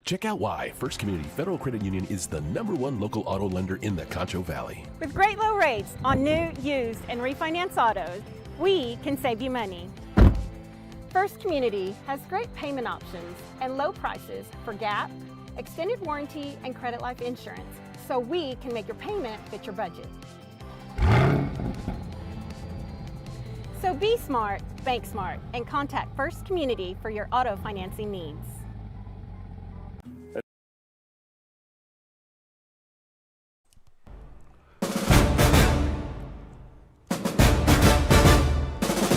Check out why First Community Federal Credit Union is the #1 local auto lender in the Concho Valley. With great low rates on new, used, and refinance autos, we can save you money. First Community has great payment options and low prices for GAP, extended warranty, and credit life insurance, so we can make your payment fit your budget. So be smart, bank smart, and contact First Community for your auto financing needs.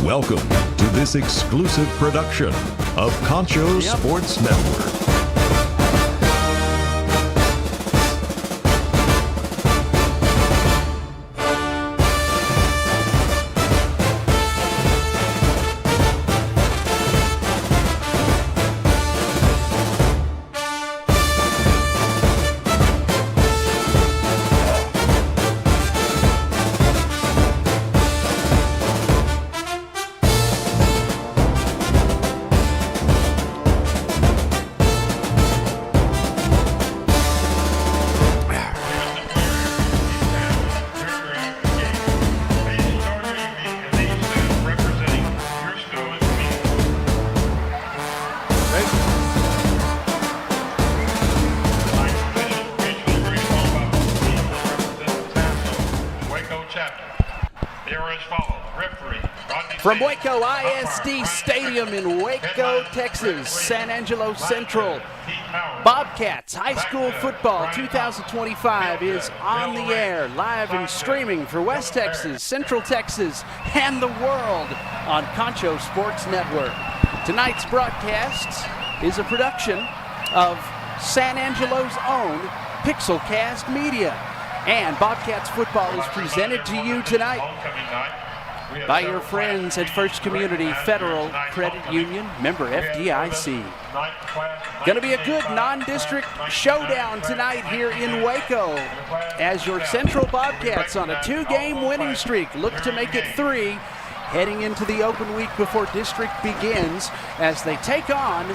Welcome to this exclusive production of Concho Sports Network. From Waco ISD Stadium in Waco, Texas, San Angelo Central, Bobcats High School Football 2025 is on the air, live and streaming for West Texas, Central Texas, and the world on Concho Sports Network. Tonight's broadcast is a production of San Angelo's own Pixelcast Media, and Bobcats football is presented to you tonight by your friends at First Community Federal Credit Union, member FDIC. Going to be a good non-district showdown tonight here in Waco as your Central Bobcats on a 2-game winning streak look to make it 3 heading into the open week before district begins as they take on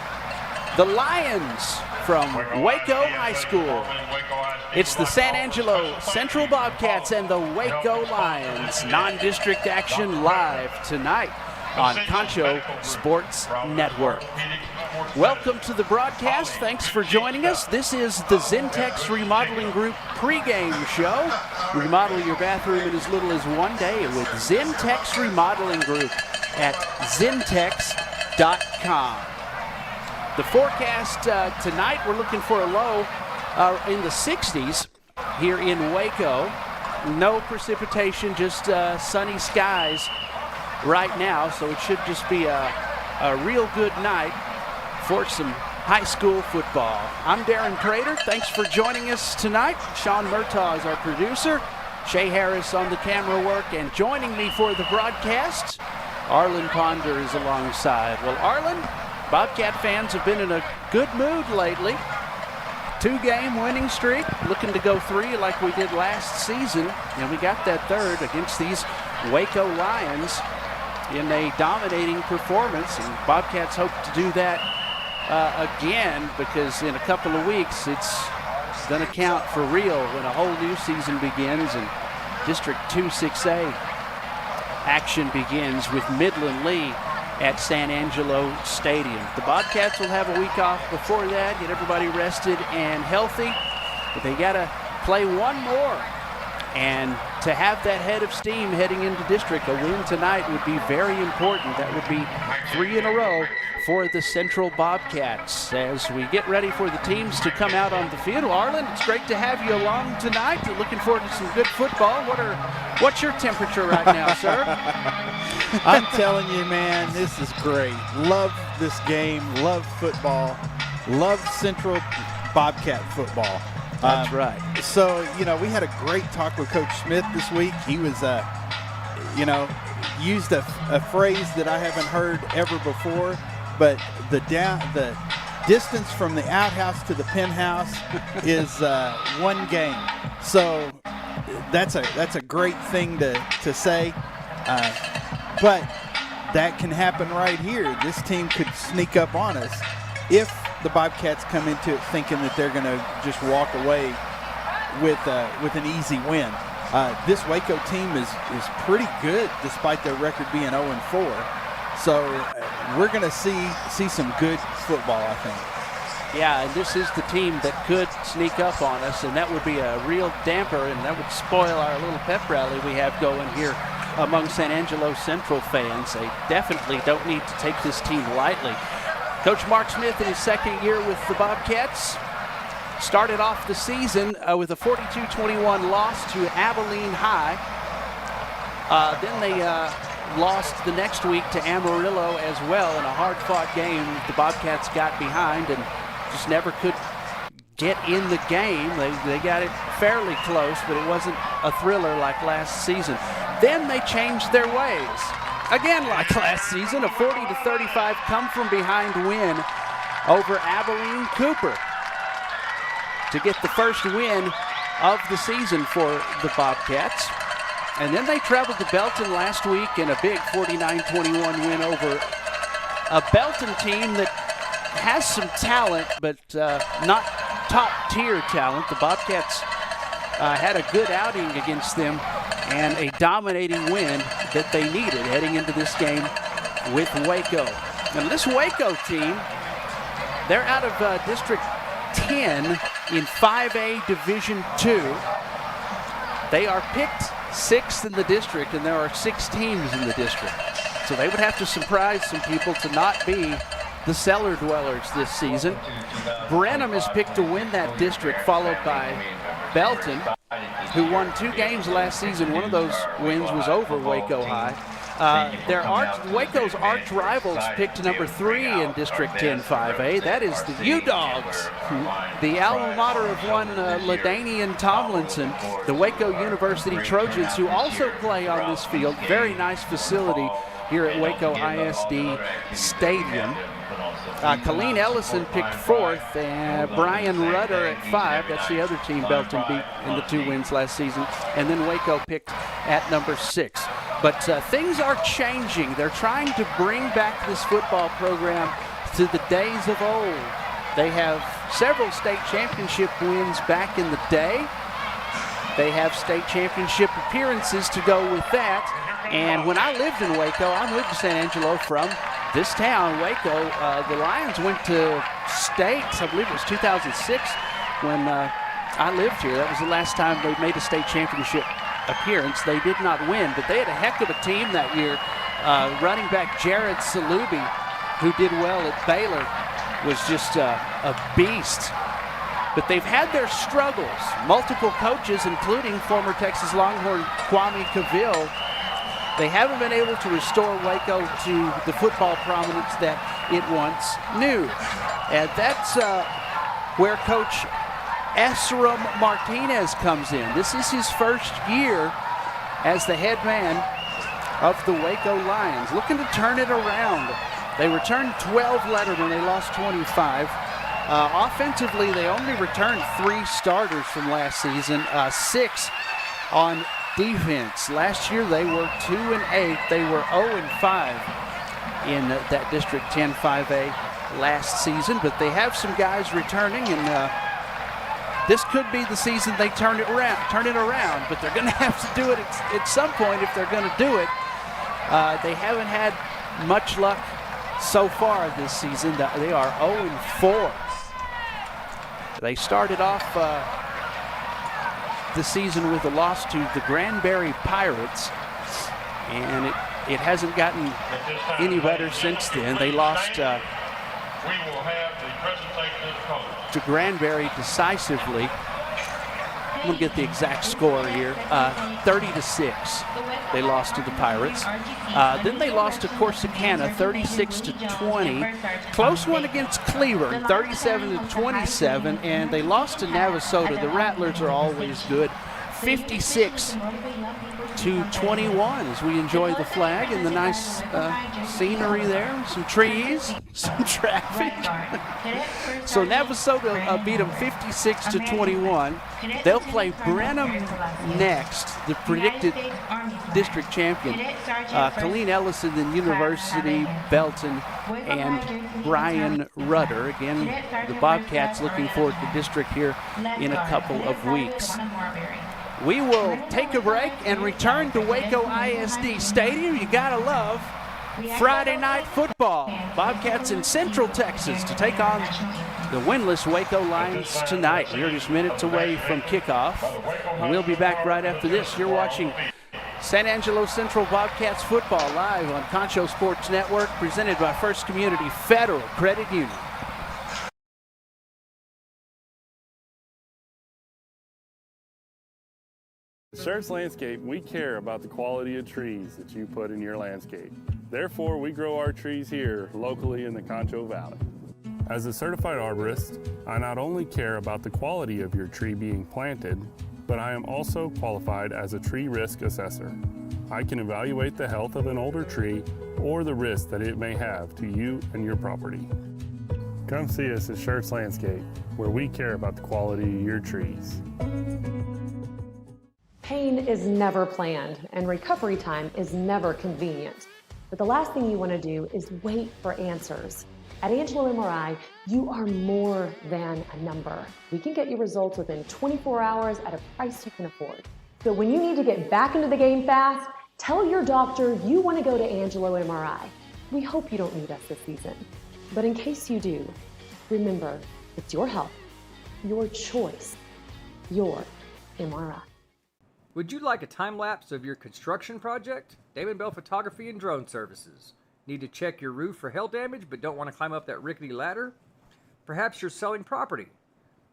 the Lions from Waco High School. It's the San Angelo Central Bobcats and the Waco Lions. Non-district action live tonight on Concho Sports Network. Welcome to the broadcast. Thanks for joining us. This is the Zentex Remodeling Group pregame show. Remodel your bathroom in as little as 1 day with Zentex Remodeling Group at zentex.com. The forecast tonight, we're looking for a low in the 60s here in Waco. No precipitation, just sunny skies right now, so it should just be a real good night for some high school football. I'm Darren Prater. Thanks for joining us tonight. Sean Murtaugh is our producer. Shay Harris on the camera work, and joining me for the broadcast, Arlen Ponder is alongside. Well, Arlen, Bobcat fans have been in a good mood lately. 2-game winning streak, looking to go 3 like we did last season, and we got that third against these Waco Lions in a dominating performance, and Bobcats hope to do that again, because in a couple of weeks it's going to count for real when a whole new season begins and District 2-6A action begins with Midland Lee at San Angelo Stadium. The Bobcats will have a week off before that, get everybody rested and healthy, but they got to play one more. And to have that head of steam heading into district, a win tonight would be very important. That would be 3 in a row for the Central Bobcats. As we get ready for the teams to come out on the field, Arlen, it's great to have you along tonight. Looking forward to some good football. What's your temperature right now, sir? I'm telling you, man, this is great. Love this game, love football, love Central Bobcat football. That's right. So, we had a great talk with Coach Smith this week. He was, used a phrase that I haven't heard ever before, but the distance from the outhouse to the penthouse is 1 game. So that's a great thing to say. But that can happen right here. This team could sneak up on us if the Bobcats come into it thinking that they're going to just walk away with an easy win. This Waco team is pretty good despite their record being 0-4. So we're going to see some good football, I think. Yeah, and this is the team that could sneak up on us, and that would be a real damper, and that would spoil our little pep rally we have going here among San Angelo Central fans. They definitely don't need to take this team lightly. Coach Mark Smith in his second year with the Bobcats started off the season with a 42-21 loss to Abilene High. Then they lost the next week to Amarillo as well in a hard-fought game. The Bobcats got behind and just never could get in the game. They got it fairly close, but it wasn't a thriller like last season. Then they changed their ways. Again, like last season, a 40-35 come-from-behind win over Abilene Cooper to get the first win of the season for the Bobcats. And then they traveled to Belton last week in a big 49-21 win over a Belton team that has some talent, but not top-tier talent. The Bobcats had a good outing against them and a dominating win that they needed heading into this game with Waco. Now this Waco team, they're out of District 10 in 5A Division 2. They are picked 6th in the district, and there are 6 teams in the district. So they would have to surprise some people to not be the cellar dwellers this season. Brenham is picked to win that district, followed by Belton, who won 2 games last season. One of those wins was over Waco High. Waco's arch rivals picked number 3 in District 10 5A. That is the U-Dogs, the alma mater of one LaDainian Tomlinson, the Waco University Trojans, who also play on this field. Very nice facility here at Waco ISD Stadium. Colleen Ellison picked 4th, and Brian Rudder at 5. That's the other team Belton beat in the 2 wins last season. And then Waco picked at number 6. But things are changing. They're trying to bring back this football program to the days of old. They have several state championship wins back in the day. They have state championship appearances to go with that. And when I lived in Waco, I moved to San Angelo from this town, Waco. The Lions went to states, I believe it was 2006 when I lived here. That was the last time they made a state championship appearance. They did not win, but they had a heck of a team that year. Running back Jared Salubi, who did well at Baylor, was just a beast. But they've had their struggles. Multiple coaches, including former Texas Longhorn Kwame Cavill, they haven't been able to restore Waco to the football prominence that it once knew. And that's where Coach Esram Martinez comes in. This is his first year as the head man of the Waco Lions, looking to turn it around. They returned 12 lettermen. They lost 25. Offensively, they only returned 3 starters from last season, 6 on defense. Last year they were 2-8. They were 0-5 in that District 10 5A last season, but they have some guys returning, and this could be the season they turn it around, but they're going to have to do it at some point if they're going to do it. They haven't had much luck so far this season. They are 0-4. They started off the season with a loss to the Granbury Pirates, and it hasn't gotten any better since then. They lost to Granbury decisively. I'm going to get the exact score here. 30-6. They lost to the Pirates. Then they lost to Corsicana, 36-20. Close one against Cleburne, 37-27. And they lost to Navasota. The Rattlers are always good. 56-21 as we enjoy the flag and the nice scenery there, some trees, some traffic. So Navasota beat them 56-21. They'll play Brenham next, the predicted district champion. Colleen Ellison, then University, Belton, and Brian Rudder. Again, the Bobcats looking forward to district here in a couple of weeks. We will take a break and return to Waco ISD Stadium. You gotta love Friday night football. Bobcats in Central Texas to take on the winless Waco Lions tonight. We're just minutes away from kickoff. And we'll be back right after this. You're watching San Angelo Central Bobcats football live on Concho Sports Network, presented by First Community Federal Credit Union. At Schertz Landscape, we care about the quality of trees that you put in your landscape. Therefore, we grow our trees here locally in the Concho Valley. As a certified arborist, I not only care about the quality of your tree being planted, but I am also qualified as a tree risk assessor. I can evaluate the health of an older tree or the risk that it may have to you and your property. Come see us at Schertz Landscape, where we care about the quality of your trees. Pain is never planned, and recovery time is never convenient. But the last thing you want to do is wait for answers. At Angelo MRI, you are more than a number. We can get you results within 24 hours at a price you can afford. So when you need to get back into the game fast, tell your doctor you want to go to Angelo MRI. We hope you don't need us this season. But in case you do, remember, it's your health, your choice, your MRI. Would you like a time-lapse of your construction project? Damon Bell Photography and Drone Services. Need to check your roof for hail damage but don't want to climb up that rickety ladder? Perhaps you're selling property.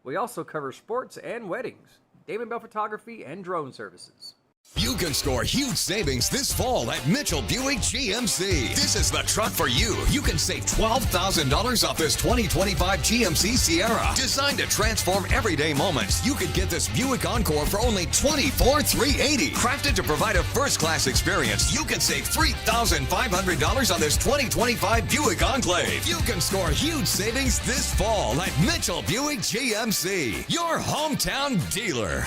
We also cover sports and weddings. Damon Bell Photography and Drone Services. You can score huge savings this fall at Mitchell Buick GMC. This is the truck for you. You can save $12,000 off this 2025 GMC Sierra. Designed to transform everyday moments, you could get this Buick Encore for only $24,380. Crafted to provide a first-class experience, you can save $3,500 on this 2025 Buick Enclave. You can score huge savings this fall at Mitchell Buick GMC, your hometown dealer.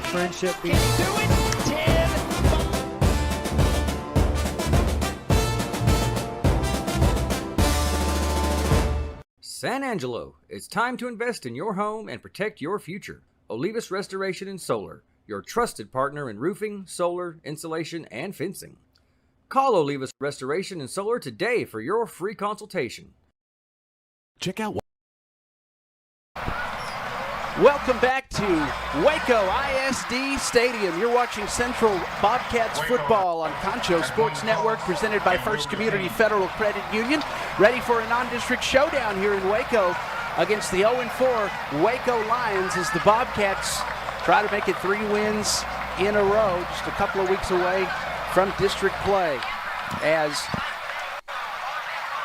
Friendship being San Angelo, it's time to invest in your home and protect your future. Olivas Restoration and Solar, your trusted partner in roofing, solar, insulation, and fencing. Call Olivas Restoration and Solar today for your free consultation. Check out Welcome back to Waco ISD Stadium. You're watching Central Bobcats football on Concho Sports Network, presented by First Community Federal Credit Union. Ready for a non-district showdown here in Waco against the 0-4 Waco Lions as the Bobcats try to make it 3 wins in a row, just a couple of weeks away from district play. As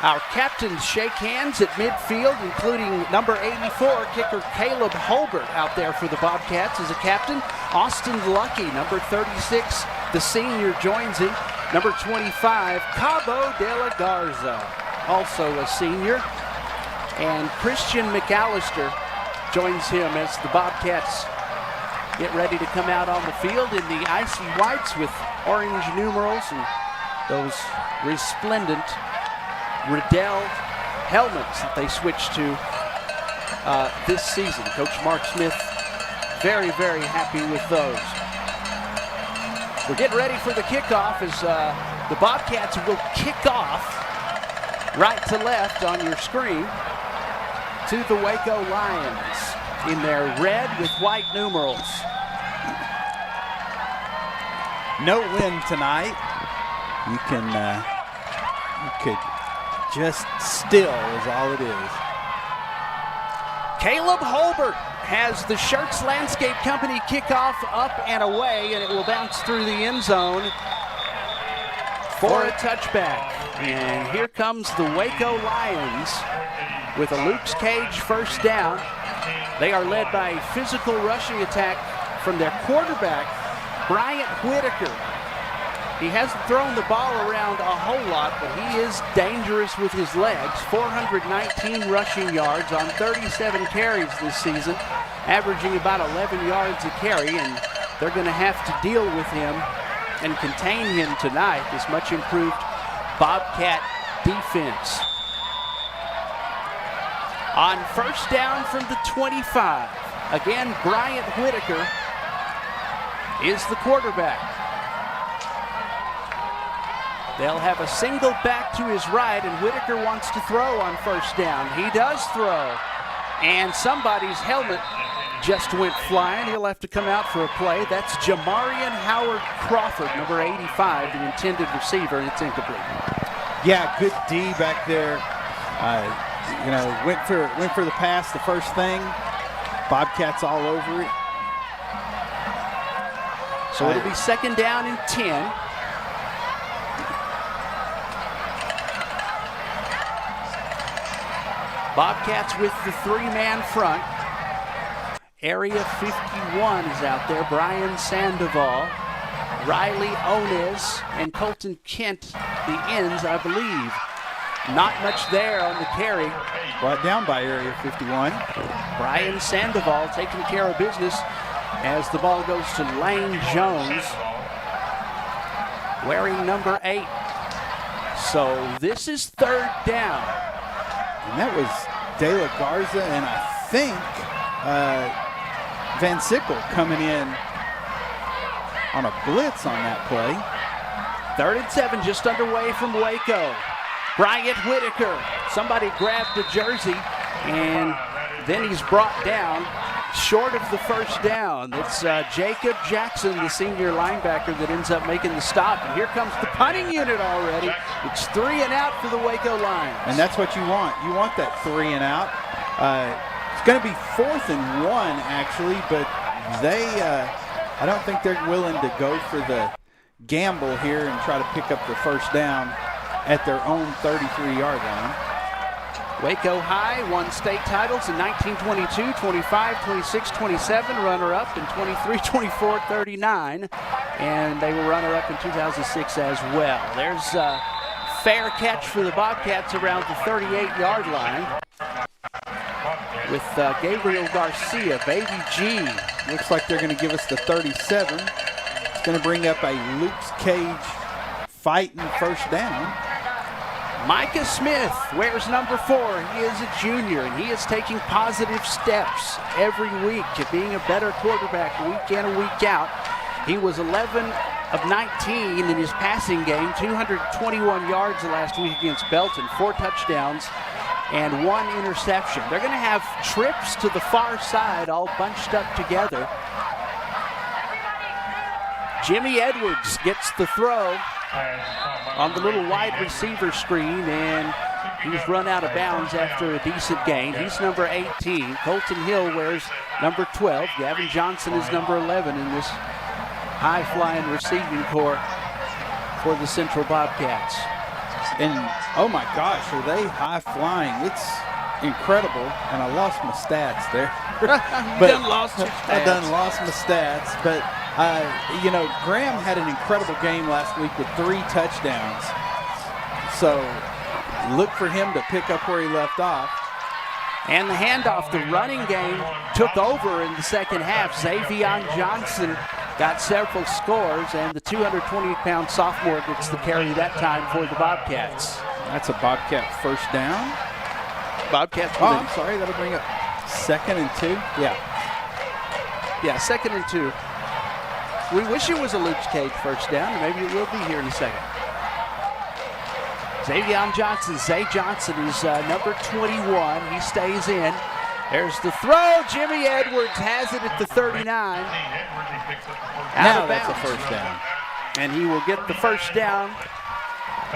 our captains shake hands at midfield, including number 84, kicker Caleb Holbert out there for the Bobcats as a captain. Austin Lucky, number 36, the senior, joins him. Number 25, Cabo de la Garza, also a senior. And Christian McAllister joins him as the Bobcats get ready to come out on the field in the icy whites with orange numerals and those resplendent Riddell helmets that they switched to this season. Coach Mark Smith very, very happy with those. We're getting ready for the kickoff as the Bobcats will kick off right to left on your screen. to the Waco Lions in their red with white numerals. No win tonight. You could just still is all it is. Caleb Holbert has the Shirts Landscape Company kickoff up and away, and it will bounce through the end zone for a touchback. And here comes the Waco Lions with a Luke's Cage first down. They are led by a physical rushing attack from their quarterback, Bryant Whitaker. He hasn't thrown the ball around a whole lot, but he is dangerous with his legs. 419 rushing yards on 37 carries this season, averaging about 11 yards a carry, and they're going to have to deal with him and contain him tonight, this much improved Bobcat defense. On first down from the 25, again, Bryant Whitaker is the quarterback. They'll have a single back to his right, and Whitaker wants to throw on first down. He does throw, and somebody's helmet just went flying. He'll have to come out for a play. That's Jamarian Howard Crawford, number 85, the intended receiver, and it's incomplete. Yeah, good D back there. Went for the pass, the first thing. Bobcats all over it. So it'll be second down and 10. Bobcats with the three-man front. Area 51 is out there. Brian Sandoval, Riley Onez, and Colton Kent, the ends, I believe. Not much there on the carry. Brought down by Area 51. Brian Sandoval taking care of business as the ball goes to Lane Jones, wearing number 8. So this is third down. And that was De La Garza and I think Van Sickle coming in on a blitz on that play. 3rd and 7 just underway from Waco. Bryant Whitaker, somebody grabbed the jersey, and then he's brought down short of the first down. It's Jacob Jackson, the senior linebacker, that ends up making the stop. And here comes the punting unit already. It's 3 and out for the Waco Lions. And that's what you want. You want that 3 and out. It's going to be 4th and 1, actually, but I don't think they're willing to go for the gamble here and try to pick up the first down at their own 33-yard line. Waco High won state titles in 1922, 25, 26, 27, runner-up in 23, 24, 39, and they were runner-up in 2006 as well. There's a fair catch for the Bobcats around the 38-yard line with Gabriel Garcia, Baby G. Looks like they're going to give us the 37. It's going to bring up a Luke's Cage fighting first down. Micah Smith wears number 4. He is a junior, and he is taking positive steps every week to being a better quarterback week in and week out. He was 11 of 19 in his passing game, 221 yards the last week against Belton, 4 touchdowns, and 1 interception. They're going to have trips to the far side all bunched up together. Jimmy Edwards gets the throw on the little wide receiver screen, and he's run out of bounds after a decent gain. He's number 18. Colton Hill wears number 12. Gavin Johnson is number 11 in this high-flying receiving corps for the Central Bobcats. And, oh my gosh, are they high-flying? It's incredible, and I lost my stats there. I done lost your stats. I done lost my stats, but Graham had an incredible game last week with 3 touchdowns. So look for him to pick up where he left off. And the handoff, the running game took over in the second half. Xavion Johnson got several scores, and the 220-pound sophomore gets the carry that time for the Bobcats. That's a Bobcat first down. Bobcats. I'm sorry, that'll bring up 2nd and 2. Yeah, 2nd and 2. We wish it was a Luke's Cage first down, and maybe it will be here in a second. Xavier Johnson. Zay Johnson is number 21. He stays in. There's the throw. Jimmy Edwards has it at the 39. Now that's a first down. And he will get the first down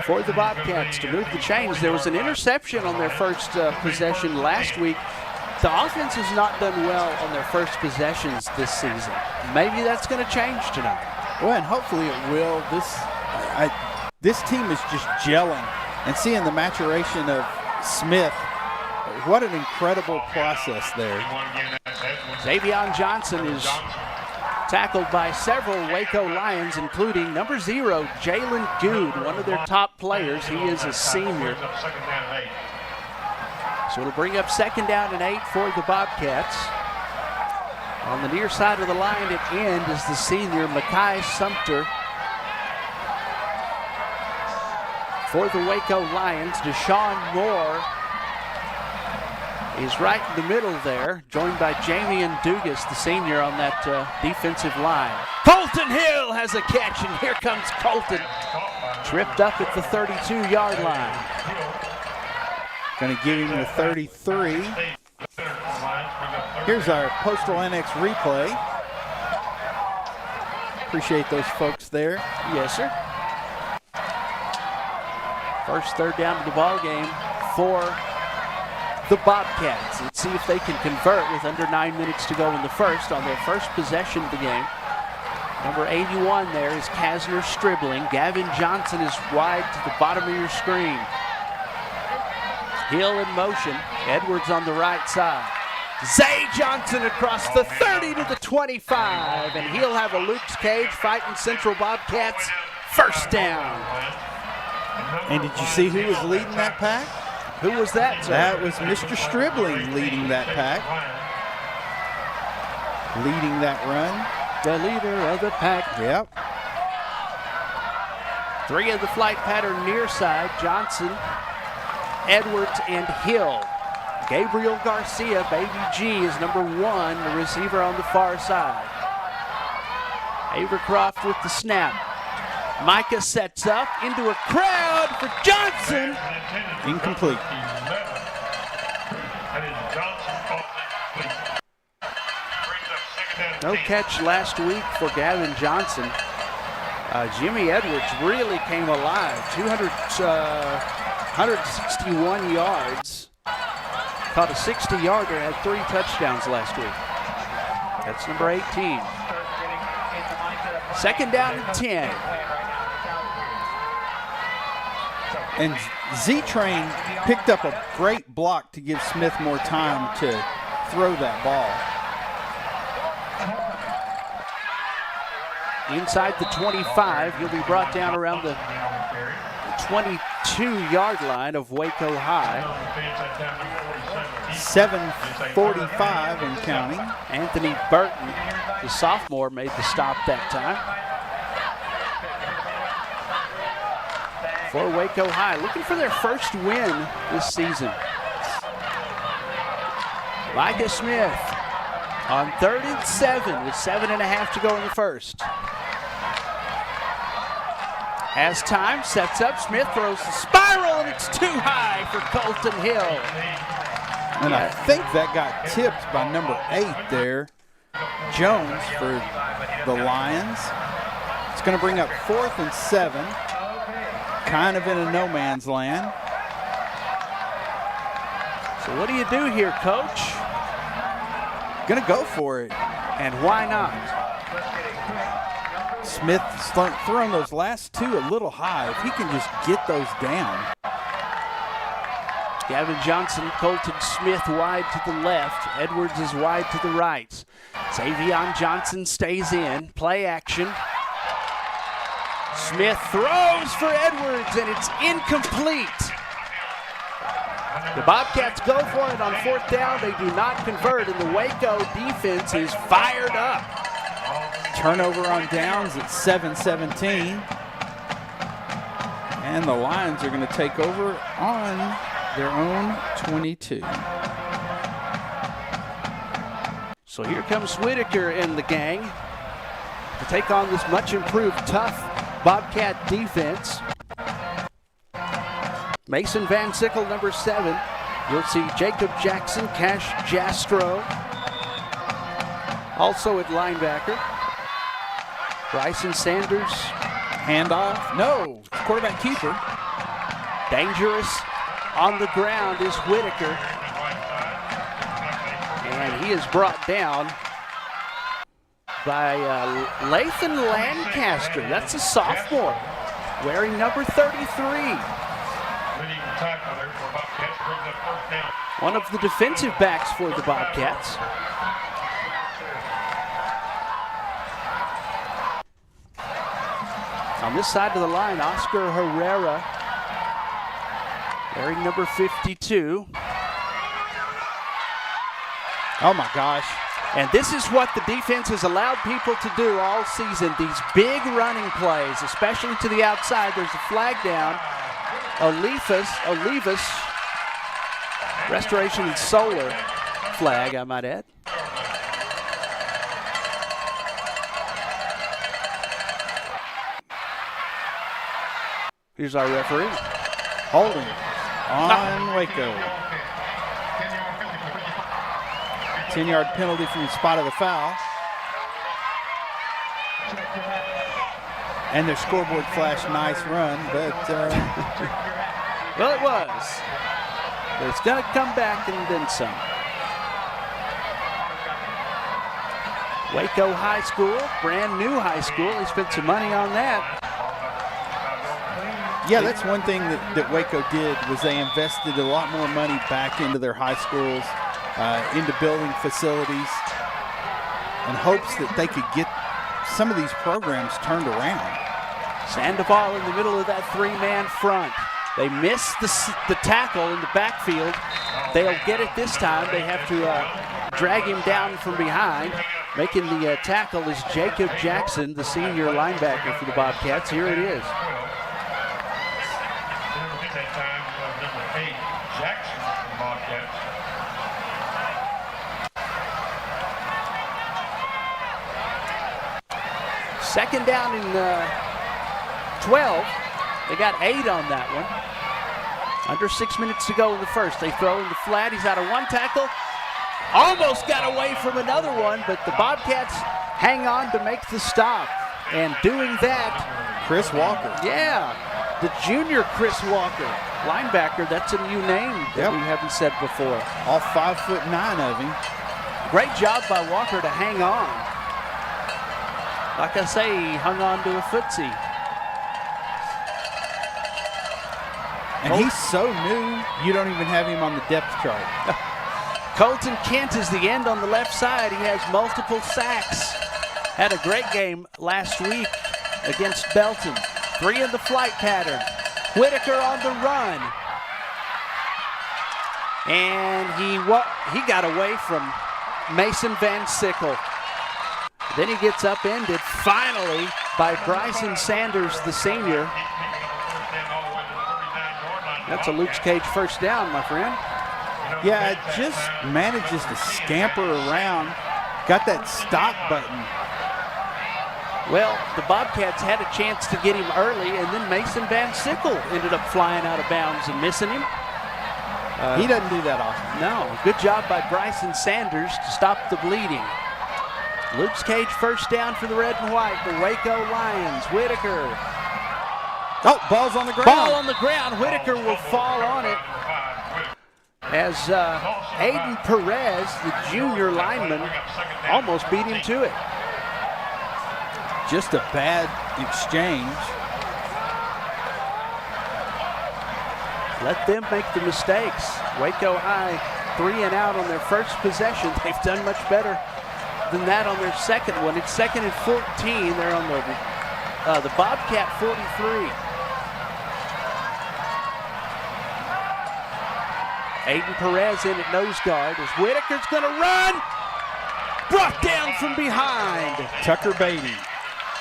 for the Bobcats to move the chains. There was an interception on their first possession last week. The offense has not done well on their first possessions this season. Maybe that's going to change tonight. Well, and hopefully it will. This team is just gelling, and seeing the maturation of Smith, what an incredible process there. Xavier Johnson is tackled by several Waco Lions, including number 0, Jalen Good, one of their top players. He is a senior. So it'll bring up 2nd down and 8 for the Bobcats. On the near side of the line at end is the senior, Mekhi Sumter. For the Waco Lions, Deshaun Moore is right in the middle there, joined by Jamian Dugas, the senior, on that defensive line. Colton Hill has a catch, and here comes Colton. Tripped up at the 32-yard line. Going to give him the 33. Here's our Postal NX replay. Appreciate those folks there. Yes, sir. First 3rd down to the ball game for the Bobcats. Let's see if they can convert with under 9 minutes to go in the first on their first possession of the game. Number 81 there is Kasner Stribling. Gavin Johnson is wide to the bottom of your screen. Hill in motion. Edwards on the right side. Zay Johnson across the 30 to the 25, and he'll have a Luke's Cage fighting Central Bobcats. First down. And did you see who was leading that pack? Who was that, sir? That was Mr. Stribling leading that pack. Leading that run. The leader of the pack. Yep. 3 of the flight pattern near side. Johnson, Edwards, and Hill. Gabriel Garcia, Baby G, is number 1, the receiver on the far side. Avercroft with the snap. Micah sets up into a crowd for Johnson. Incomplete. No catch last week for Gavin Johnson. Jimmy Edwards really came alive. 161 yards. Caught a 60-yarder, had 3 touchdowns last week. That's number 18. 2nd down and 10. And Z-Train picked up a great block to give Smith more time to throw that ball. Inside the 25, he'll be brought down around the 22-yard line of Waco High. 7:45 and counting. Anthony Burton, the sophomore, made the stop that time. For Waco High, looking for their first win this season. Micah Smith on 3rd and 7 with 7.5 to go in the first. Has time, sets up, Smith throws the spiral, and it's too high for Colton Hill. And I think that got tipped by number 8 there, Jones, for the Lions. It's going to bring up 4th and 7, kind of in a no man's land. So what do you do here, Coach? Going to go for it. And why not? Smith throwing those last 2 a little high. If he can just get those down. Gavin Johnson, Colton Smith wide to the left. Edwards is wide to the right. Xavier Johnson stays in. Play action. Smith throws for Edwards, and it's incomplete. The Bobcats go for it on 4th down. They do not convert, and the Waco defense is fired up. Turnover on downs at 7:17. And the Lions are going to take over on their own 22. So here comes Whitaker and the gang to take on this much improved, tough Bobcat defense. Mason Van Sickle, number 7. You'll see Jacob Jackson, Cash Jastro, also at linebacker. Bryson Sanders, Handoff. No. Quarterback keeper. dangerous on the ground is Whitaker. And he is brought down by Lathan Lancaster. That's a sophomore, wearing number 33. One of the defensive backs for the Bobcats. On this side of the line, Oscar Herrera, wearing number 52. Oh my gosh. And this is what the defense has allowed people to do all season, these big running plays, especially to the outside. There's a flag down. Olivas, Restoration and Solar flag, I might add. Here's our referee. Holding on Waco. 10-yard penalty from the spot of the foul. And their scoreboard flashed nice run, but well, it was. But it's going to come back and then some. Waco High School, brand new high school. They spent some money on that. yeah, that's one thing that Waco did was they invested a lot more money back into their high schools, into building facilities, in hopes that they could get some of these programs turned around. Sandoval in the middle of that three-man front. They missed the tackle in the backfield. They'll get it this time. They have to drag him down from behind. Making the tackle is Jacob Jackson, the senior linebacker for the Bobcats. Here it is. Second down in 12. They got 8 on that one. Under 6 minutes to go in the first. They throw in the flat. He's out of one tackle. Almost got away from another one, but the Bobcats hang on to make the stop. And doing that, Chris Walker. Yeah, the junior Chris Walker, linebacker. That's a new name that we haven't said before. All 5'9" of him. Great job by Walker to hang on. Like I say, he hung on to a footsie. And he's so new, you don't even have him on the depth chart. Colton Kent is the end on the left side. He has multiple sacks. Had a great game last week against Belton. 3 in the flight pattern. Whitaker on the run. And he got away from Mason Van Sickle. Then he gets upended finally by Bryson Sanders, the senior. That's a Luke's Cage first down, my friend. Yeah, it just manages to scamper around. Got that stop button. Well, the Bobcats had a chance to get him early, and then Mason Van Sickle ended up flying out of bounds and missing him. He doesn't do that often. No, good job by Bryson Sanders to stop the bleeding. Luke's Cage first down for the red and white, the Waco Lions. Whitaker. Oh, ball's on the ground. Ball on the ground. Whitaker will fall on it. As Aiden Perez, the junior lineman, almost beat him to it. Just a bad exchange. Let them make the mistakes. Waco High 3 and out on their first possession. They've done much better than that on their second one. It's 2nd and 14. They're on the Bobcat 43. Aiden Perez in at nose guard as Whitaker's going to run. Brought down from behind. Tucker Beatty.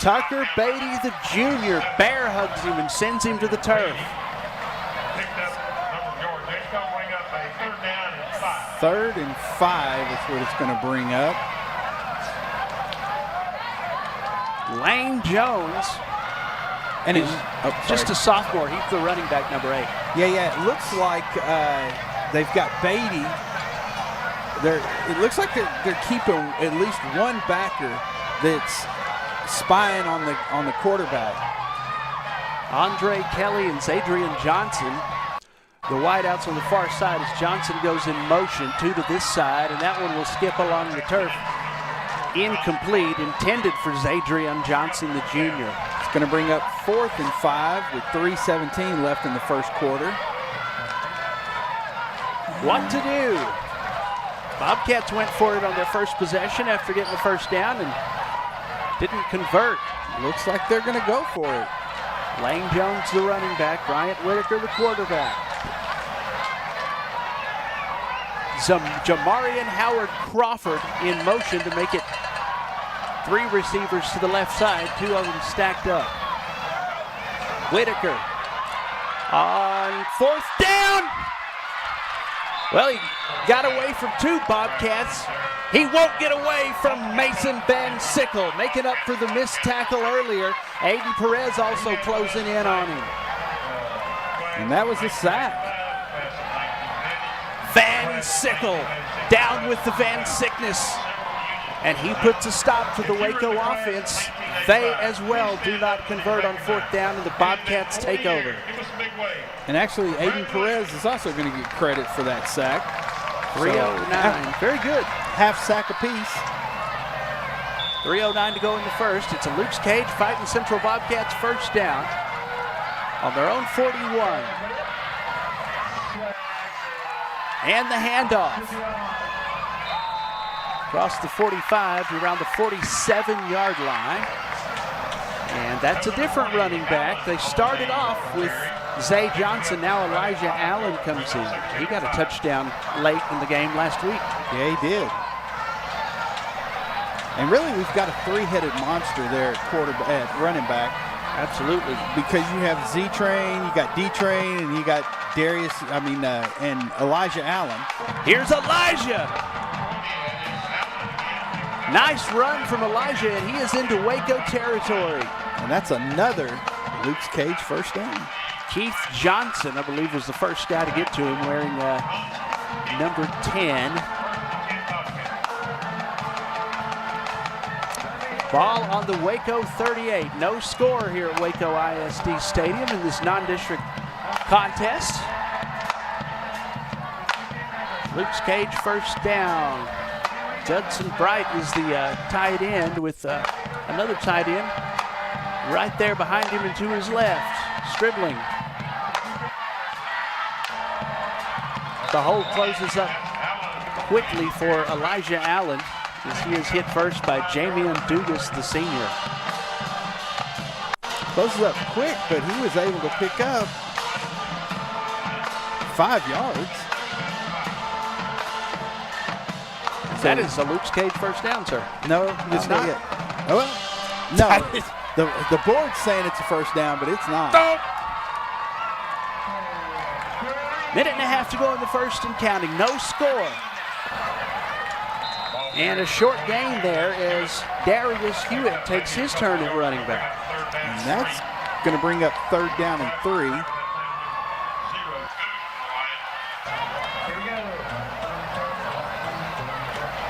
Tucker Beatty, the junior, bear hugs him and sends him to the turf. 3rd and 5 is what it's going to bring up. Lane Jones And he's just a sophomore. He's the running back, number 8. Yeah. It looks like they've got Beatty. It looks like they're keeping at least one backer that's spying on the quarterback. Andre Kelly and Zadrian Johnson. The wideouts on the far side as Johnson goes in motion, 2 to this side, and that one will skip along the turf. Incomplete, intended for Zadrian Johnson, the junior. It's going to bring up 4th and 5 with 3:17 left in the first quarter. What to do? Bobcats went for it on their first possession after getting the first down and didn't convert. Looks like they're going to go for it. Lane Jones, the running back. Bryant Whitaker, the quarterback. Jamarian Howard Crawford in motion to make it 3 receivers to the left side, 2 of them stacked up. Whitaker on 4th down. Well, he got away from 2 Bobcats. He won't get away from Mason Van Sickle, making up for the missed tackle earlier. Aiden Perez also closing in on him. And that was a sack. Van Sickle down with the Van Sickness. And he puts a stop to the Waco offense. They as well do not convert on 4th down, and the Bobcats take over. And actually, Aiden Perez is also going to get credit for that sack. 3:09. Very good. Half sack apiece. 3:09 to go in the first. It's a Luke's Cage fighting Central Bobcats first down on their own 41. And the handoff. Across the 45 to around the 47-yard line. And that's a different running back. They started off with Zay Johnson. Now Elijah Allen comes in. He got a touchdown late in the game last week. Yeah, he did. And really, we've got a 3-headed monster there at running back. Absolutely. Because you have Z-Train, you got D-Train, and you got and Elijah Allen. Here's Elijah. Nice run from Elijah, and he is into Waco territory. And that's another Luke's Cage first down. Keith Johnson, I believe, was the first guy to get to him wearing number 10. Ball on the Waco 38. No score here at Waco ISD Stadium in this non-district contest. Luke's Cage first down. Judson Bright is the tight end with another tight end right there behind him and to his left. Scribbling. The hole closes up quickly for Elijah Allen as he is hit first by Jamian Dugas, the senior. Closes up quick, but he was able to pick up 5 yards. That is a Luke's Cage first down, sir. No, it's not yet. Oh, well, no, the board's saying it's a first down, but it's not. Oh. Minute and a half to go in the first and counting. No score. And a short gain there as Darius Hewitt takes his turn at running back. And that's going to bring up 3rd down and 3.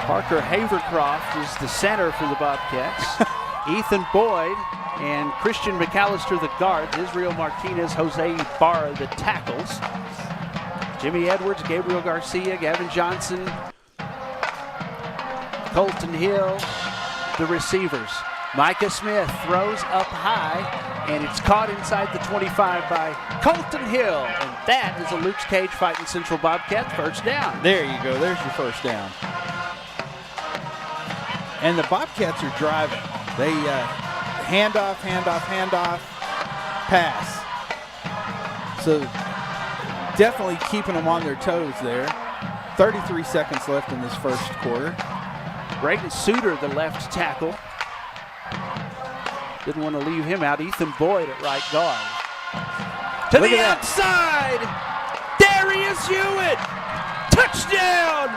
Parker Havercroft is the center for the Bobcats. Ethan Boyd and Christian McAllister, the guards. Israel Martinez, Jose Ibarra, the tackles. Jimmy Edwards, Gabriel Garcia, Gavin Johnson, Colton Hill, the receivers. Micah Smith throws up high, and it's caught inside the 25 by Colton Hill. And that is a Luke's Cage fighting Central Bobcats first down. There you go. There's your first down. And the Bobcats are driving. They handoff, pass. So definitely keeping them on their toes there. 33 seconds left in this first quarter. Braden Suter, the left tackle. Didn't want to leave him out. Ethan Boyd at right guard. To the outside, Darius Hewitt. Touchdown!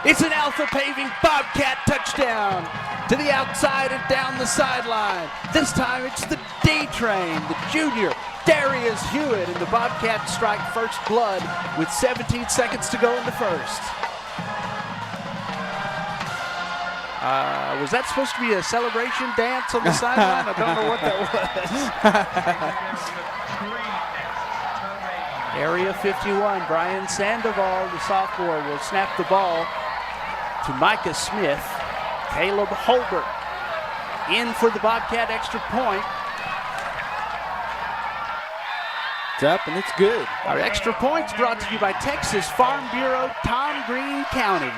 It's an Alpha Paving Bobcat touchdown. to the outside and down the sideline. This time it's the D-Train, the junior, Darius Hewitt, and the Bobcats strike first blood with 17 seconds to go in the first. Was that supposed to be a celebration dance on the sideline? I don't know what that was. Area 51, Brian Sandoval, the sophomore, will snap the ball to Micah Smith. Caleb Holbert in for the Bobcat extra point. It's up and it's good. Our extra points brought to you by Texas Farm Bureau, Tom Green County.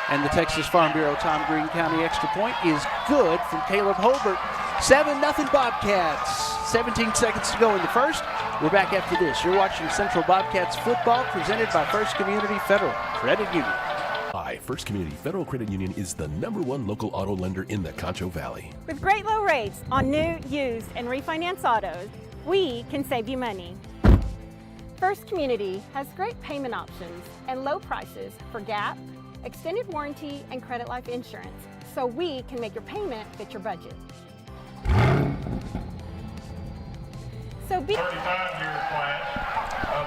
And the Texas Farm Bureau Tom Green County extra point is good from Caleb Holbert. 7-0 Bobcats. 17 seconds to go in the first. We're back after this. You're watching Central Bobcats football presented by First Community Federal Credit Union. First Community Federal Credit Union is the #1 local auto lender in the Concho Valley. With great low rates on new, used, and refinance autos, we can save you money. First Community has great payment options and low prices for GAP, extended warranty, and credit life insurance, so we can make your payment fit your budget. So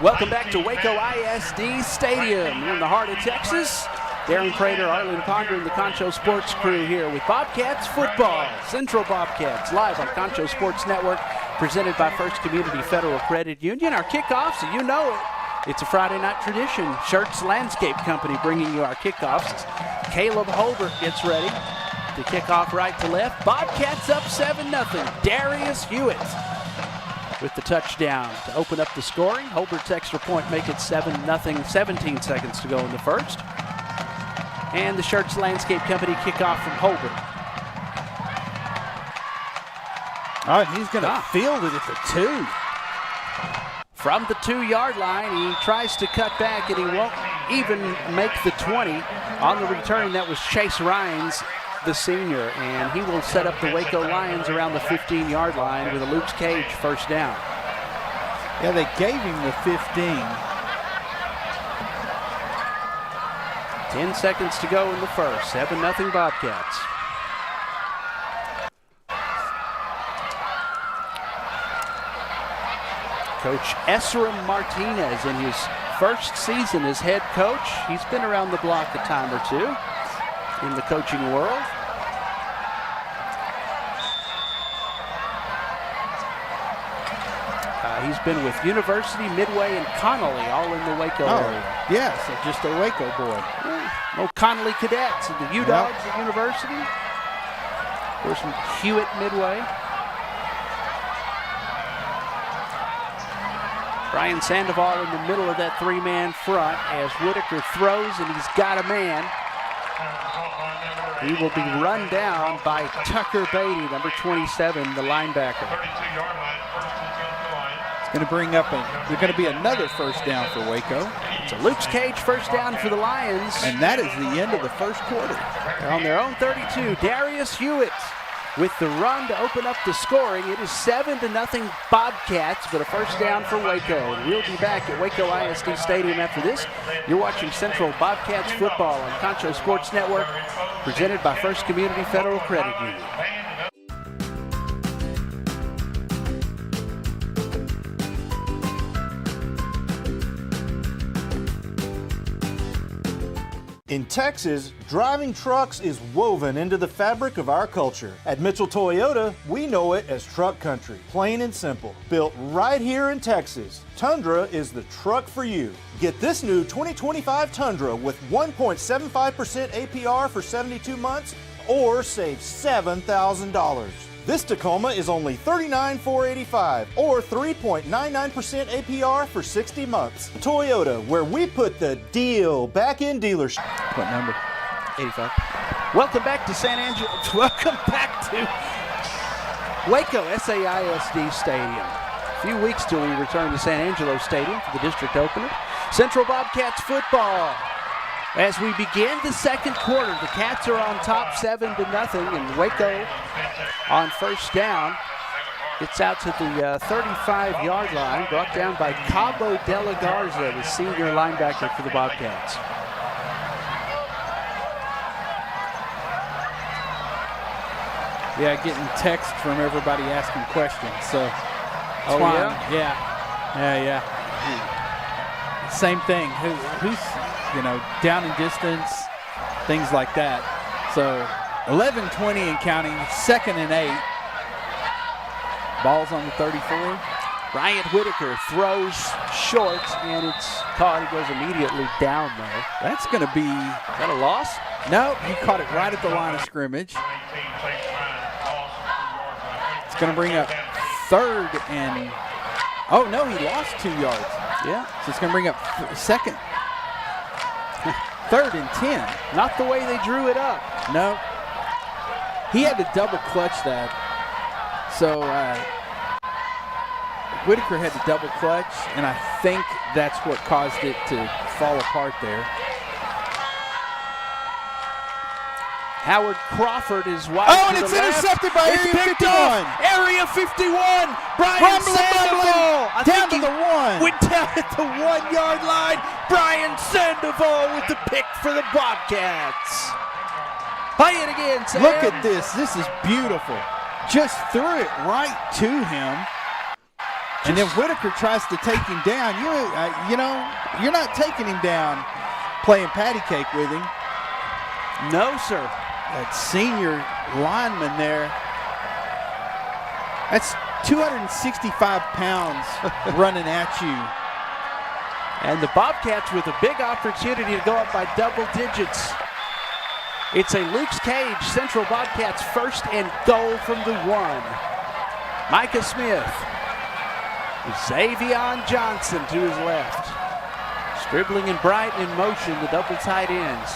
welcome back to Waco ISD Stadium. We're in the heart of Texas. Darren Prater, Arlen Ponder, and the Concho Sports crew here with Bobcats football. Central Bobcats live on Concho Sports Network, presented by First Community Federal Credit Union. Our kickoffs, so you know it. It's a Friday night tradition. Shirts Landscape Company bringing you our kickoffs. Caleb Holbert gets ready to kick off right to left. Bobcats up 7-0. Darius Hewitt with the touchdown to open up the scoring. Holbert's extra point make it 7-0. 17 seconds to go in the first. And the Shirts Landscape Company kickoff from Holbert. Oh, and he's going to field it at the 2. From the 2-yard line, he tries to cut back, and he won't even make the 20. On the return, that was Chase Rhines, the senior, and he will set up the Waco Lions around the 15-yard line with a Luke's Cage first down. Yeah, they gave him the 15. 10 seconds to go in the first. 7-0 Bobcats. Coach Esra Martinez in his first season as head coach. He's been around the block a time or two in the coaching world. He's been with University, Midway, and Connolly, all in the Waco area. Yeah, so just a Waco boy. No Connolly cadets and the U-Dogs at University. Of course, Hewitt, Midway. Brian Sandoval in the middle of that 3-man front as Whitaker throws, and he's got a man. He will be run down by Tucker Beatty, number 27, the linebacker. It's going to bring up there's going to be another first down for Waco. It's a Luke's Cage first down for the Lions. And that is the end of the first quarter. They're on their own 32. Darius Hewitt with the run to open up the scoring. It is 7-0 Bobcats, but a first down for Waco. And we'll be back at Waco ISD Stadium after this. You're watching Central Bobcats football on Concho Sports Network, presented by First Community Federal Credit Union. In Texas, driving trucks is woven into the fabric of our culture. At Mitchell Toyota, we know it as truck country, plain and simple. Built right here in Texas, Tundra is the truck for you. Get this new 2025 Tundra with 1.75% APR for 72 months or save $7,000. This Tacoma is only $39,485 or 3.99% APR for 60 months. Toyota, where we put the deal back in dealership. What number? 85. Welcome back to San Angelo. Welcome back to Waco SAISD Stadium. A few weeks till we return to San Angelo Stadium for the district opener. Central Bobcats football. As we begin the second quarter, the Cats are on top 7-0, and Waco on first down. It's out to the 35-yard line, brought down by Cabo De La Garza, the senior linebacker for the Yeah, getting text from everybody asking questions. So, Oh, yeah? Yeah. Same thing. Who's, down in distance, things like that. So, 11-20 and counting, 2nd and 8. Ball's on the 34. Bryant Whitaker throws short, and it's caught. He goes immediately down there. That's going to be... Is that a loss? No, he caught it right at the line of scrimmage. It's going to bring up 3rd and... Oh, no, he lost 2 yards. Yeah. So it's going to bring up 2nd. 3rd and 10. Not the way they drew it up. No. He had to double clutch that. So Whitaker had to double clutch, and I think that's what caused it to fall apart there. Howard Crawford is wide. Oh, and it's intercepted by Area 51. Area 51. Brian Sandoval. Down to the 1. Went down at the 1-yard line. Brian Sandoval with the pick for the Bobcats. Play it again, Sam. Look at this. This is beautiful. Just threw it right to him. And then Whitaker tries to take him down. You're not taking him down playing patty cake with him. No, sir. That senior lineman there. That's 265 pounds running at you. And the Bobcats with a big opportunity to go up by double digits. It's a Luke's Cage Central Bobcats 1st and goal from the 1. Micah Smith. Xavion Johnson to his left. Stribling and Bright in motion, the double tight ends.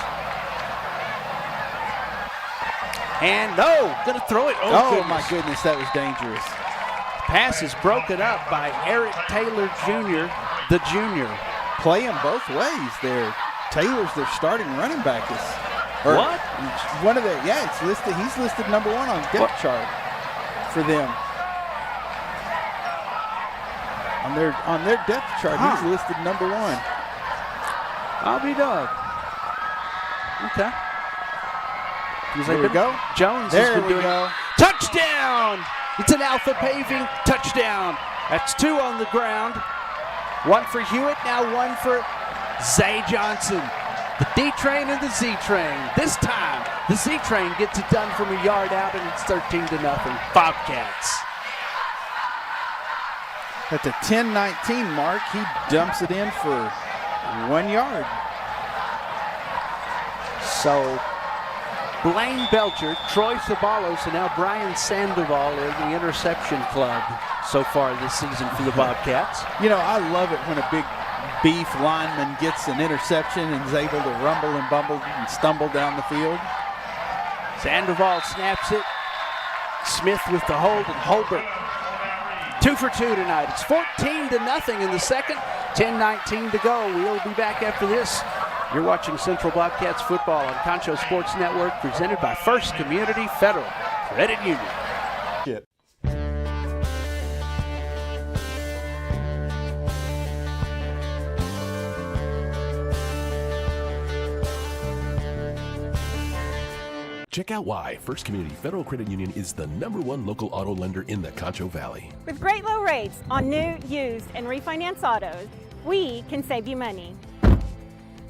And no, gonna throw it. Oh my goodness, that was dangerous. Pass is broken up by Eric Taylor Jr., the junior. Playing both ways there. Taylor's their starting running back. What? One of the, it's listed. He's listed number 1 on depth chart for them. On their depth chart, he's listed number 1. I'll be dog. Okay. There we go. Jones there has been doing go. Touchdown! It's an Alpha Paving touchdown. That's 2 on the ground. 1 for Hewitt, now 1 for Zay Johnson. The D-Train and the Z-Train. This time, the Z-Train gets it done from a yard out, and it's 13-0 Bobcats. At the 10-19 mark, he dumps it in for 1 yard. So Blaine Belcher, Troy Sabalos, and now Brian Sandoval are the interception club so far this season for the Bobcats. I love it when a big beef lineman gets an interception and is able to rumble and bumble and stumble down the field. Sandoval snaps it. Smith with the hold, and Holbert 2 for 2 tonight. It's 14-0 in the second. 10:19 to go. We'll be back after this. You're watching Central Bobcats football on Concho Sports Network, presented by First Community Federal Credit Union. Shit. Check out why First Community Federal Credit Union is the #1 local auto lender in the Concho Valley. With great low rates on new, used, and refinance autos, we can save you money.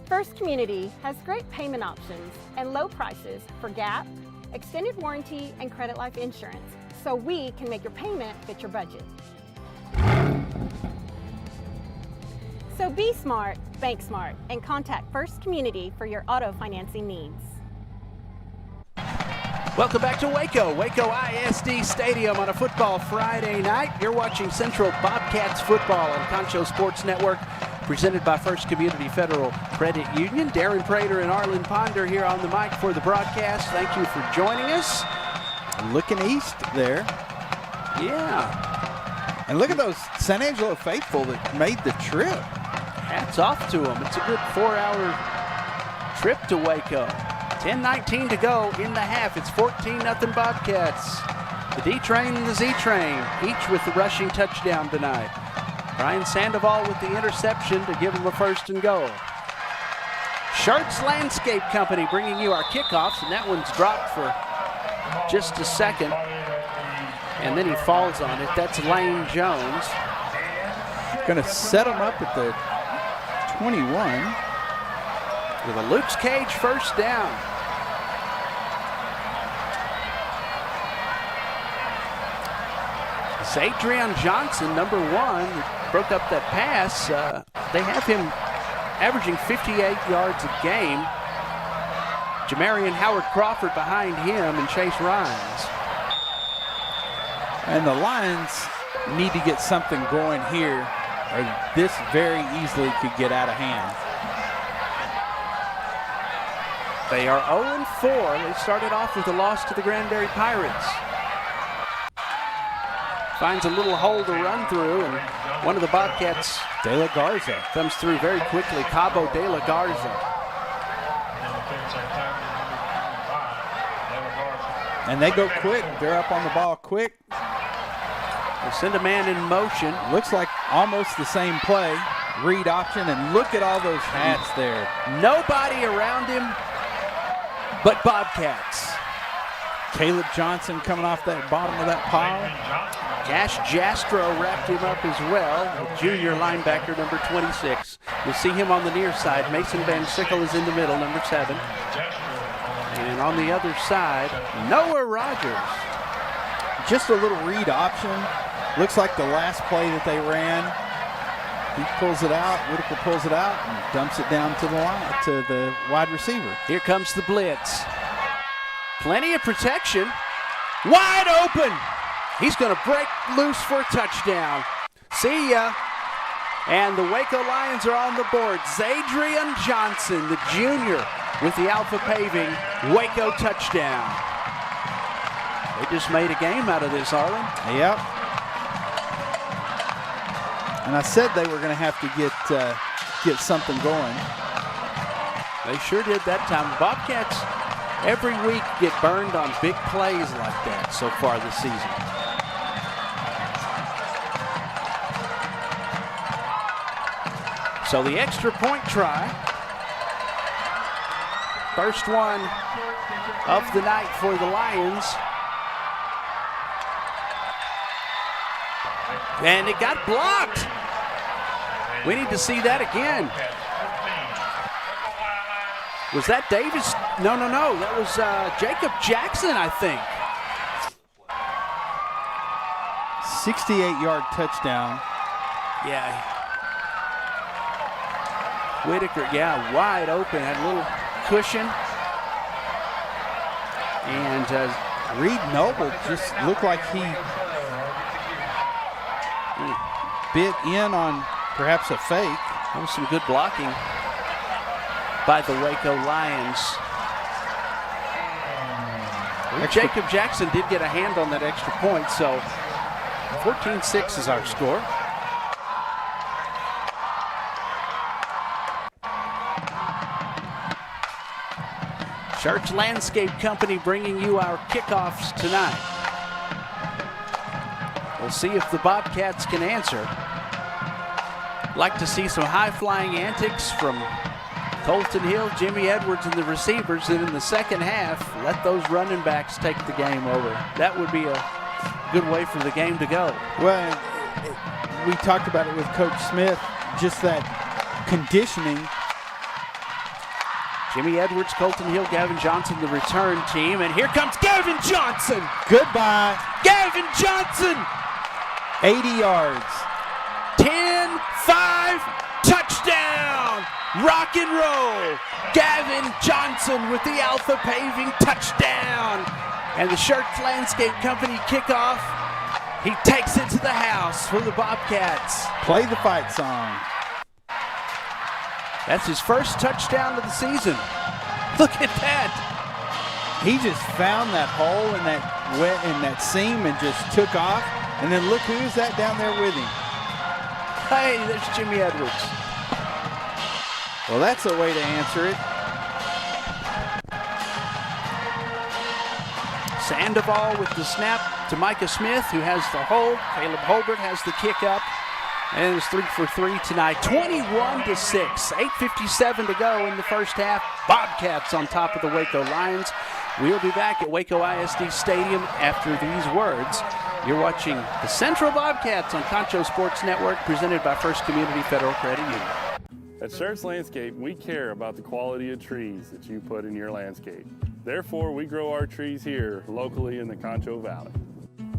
First Community has great payment options and low prices for GAP, extended warranty, and credit life insurance, so we can make your payment fit your budget. So be smart, bank smart, and contact First Community for your auto financing needs. Welcome back to Waco, Waco ISD Stadium on a football Friday night. You're watching Central Bobcats football on Concho Sports Network, presented by First Community Federal Credit Union. Darren Prater and Arlen Ponder here on the mic for the broadcast. Thank you for joining us. Looking east there. Yeah. And look at those San Angelo faithful that made the trip. Hats off to them. It's a good 4-hour trip to Waco. 10:19 to go in the half. It's 14-0 Bobcats. The D-Train and the Z-Train, each with the rushing touchdown tonight. Brian Sandoval with the interception to give him a 1st and goal. Sharks Landscape Company bringing you our kickoffs, and that one's dropped for just a second. And then he falls on it. That's Lane Jones. Going to set him up at the 21. With a Luke's Cage first down. It's Adrian Johnson, number 1, broke up that pass. They have him averaging 58 yards a game. Jamarian Howard Crawford behind him and Chase Rhines. And the Lions need to get something going here, or this very easily could get out of hand. They are 0-4. They started off with a loss to the Granbury Pirates. Finds a little hole to run through, and one of the Bobcats, De La Garza, comes through very quickly. Cabo De La Garza. And they go quick. They're up on the ball quick. They send a man in motion. Looks like almost the same play. Read option, and look at all those hats there. Nobody around him but Bobcats. Caleb Johnson coming off that bottom of that pile. Cash Jastro wrapped him up as well, the junior linebacker, number 26. You'll see him on the near side. Mason Van Sickle is in the middle, number 7. And on the other side, Noah Rogers. Just a little read option. Looks like the last play that they ran. He pulls it out, Whitaker pulls it out, and dumps it down to the line, to the wide receiver. Here comes the blitz. Plenty of protection. Wide open. He's going to break loose for a touchdown. See ya. And the Waco Lions are on the board. Zadrian Johnson, the junior, with the Alpha Paving Waco touchdown. They just made a game out of this, Arlen. Yep. And I said they were going to have to get something going. They sure did that time. Bobcats every week get burned on big plays like that so far this season. So the extra point try. First one of the night for the Lions. And it got blocked. We need to see that again. Was that Davis? No. That was Jacob Jackson, I think. 68-yard touchdown. Yeah. Whitaker, wide open, had a little cushion. And Reed Noble just looked like he bit in on perhaps a fake. That was some good blocking by the Waco Lions. Jacob Jackson did get a hand on that extra point, so 14-6 is our score. Church Landscape Company bringing you our kickoffs tonight. We'll see if the Bobcats can answer. Like to see some high-flying antics from Colton Hill, Jimmy Edwards, and the receivers. And in the second half, let those running backs take the game over. That would be a good way for the game to go. Well, we talked about it with Coach Smith, just that conditioning. Jimmy Edwards, Colton Hill, Gavin Johnson, the return team. And here comes Gavin Johnson. Goodbye. Gavin Johnson. 80 yards. 10-5, touchdown. Rock and roll. Gavin Johnson with the Alpha Paving touchdown. And the Church Landscape Company kickoff. He takes it to the house for the Bobcats. Play the fight song. That's his first touchdown of the season. Look at that. He just found that hole in that seam and just took off. And then look who's that down there with him. Hey, there's Jimmy Edwards. Well, that's a way to answer it. Sandoval with the snap to Micah Smith, who has the hold. Caleb Holbert has the kick up. And it's 3 for 3 tonight. 21-6. 8:57 to go in the first half. Bobcats on top of the Waco Lions. We'll be back at Waco ISD Stadium after these words. You're watching the Central Bobcats on Concho Sports Network, presented by First Community Federal Credit Union. At Schertz Landscape, we care about the quality of trees that you put in your landscape. Therefore, we grow our trees here locally in the Concho Valley.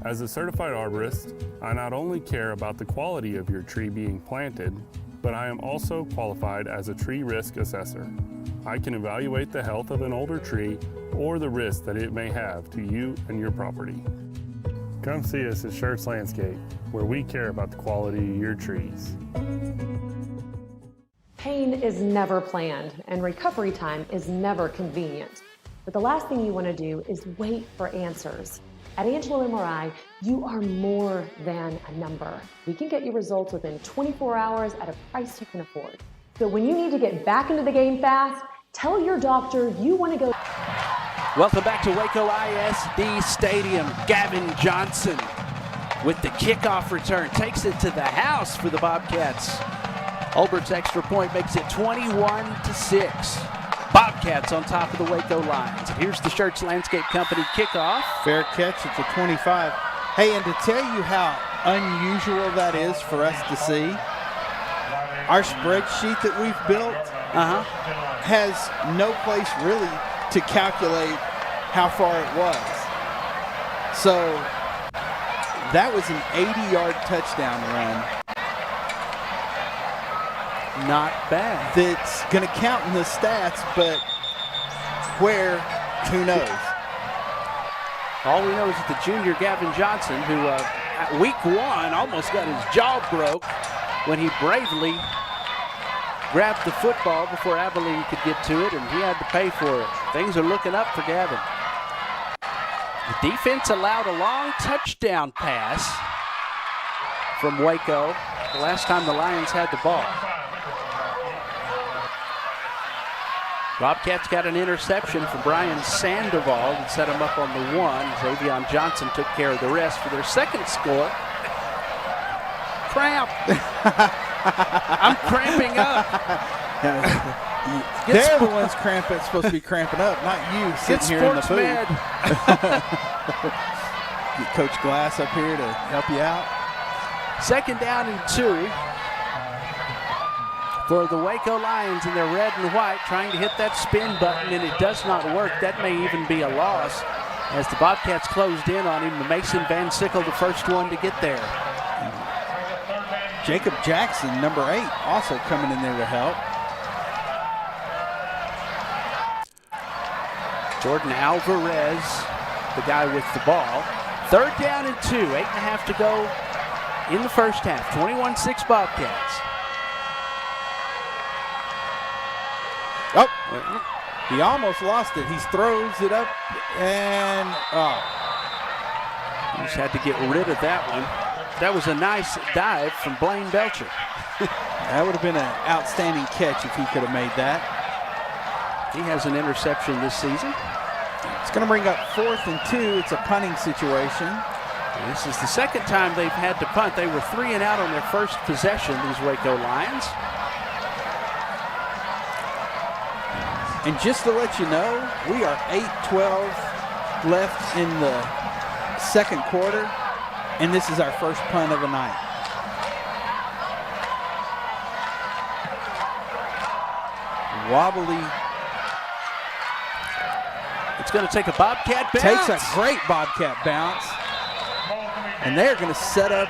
As a certified arborist, I not only care about the quality of your tree being planted, but I am also qualified as a tree risk assessor. I can evaluate the health of an older tree or the risk that it may have to you and your property. Come see us at Schertz Landscape, where we care about the quality of your trees. Pain is never planned, and recovery time is never convenient. But the last thing you want to do is wait for answers. At Angelo MRI, you are more than a number. We can get you results within 24 hours at a price you can afford. So when you need to get back into the game fast, tell your doctor you want to go. Welcome back to Waco ISD Stadium. Gavin Johnson with the kickoff return takes it to the house for the Bobcats. Olbert's extra point makes it 21-6. Bobcats on top of the Waco Lions. And here's the Schertz Landscape Company kickoff. Fair catch at the 25. Hey, and to tell you how unusual that is for us to see, our spreadsheet that we've built has no place really to calculate how far it was. So that was an 80-yard touchdown run. Not bad. That's going to count in the stats, but where, who knows? All we know is that the junior Gavin Johnson, who at week 1 almost got his jaw broke when he bravely grabbed the football before Abilene could get to it, and he had to pay for it. Things are looking up for Gavin. The defense allowed a long touchdown pass from Waco the last time the Lions had the ball. Bobcats got an interception from Brian Sandoval that set him up on the 1. Xavion Johnson took care of the rest for their second score. Cramp. I'm cramping up. They're the ones cramping, supposed to be cramping up, not you sitting here in the booth. Mad. Get Coach Glass up here to help you out. 2nd down and 2 for the Waco Lions in their red and white, trying to hit that spin button, and it does not work. That may even be a loss as the Bobcats closed in on him. Mason Van Sickle, the first one to get there. Jacob Jackson, number 8, also coming in there to help. Jordan Alvarez, the guy with the ball. 3rd down and 2, 8.5 to go in the first half. 21-6 Bobcats. Oh, he almost lost it. He throws it up and He just had to get rid of that one. That was a nice dive from Blaine Belcher. That would have been an outstanding catch if he could have made that. He has an interception this season. It's going to bring up 4th and 2. It's a punting situation. This is the second time they've had to punt. They were 3 and out on their first possession, these Waco Lions. And just to let you know, we are 8:12 left in the second quarter, and this is our first punt of the night. Wobbly. It's going to take a Bobcat bounce. Takes a great Bobcat bounce. And they're going to set up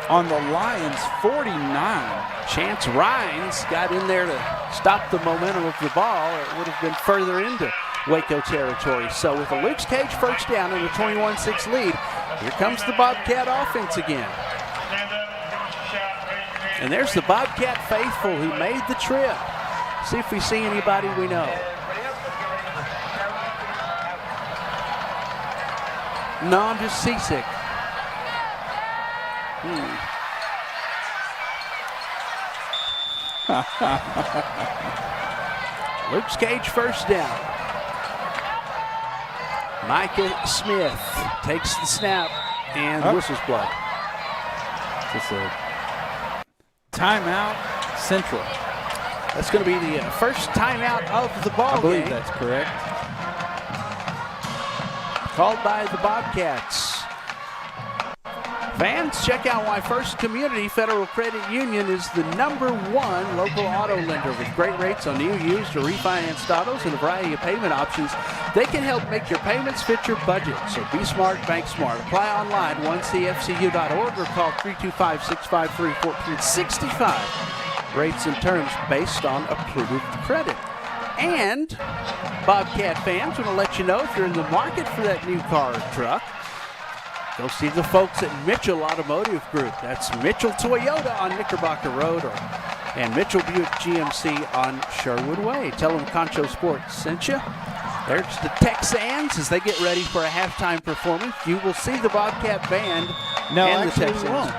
on the Lions 49. Chance Rhines got in there to stop the momentum of the ball. It would have been further into Waco territory. So with a Luke's Cage first down and a 21-6 lead, here comes the Bobcat offense again. And there's the Bobcat faithful who made the trip. See if we see anybody we know. No, I'm just seasick. Luke's Cage first down. Micah Smith takes the snap and whistles blown. Just a timeout, Central. That's going to be the first timeout of the ball game. I believe that's correct. called by the Bobcats. Fans, check out why First Community Federal Credit Union is the #1 local auto lender with great rates on new, used, or refinanced autos and a variety of payment options. They can help make your payments fit your budget. So be smart, bank smart. Apply online, 1cfcu.org, or call 325-653-1465. Rates and terms based on approved credit. And Bobcat fans, want to let you know if you're in the market for that new car or truck, go see the folks at Mitchell Automotive Group. That's Mitchell Toyota on Knickerbocker Road and Mitchell Buick GMC on Sherwood Way. Tell them Concho Sports sent you. There's the Texans as they get ready for a halftime performance. You will see the Bobcat band and the Texans.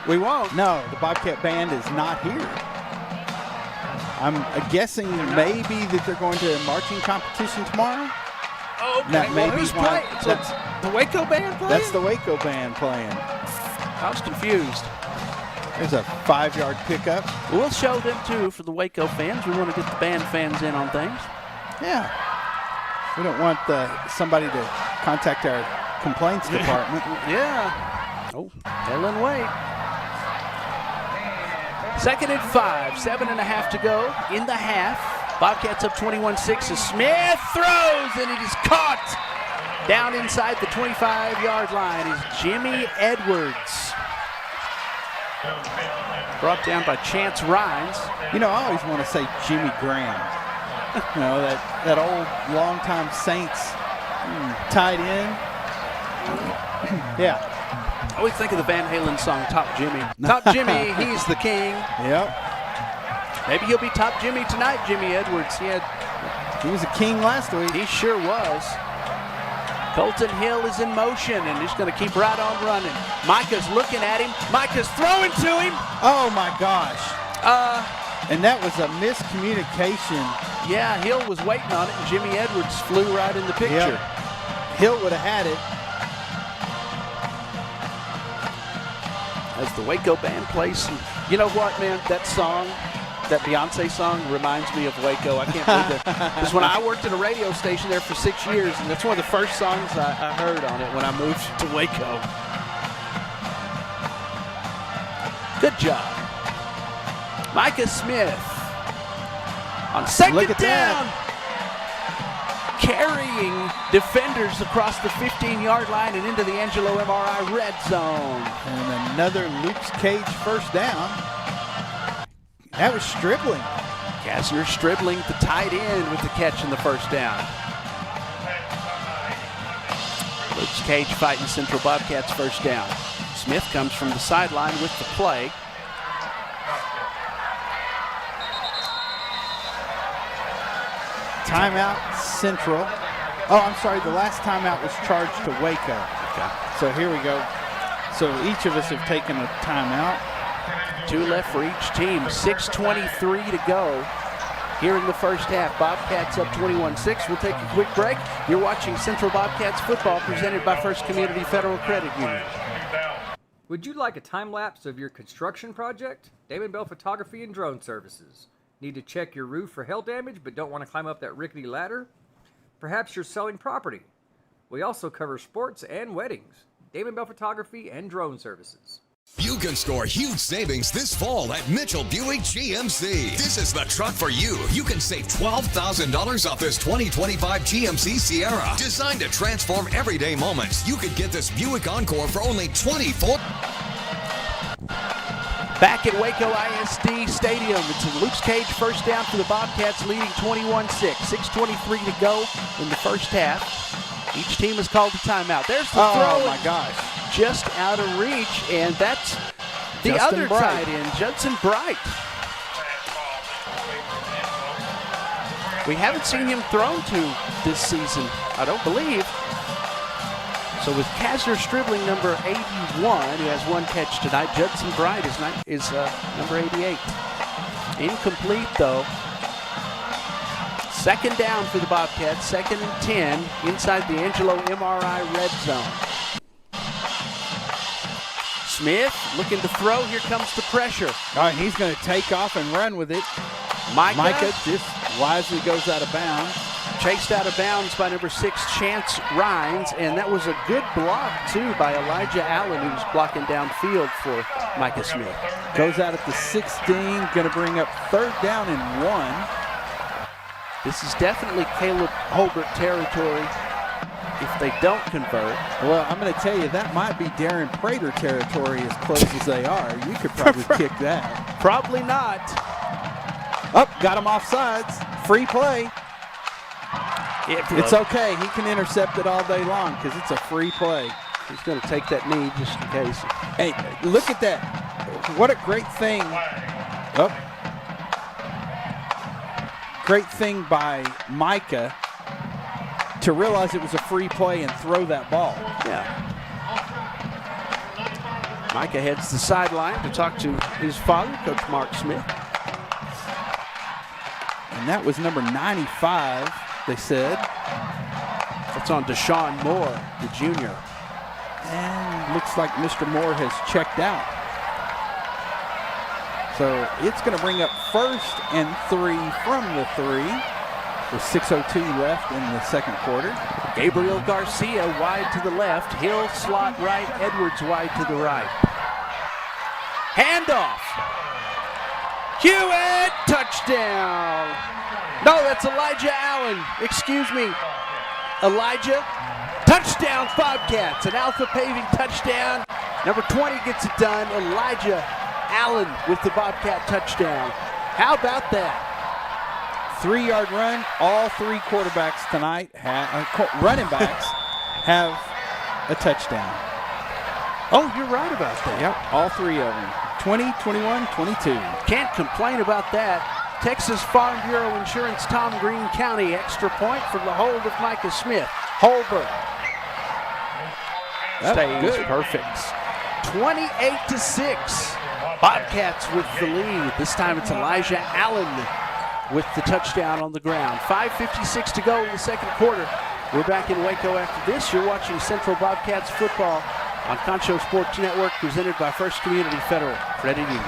We won't. No, the Bobcat band is not here. I'm guessing maybe that they're going to a marching competition tomorrow. Okay, that well, may who's be why. playing? So the Waco band playing? That's the Waco band playing. I was confused. There's a 5-yard pickup. We'll show them too for the Waco fans. We want to get the band fans in on things. Yeah. We don't want somebody to contact our complaints department. Yeah. Oh, Helen Wade. 2nd and 5, 7.5 to go in the half. Bobcats up 21-6 as Smith throws, and it is caught down inside the 25-yard line is Jimmy Edwards. Brought down by Chance Rhines. You know, I always want to say Jimmy Graham. You know, that old longtime Saints tight end. Yeah. I always think of the Van Halen song, Top Jimmy. Top Jimmy, he's the king. Yep. Maybe he'll be Top Jimmy tonight, Jimmy Edwards. He was a king last week. He sure was. Colton Hill is in motion, and he's going to keep right on running. Micah's looking at him. Micah's throwing to him. Oh, my gosh. And that was a miscommunication. Yeah, Hill was waiting on it, and Jimmy Edwards flew right in the picture. Yep. Hill would have had it. As the Waco band plays. You know what, man? That song, that Beyonce song, reminds me of Waco. I can't believe it. Because when I worked at a radio station there for 6 years, and that's one of the first songs I heard on it when I moved to Waco. Good job. Micah Smith on 2nd down. Carrying defenders across the 15-yard line and into the Angelo MRI red zone. And another Luke's Cage first down. That was Stribling. Kastner Stribling, the tight end, with the catch in the first down. Luke's Cage fighting Central Bobcats first down. Smith comes from the sideline with the play. Timeout Central. Oh, I'm sorry. The last timeout was charged to Waco. Okay. So here we go. So each of us have taken a timeout. 2 left for each team. 6:23 to go here in the first half. Bobcats up 21-6. We'll take a quick break. You're watching Central Bobcats football presented by First Community Federal Credit Union. Would you like a time lapse of your construction project? David Bell Photography and Drone Services. Need to check your roof for hail damage but don't want to climb up that rickety ladder? Perhaps you're selling property. We also cover sports and weddings. David Bell Photography and Drone Services. You can score huge savings this fall at Mitchell Buick GMC. This is the truck for you. You can save $12,000 off this 2025 GMC Sierra. Designed to transform everyday moments, you could get this Buick Encore for only $24,000. Back at Waco ISD Stadium, it's a Luke's Cage first down for the Bobcats, leading 21-6. 6:23 to go in the first half. Each team has called a timeout. There's the throw. Oh, my gosh. Just out of reach, and that's the Justin other Bright. tight end, Judson Bright. We haven't seen him thrown to this season, I don't believe. So with Kastner Stribling, number 81, who has 1 catch tonight, Judson Bright is number 88. Incomplete, though. 2nd down for the Bobcats, 2nd and 10, inside the Angelo MRI red zone. Smith looking to throw. Here comes the pressure. All right, he's going to take off and run with it. Micah just wisely goes out of bounds. chased out of bounds by number 6, Chance Rhines, and that was a good block, too, by Elijah Allen, who was blocking downfield for Micah Smith. Goes out at the 16, going to bring up 3rd down and 1. This is definitely Caleb Holbert territory if they don't convert. Well, I'm going to tell you, that might be Darren Prater territory as close as they are. You could probably kick that. Probably not. Got him off sides. Free play. It's okay. He can intercept it all day long because it's a free play. He's going to take that knee just in case. Hey, look at that. What a great thing. Great thing by Micah to realize it was a free play and throw that ball. Yeah. Micah heads to the sideline to talk to his father, Coach Mark Smith. And that was number 95, they said. That's on Deshaun Moore, the junior. And looks like Mr. Moore has checked out. So it's going to bring up 1st and 3 from the 3 with 6:02 left in the second quarter. Gabriel Garcia wide to the left. Hill slot right. Edwards wide to the right. Handoff. Hewitt, touchdown. No, that's Elijah Allen. Excuse me. Elijah, touchdown Bobcats. An Alpha Paving touchdown. Number 20 gets it done. Elijah Allen with the Bobcat touchdown. How about that? 3-yard run. All 3 quarterbacks tonight, running backs, have a touchdown. Oh, you're right about that. Yep, all 3 of them. 20, 21, 22. Can't complain about that. Texas Farm Bureau Insurance, Tom Green County, extra point from the hold of Micah Smith. Holbert stays perfect. 28-6. Bobcats with the lead. This time it's Elijah Allen with the touchdown on the ground. 5:56 to go in the second quarter. We're back in Waco after this. You're watching Central Bobcats football on Concho Sports Network, presented by First Community Federal Credit Union.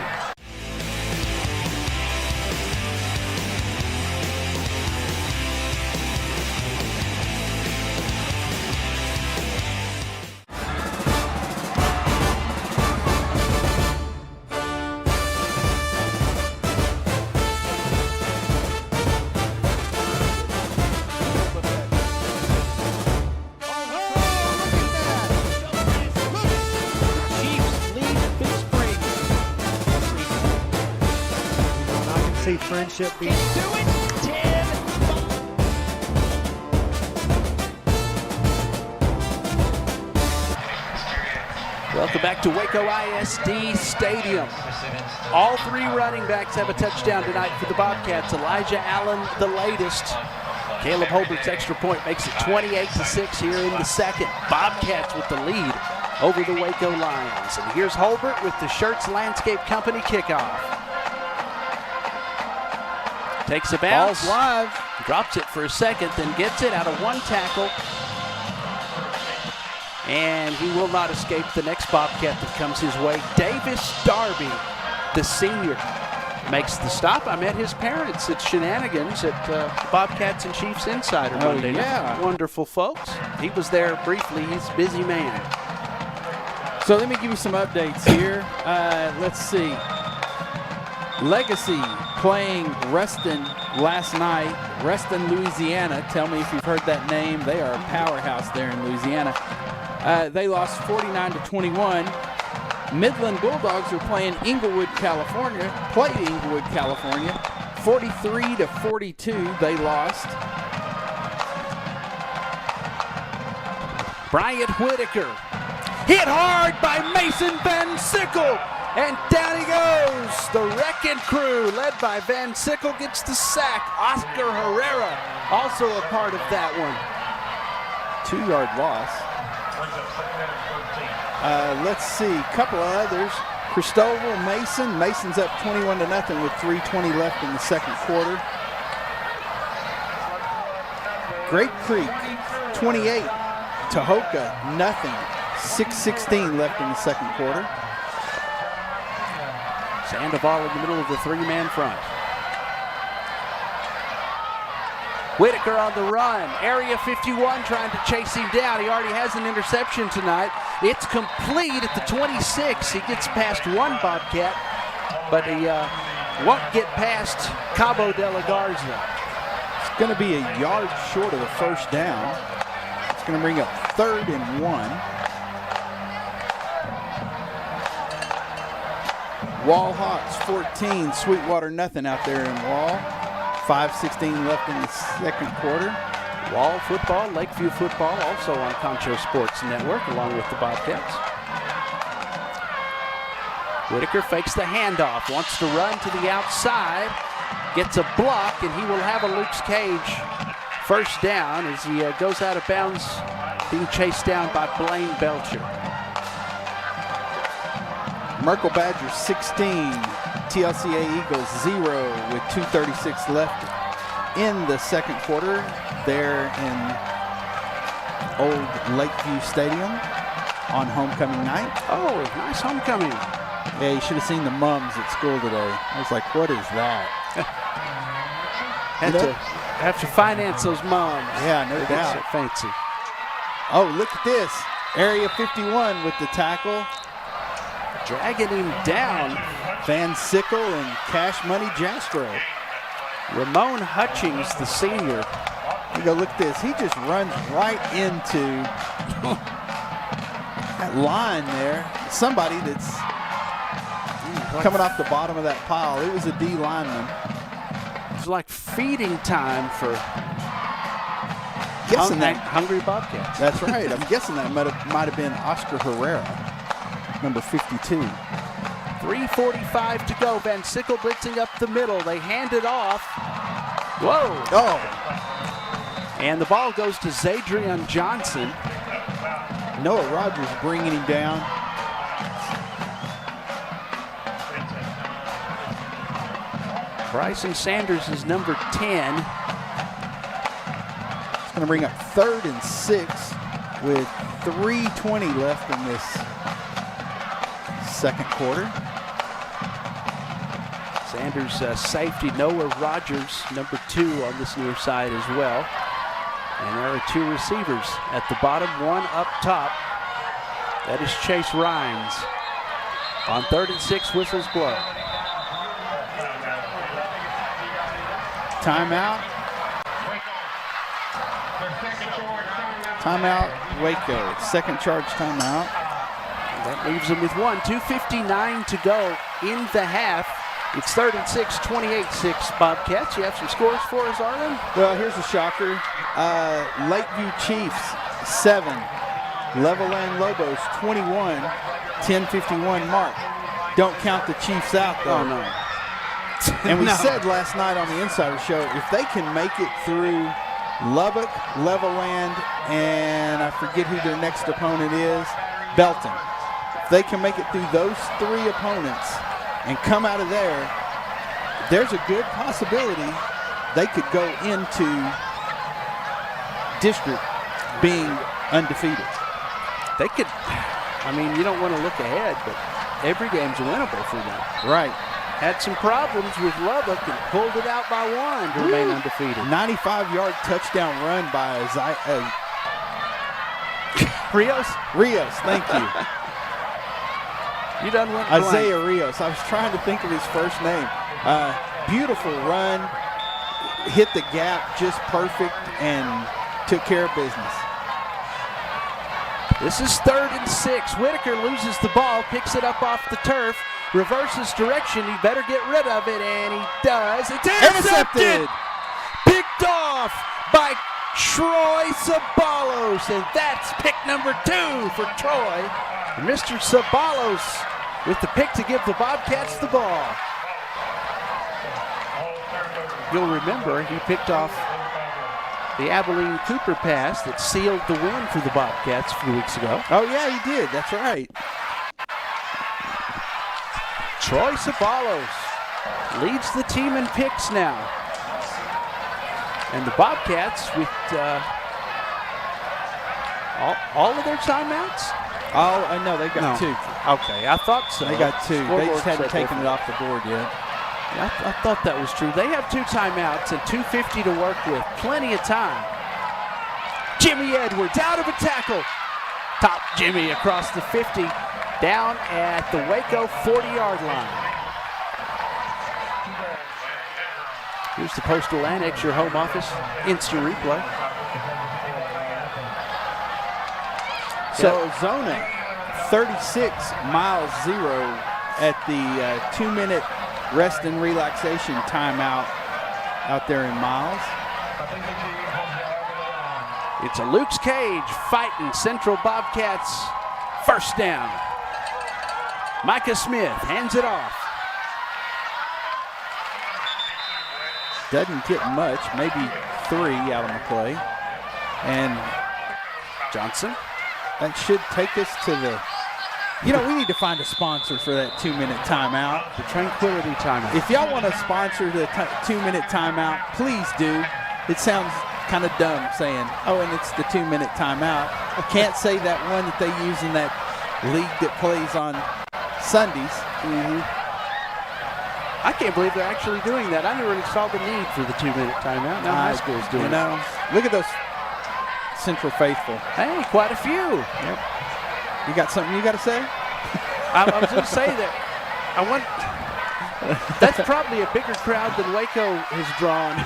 Friendship being Welcome back to Waco ISD Stadium. All 3 running backs have a touchdown tonight for the Bobcats. Elijah Allen, the latest. Caleb Holbert's extra point makes it 28-6 here in the second. Bobcats with the lead over the Waco Lions. And here's Holbert with the Shirts Landscape Company kickoff. Takes a bounce. Ball's live. Drops it for a second, then gets it out of 1 tackle. And he will not escape the next Bobcat that comes his way. Davis Darby, the senior, makes the stop. I met his parents at Shenanigans at Bobcats and Chiefs Insider Monday night. Wonderful folks. He was there briefly. He's a busy man. So let me give you some updates here. Let's see. Legacy playing Reston last night. Reston, Louisiana. Tell me if you've heard that name. They are a powerhouse there in Louisiana. They lost 49-21. Midland Bulldogs are playing Inglewood, California. Played Inglewood, California. 43-42 they lost. Bryant Whitaker hit hard by Mason Van Sickle. And down he goes. The wrecking crew, led by Van Sickle, gets the sack. Oscar Herrera, also a part of that one. 2-yard loss. Let's see, a couple of others. Cristobal, Mason. Mason's up 21-0 with 3:20 left in the second quarter. Grape Creek, 28. Tahoka, nothing. 6:16 left in the second quarter. Sandoval in the middle of the 3-man front. Whitaker on the run. Area 51 trying to chase him down. He already has an interception tonight. It's complete at the 26. He gets past one Bobcat, but he won't get past Cabo de la Garza. It's going to be a yard short of the first down. It's going to bring up 3rd and 1. Wall Hawks 14, Sweetwater nothing out there in Wall. 5:16 left in the second quarter. Wall football, Lakeview football, also on Concho Sports Network, along with the Bobcats. Whitaker fakes the handoff, wants to run to the outside, gets a block, and he will have a Luke's Cage first down as he goes out of bounds, being chased down by Blaine Belcher. Merkle Badgers 16, TLCA Eagles 0 with 2:36 left in the second quarter there in old Lakeview Stadium on homecoming night. Oh, nice homecoming. Yeah, you should have seen the mums at school today. I was like, what is that? Have to finance those mums. Yeah, no doubt. So fancy. Oh, look at this. Area 51 with the tackle. Dragging him down. Van Sickle and Cash Money Jastro. Ramon Hutchings, the senior. You go, look at this. He just runs right into that line there. Somebody that's coming off the bottom of that pile. It was a D lineman. It's like feeding time for hungry Bobcats. That's right. I'm guessing that might have been Oscar Herrera, number 52. 3:45 to go. Van Sickle blitzing up the middle. They hand it off. Whoa. Oh. And the ball goes to Zadrian Johnson. Noah Rogers bringing him down. Bryson Sanders is number 10. It's going to bring up 3rd and 6 with 3:20 left in this second quarter. Sanders safety. Noah Rogers, number 2 on this near side as well. And there are 2 receivers at the bottom, 1 up top. That is Chase Rhines. On 3rd and 6, whistles blow. Timeout. Timeout, Waco. Second charge timeout. That leaves them with 1. 2:59 to go in the half. It's 3rd and 6, 28-6 Bobcats. You have some scores for us, Arlen? Well, here's a shocker. Lakeview Chiefs, 7. Levelland Lobos, 21. 10:51 mark. Don't count the Chiefs out, though. Oh, no. And we said last night on the Insider Show, if they can make it through Lubbock, Levelland, and I forget who their next opponent is, Belton. If they can make it through those 3 opponents and come out of there, there's a good possibility they could go into district being undefeated. They could, I mean, you don't want to look ahead, but every game's winnable for them. Right. Had some problems with Lubbock and pulled it out by 1 to remain undefeated. 95-yard touchdown run by Rios? Rios, thank you. You done went Isaiah blank. Rios. I was trying to think of his first name. Beautiful run. Hit the gap just perfect and took care of business. This is 3rd and 6. Whitaker loses the ball, picks it up off the turf, reverses direction. He better get rid of it, and he does. It's intercepted! Picked off by Troy Sabalos, and that's pick number 2 for Troy. Mr. Sabalos with the pick to give the Bobcats the ball. You'll remember he picked off the Abilene Cooper pass that sealed the win for the Bobcats a few weeks ago. Oh, yeah, he did. That's right. Troy Sabalos leads the team in picks now. And the Bobcats with all of their timeouts? Oh, no, they got 2. Okay, I thought so. They got 2. They Scoreboard just hadn't said taken different. it off the board yet. I thought that was true. They have 2 timeouts and 2:50 to work with. Plenty of time. Jimmy Edwards out of a tackle. Top Jimmy across the 50, down at the Waco 40-yard line. Here's the Postal Annex, your home office. Instant replay. So Zona, 36 miles 0 at the 2-minute rest and relaxation timeout out there in Miles. It's a Luke's Cage fighting Central Bobcats. First down. Micah Smith hands it off. Doesn't get much, maybe 3 out on the play. And Johnson. That should take us to the, we need to find a sponsor for that 2-minute timeout. The Tranquility timeout. If y'all want to sponsor the 2-minute timeout, please do. It sounds kind of dumb saying, oh, and it's the 2-minute timeout. I can't say that one that they use in that league that plays on Sundays. I can't believe they're actually doing that. I never really saw the need for the 2-minute timeout. Now high school's doing it. Look at those Central faithful. Hey, quite a few. Yep. You got something you got to say? I was going to say that that's probably a bigger crowd than Waco has drawn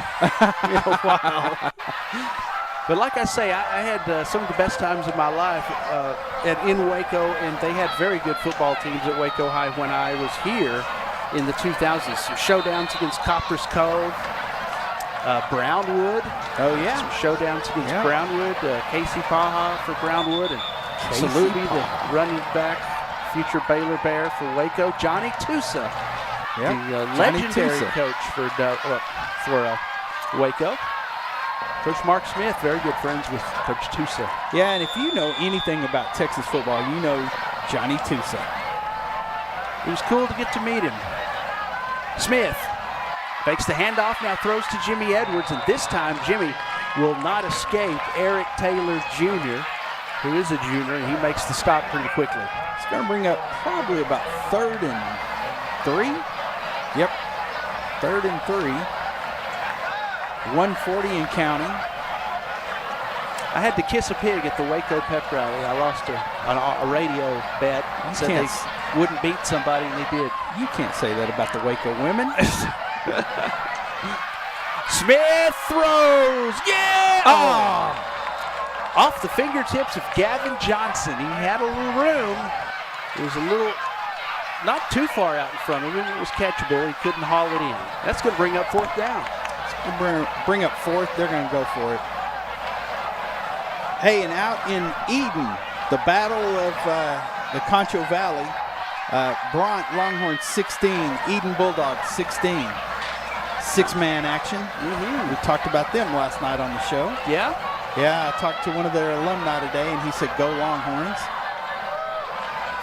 in a while. But like I say, I had some of the best times of my life in Waco, and they had very good football teams at Waco High when I was here in the 2000s. Some showdowns against Coppers Cove, Brownwood. Oh, yeah. Some showdowns against Brownwood. Casey Paha for Brownwood, and Salubi, the running back, future Baylor Bear for Waco. Johnny Tusa, the legendary coach for Waco. Coach Mark Smith, very good friends with Coach Tusa. Yeah, and if you know anything about Texas football, you know Johnny Tusa. It was cool to get to meet him. Smith fakes the handoff, now throws to Jimmy Edwards, and this time Jimmy will not escape Eric Taylor Jr., who is a junior, and he makes the stop pretty quickly. It's going to bring up probably about 3rd and 3. Yep, 3rd and 3. 140 and counting. I had to kiss a pig at the Waco pep rally. I lost a radio bet. Said they wouldn't beat somebody, and they did. You can't say that about the Waco women. Smith throws. Yeah! Oh! Off the fingertips of Gavin Johnson. He had a little room. It was a little, not too far out in front of him. It was catchable. He couldn't haul it in. That's going to bring up 4th down. It's going to bring up 4th. They're going to go for it. Hey, and out in Eden, the battle of the Concho Valley, Bront Longhorns 16, Eden Bulldogs 16. 6-man action. We talked about them last night on the show. Yeah? Yeah, I talked to one of their alumni today, and he said, go Longhorns.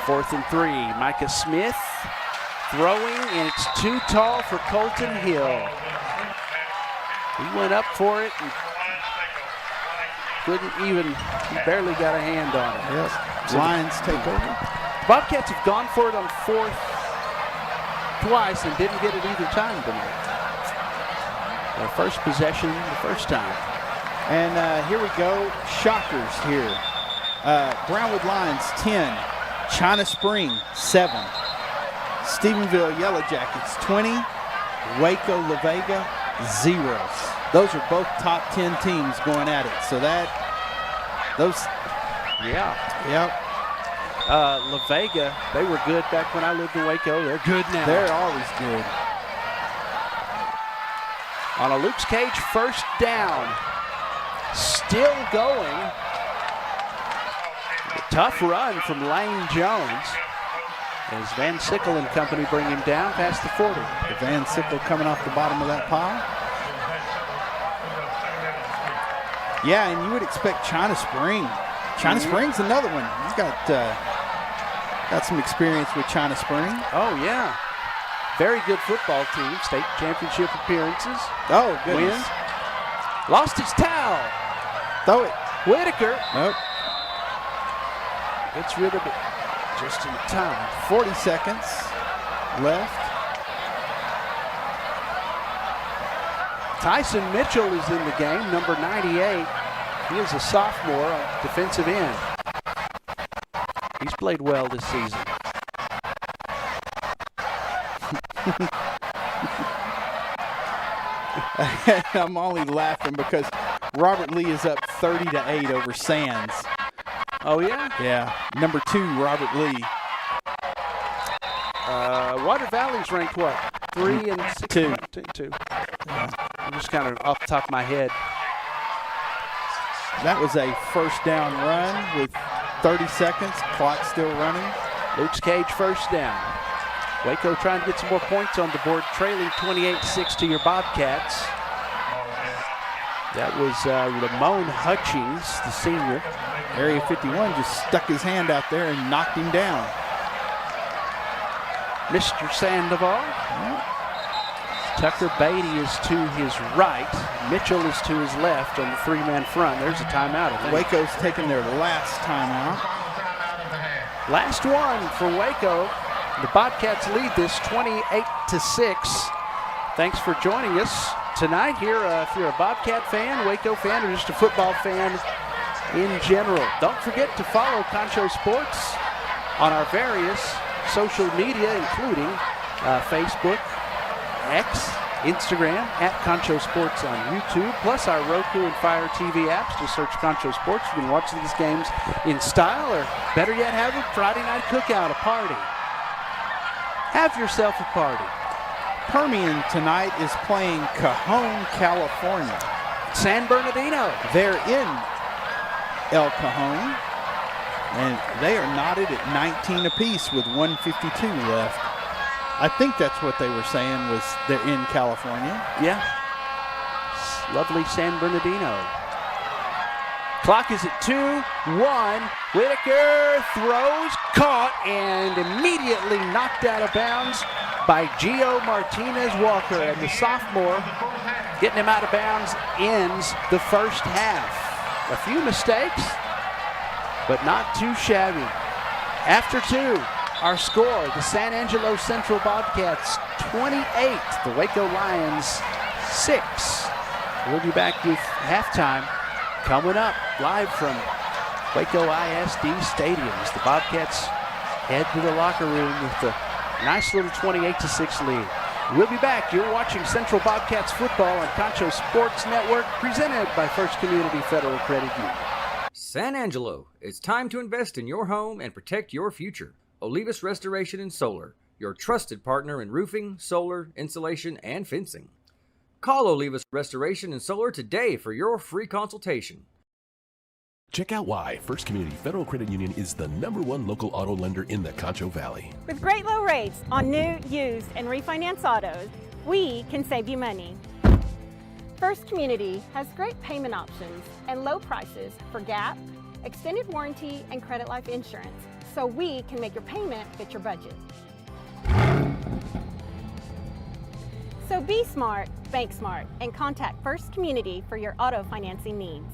4th and 3. Micah Smith throwing, and it's too tall for Colton Hill. He went up for it and couldn't even, he barely got a hand on it. Yes. Lions take over. Bobcats have gone for it on 4th twice and didn't get it either time tonight. Their first possession the first time. And here we go. Shockers here. Brownwood Lions 10. China Spring 7. Stephenville Yellow Jackets 20. Waco La Vega 0. Those are both top 10 teams going at it. So Yep. La Vega, they were good back when I lived in Waco. They're good now. They're always good. On a Luke's Cage first down. Still going. A tough run from Lane Jones as Van Sickle and company bring him down past the 40. Van Sickle coming off the bottom of that pile. Yeah, and you would expect China Spring. China Spring's another one. He's got some experience with China Spring. Oh, yeah. Very good football team. State championship appearances. Oh, goodness. Wins. Lost his towel. Throw it. Whitaker. Nope. Gets rid of it just in time. 40 seconds left. Tyson Mitchell is in the game, number 98. He is a sophomore on defensive end. He's played well this season. I'm only laughing because Robert Lee is up 30-8 over Sands. Oh, yeah? Yeah. Number 2, Robert Lee. Water Valley's ranked what? 3 and 6? 2. 2. Yeah. I'm just kind of off the top of my head. That was a first down run with 30 seconds. Clock still running. Luke's Cage first down. Waco trying to get some more points on the board, trailing 28-6 to your Bobcats. That was Ramon Hutchings, the senior. Area 51 just stuck his hand out there and knocked him down. Mr. Sandoval. Tucker Beatty is to his right. Mitchell is to his left on the 3-man front. There's a timeout. Waco's taking their last timeout. Last one for Waco. The Bobcats lead this 28-6. Thanks for joining us tonight here. If you're a Bobcat fan, Waco fan, or just a football fan in general, don't forget to follow Concho Sports on our various social media, including Facebook, X, Instagram, at Concho Sports on YouTube, plus our Roku and Fire TV apps. Just search Concho Sports. You can watch these games in style, or better yet, have a Friday night cookout, a party. Have yourself a party. Permian tonight is playing Cajon, California. San Bernardino. They're in El Cajon, and they are knotted at 19 apiece with 1:52 left. I think that's what they were saying, was they're in California. Yeah. Lovely San Bernardino. Clock is at 2-1. Whitaker throws, caught, and immediately knocked out of bounds by Gio Martinez-Walker. And the sophomore, getting him out of bounds, ends the first half. A few mistakes, but not too shabby. After 2, our score, the San Angelo Central Bobcats 28, the Waco Lions 6. We'll be back with halftime coming up live from Waco ISD Stadiums. The Bobcats head to the locker room with a nice little 28-6 lead. We'll be back. You're watching Central Bobcats football on Concho Sports Network, presented by First Community Federal Credit Union. San Angelo, it's time to invest in your home and protect your future. Olivas Restoration and Solar, your trusted partner in roofing, solar, insulation, and fencing. Call Olivas Restoration and Solar today for your free consultation. Check out why First Community Federal Credit Union is the #1 local auto lender in the Concho Valley. With great low rates on new, used, and refinance autos, we can save you money. First Community has great payment options and low prices for GAP, extended warranty, and credit life insurance, so we can make your payment fit your budget. So be smart, bank smart, and contact First Community for your auto financing needs.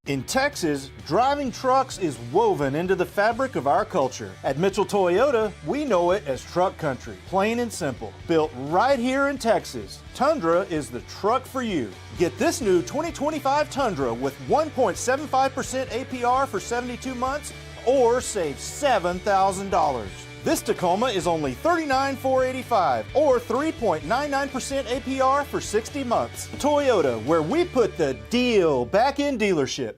In Texas, driving trucks is woven into the fabric of our culture. At Mitchell Toyota, we know it as truck country, plain and simple. Built right here in Texas, Tundra is the truck for you. Get this new 2025 Tundra with 1.75% APR for 72 months or save $7,000. This Tacoma is only $39,485 or 3.99% APR for 60 months. Toyota, where we put the deal back in dealership.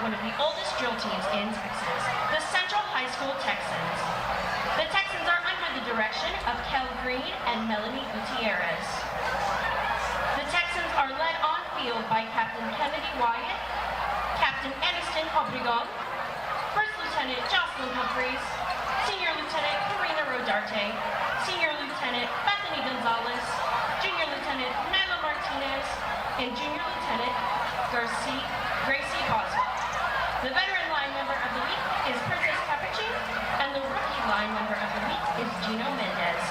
one of the oldest drill teams in Texas, the Central High School Texans. The Texans are under the direction of Kel Green and Melanie Gutierrez. The Texans are led on field by Captain Kennedy Wyatt, Captain Aniston Obregon, First Lieutenant Jocelyn Humphreys, Senior Lieutenant Karina Rodarte, Senior Lieutenant Bethany Gonzalez, Junior Lieutenant Nana Martinez, and Junior Lieutenant Gracie Boswell. The veteran line member of the week is Princess Capuchin, and the rookie line member of the week is Gino Mendez.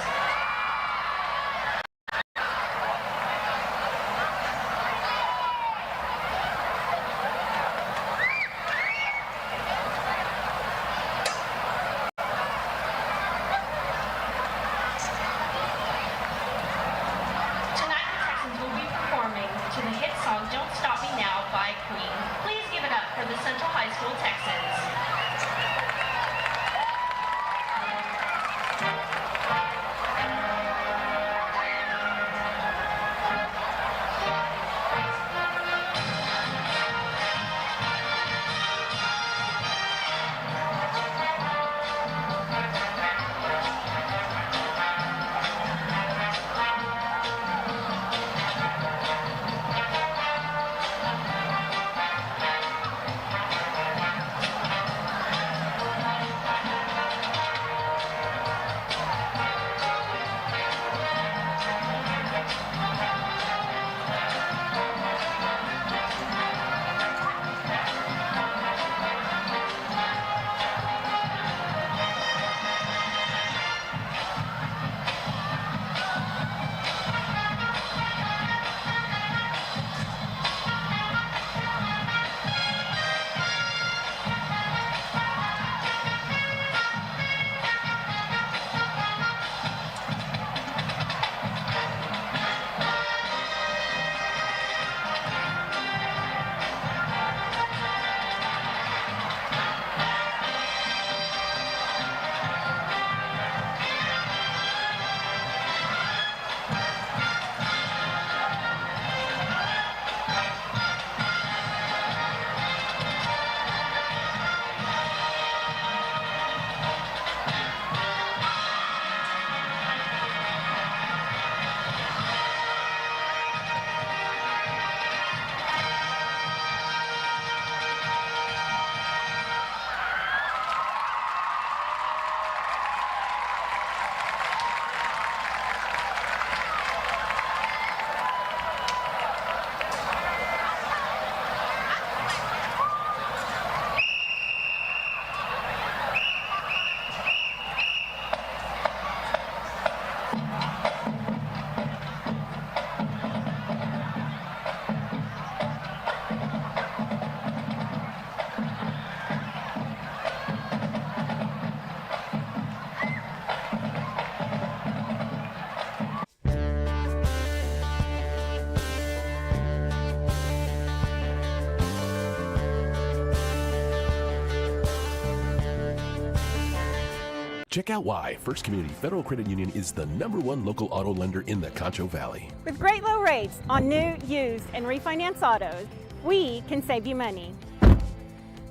Check out why First Community Federal Credit Union is the #1 local auto lender in the Concho Valley. With great low rates on new, used, and refinance autos, we can save you money.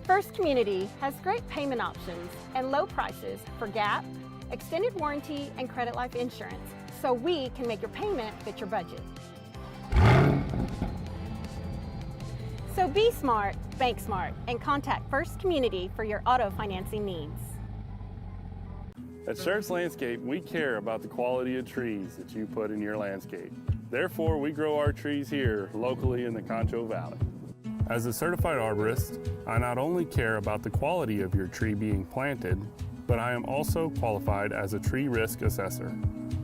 First Community has great payment options and low prices for GAP, extended warranty, and credit life insurance, so we can make your payment fit your budget. So be smart, bank smart, and contact First Community for your auto financing needs. At Schertz Landscape, we care about the quality of trees that you put in your landscape. Therefore, we grow our trees here locally in the Concho Valley. As a certified arborist, I not only care about the quality of your tree being planted, but I am also qualified as a tree risk assessor.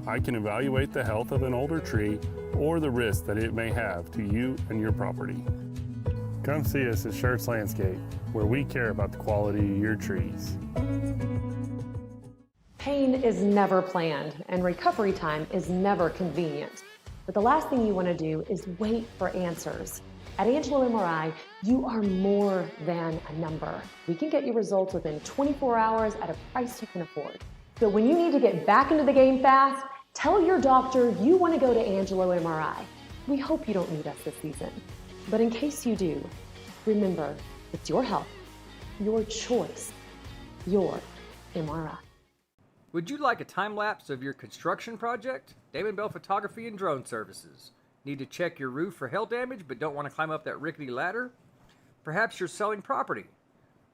I can evaluate the health of an older tree or the risk that it may have to you and your property. Come see us at Schertz Landscape, where we care about the quality of your trees. Pain is never planned, and recovery time is never convenient. But the last thing you want to do is wait for answers. At Angelo MRI, you are more than a number. We can get you results within 24 hours at a price you can afford. So when you need to get back into the game fast, tell your doctor you want to go to Angelo MRI. We hope you don't need us this season. But in case you do, remember, it's your health, your choice, your MRI. Would you like a time lapse of your construction project? Damon Bell Photography and Drone Services. Need to check your roof for hail damage but don't want to climb up that rickety ladder? Perhaps you're selling property.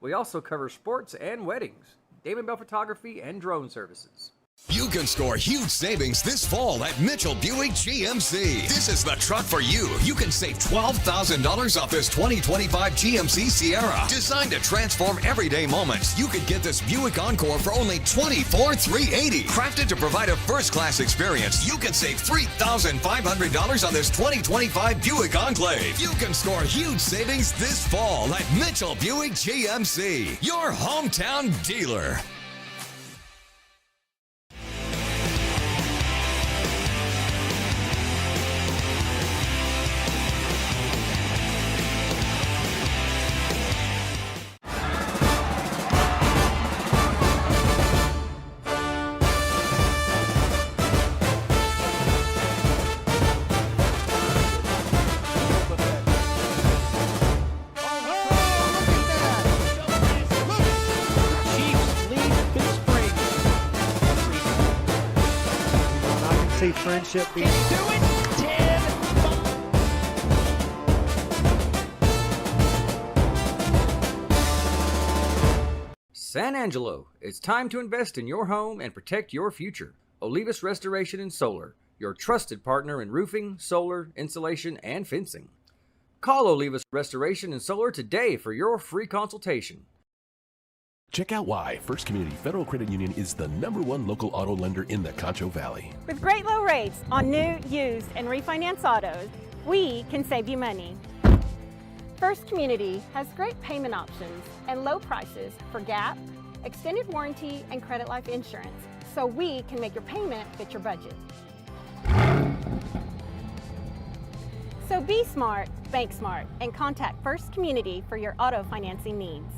We also cover sports and weddings. Damon Bell Photography and Drone Services. You can score huge savings this fall at Mitchell Buick GMC. This is the truck for you. You can save $12,000 off this 2025 GMC Sierra. Designed to transform everyday moments, you could get this Buick Encore for only $24,380. Crafted to provide a first-class experience, you can save $3,500 on this 2025 Buick Enclave. You can score huge savings this fall at Mitchell Buick GMC, your hometown dealer. See friendship being. San Angelo, it's time to invest in your home and protect your future. Olivas Restoration and Solar, your trusted partner in roofing, solar, insulation, and fencing. Call Olivas Restoration and Solar today for your free consultation. Check out why First Community Federal Credit Union is the #1 local auto lender in the Concho Valley. With great low rates on new, used, and refinance autos, we can save you money. First Community has great payment options and low prices for GAP, extended warranty, and credit life insurance, so we can make your payment fit your budget. So be smart, bank smart, and contact First Community for your auto financing needs.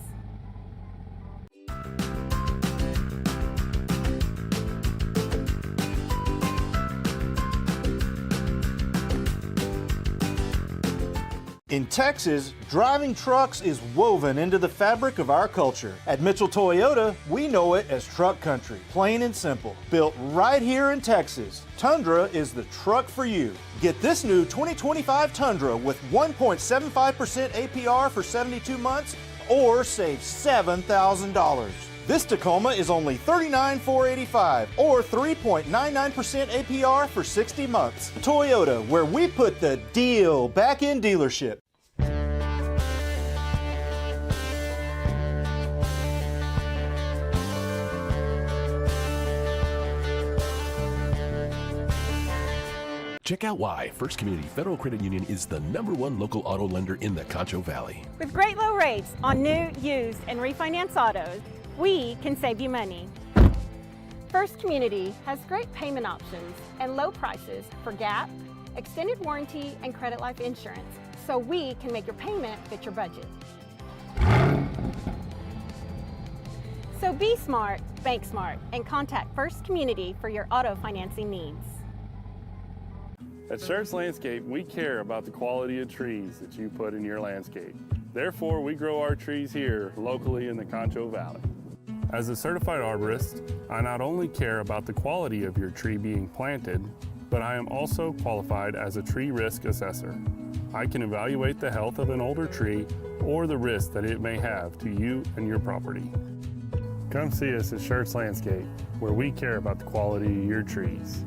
In Texas, driving trucks is woven into the fabric of our culture. At Mitchell Toyota, we know it as truck country, plain and simple. Built right here in Texas, Tundra is the truck for you. Get this new 2025 Tundra with 1.75% APR for 72 months or save $7,000. This Tacoma is only $39,485 or 3.99% APR for 60 months. Toyota, where we put the deal back in dealership. Check out why First Community Federal Credit Union is the #1 local auto lender in the Concho Valley. With great low rates on new, used, and refinance autos, we can save you money. First Community has great payment options and low prices for GAP, extended warranty, and credit life insurance, so we can make your payment fit your budget. So be smart, bank smart, and contact First Community for your auto financing needs. At Schertz Landscape, we care about the quality of trees that you put in your landscape. Therefore, we grow our trees here locally in the Concho Valley. As a certified arborist, I not only care about the quality of your tree being planted, but I am also qualified as a tree risk assessor. I can evaluate the health of an older tree or the risk that it may have to you and your property. Come see us at Schertz Landscape, where we care about the quality of your trees.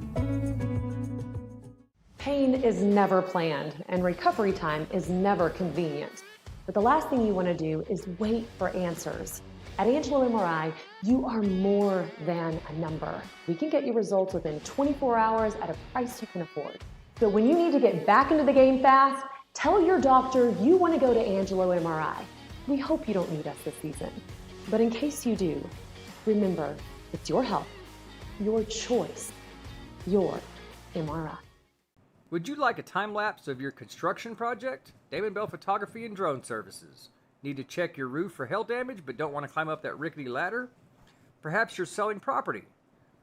Pain is never planned, and recovery time is never convenient. But the last thing you want to do is wait for answers. At Angelo MRI, you are more than a number. We can get you results within 24 hours at a price you can afford. So when you need to get back into the game fast, tell your doctor you want to go to Angelo MRI. We hope you don't need us this season. But in case you do, remember, it's your health, your choice, your MRI. Would you like a time lapse of your construction project? Damon Bell Photography and Drone Services. Need to check your roof for hail damage but don't want to climb up that rickety ladder? Perhaps you're selling property.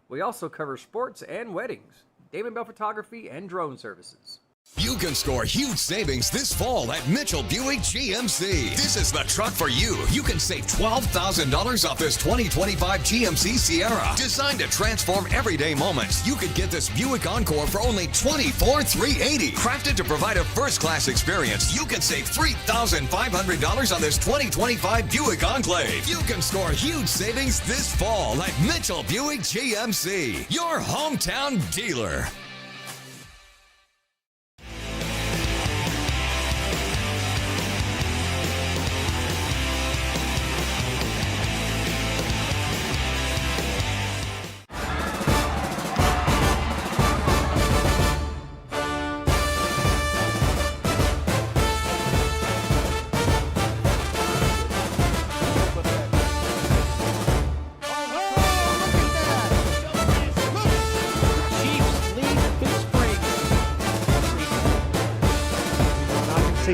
We also cover sports and weddings. Damon Bell Photography and Drone Services. You can score huge savings this fall at Mitchell Buick GMC. This is the truck for you. You can save $12,000 off this 2025 GMC Sierra. Designed to transform everyday moments, you could get this Buick Encore for only $24,380. Crafted to provide a first-class experience, you can save $3,500 on this 2025 Buick Enclave. You can score huge savings this fall at Mitchell Buick GMC, your hometown dealer.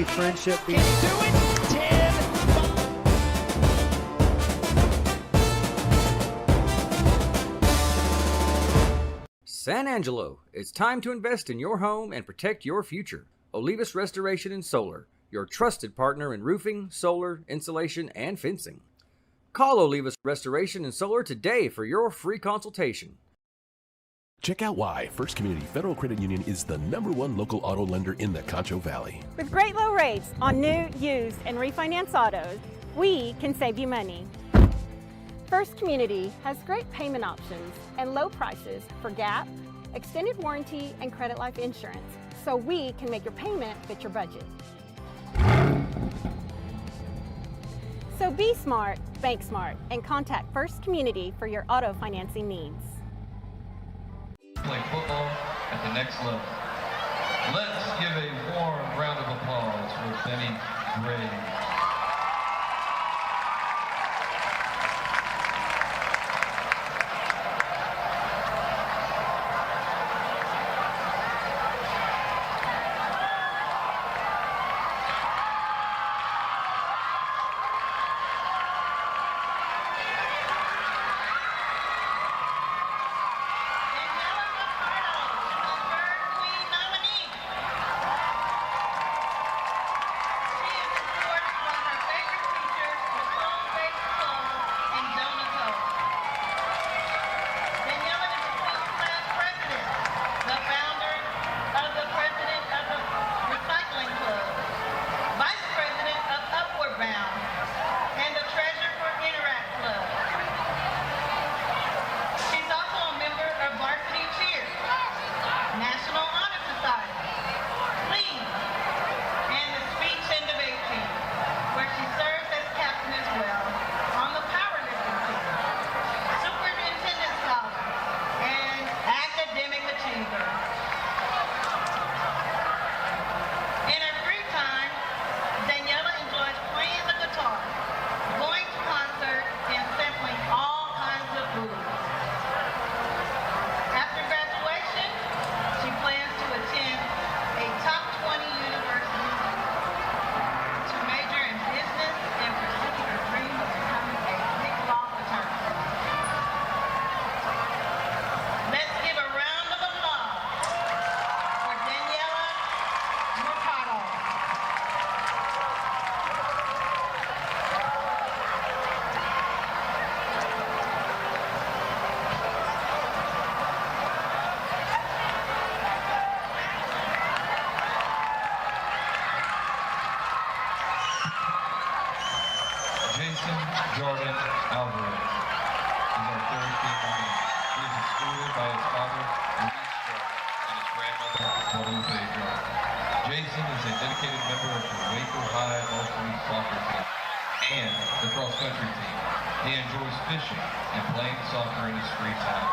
Friendship being San Angelo, it's time to invest in your home and protect your future. Olivas Restoration and Solar, your trusted partner in roofing, solar, insulation, and fencing. Call Olivas Restoration and Solar today for your free consultation. Check out why First Community Federal Credit Union is the #1 local auto lender in the Concho Valley. With great low rates on new, used, and refinance autos, we can save you money. First Community has great payment options and low prices for GAP, extended warranty, and credit life insurance, so we can make your payment fit your budget. So be smart, bank smart, and contact First Community for your auto financing needs. Play football at the next level. Let's give a warm round of applause for Benny Gray. Jordan Alvarez. He's our third team member. He is escorted by his father, Luis Jordan, and his grandmother, Guadalupe Jordan. Jason is a dedicated member of the Waco High Varsity soccer team and the cross-country team. He enjoys fishing and playing soccer in his free time.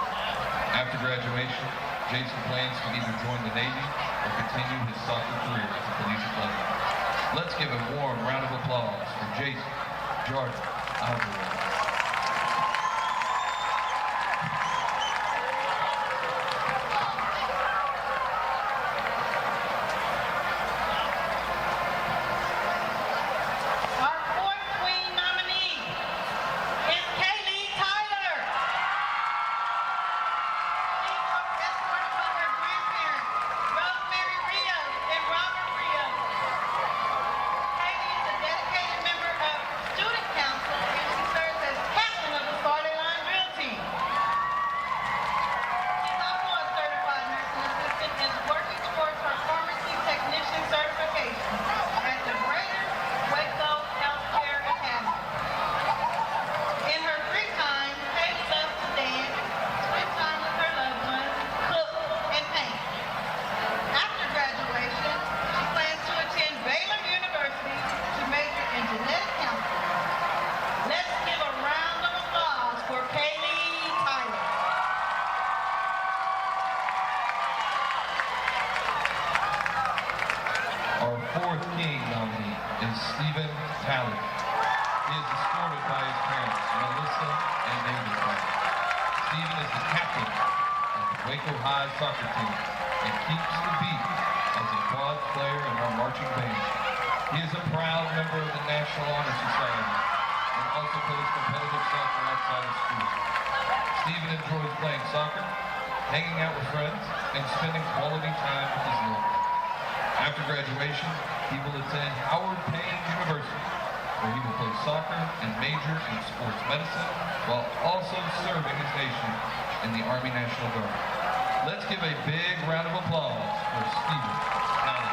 After graduation, Jason plans to either join the Navy or continue his soccer career as a police player. Let's give a warm round of applause for Jason Jordan Alvarez. Escorted by her grandparents, Rosemary Rios and fourth king nominee is Stephen Talley. He is escorted by his parents, Melissa and David Talley. Stephen is the captain of the Waco High soccer team and keeps the beat as a quad player in our marching band. He is a proud member of the National Honor Society and also plays competitive soccer outside of school. Stephen enjoys playing soccer, hanging out with friends, and spending quality time with his neighbors. After graduation, he will attend Howard Payne University, where he will play soccer and major in sports medicine while also serving his nation in the Army National Guard. Let's give a big round of applause for Stephen Talley.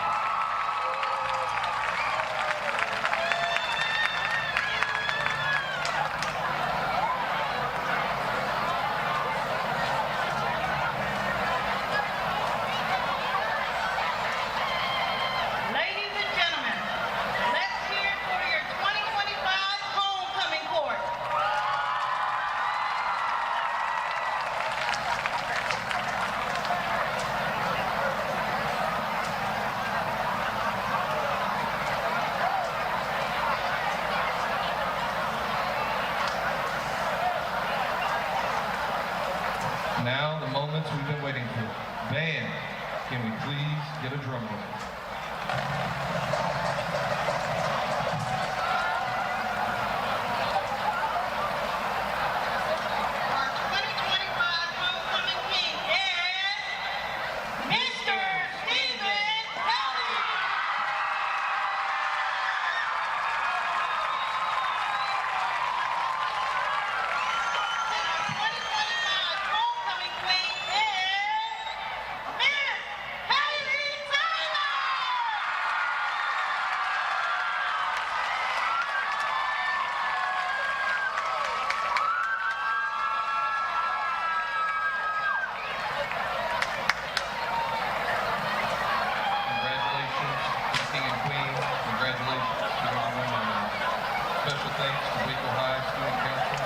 Ladies and gentlemen, let's hear it for your 2025 homecoming court. Now, the moments we've been waiting for. Band, can we please get a drum roll? Our 2025 homecoming king is Mr. Stephen Talley. Our 2025 homecoming queen is Miss Haley Taylor. Congratulations to the King and Queen. Congratulations to everyone nominated. Special thanks to Waco High Student Council,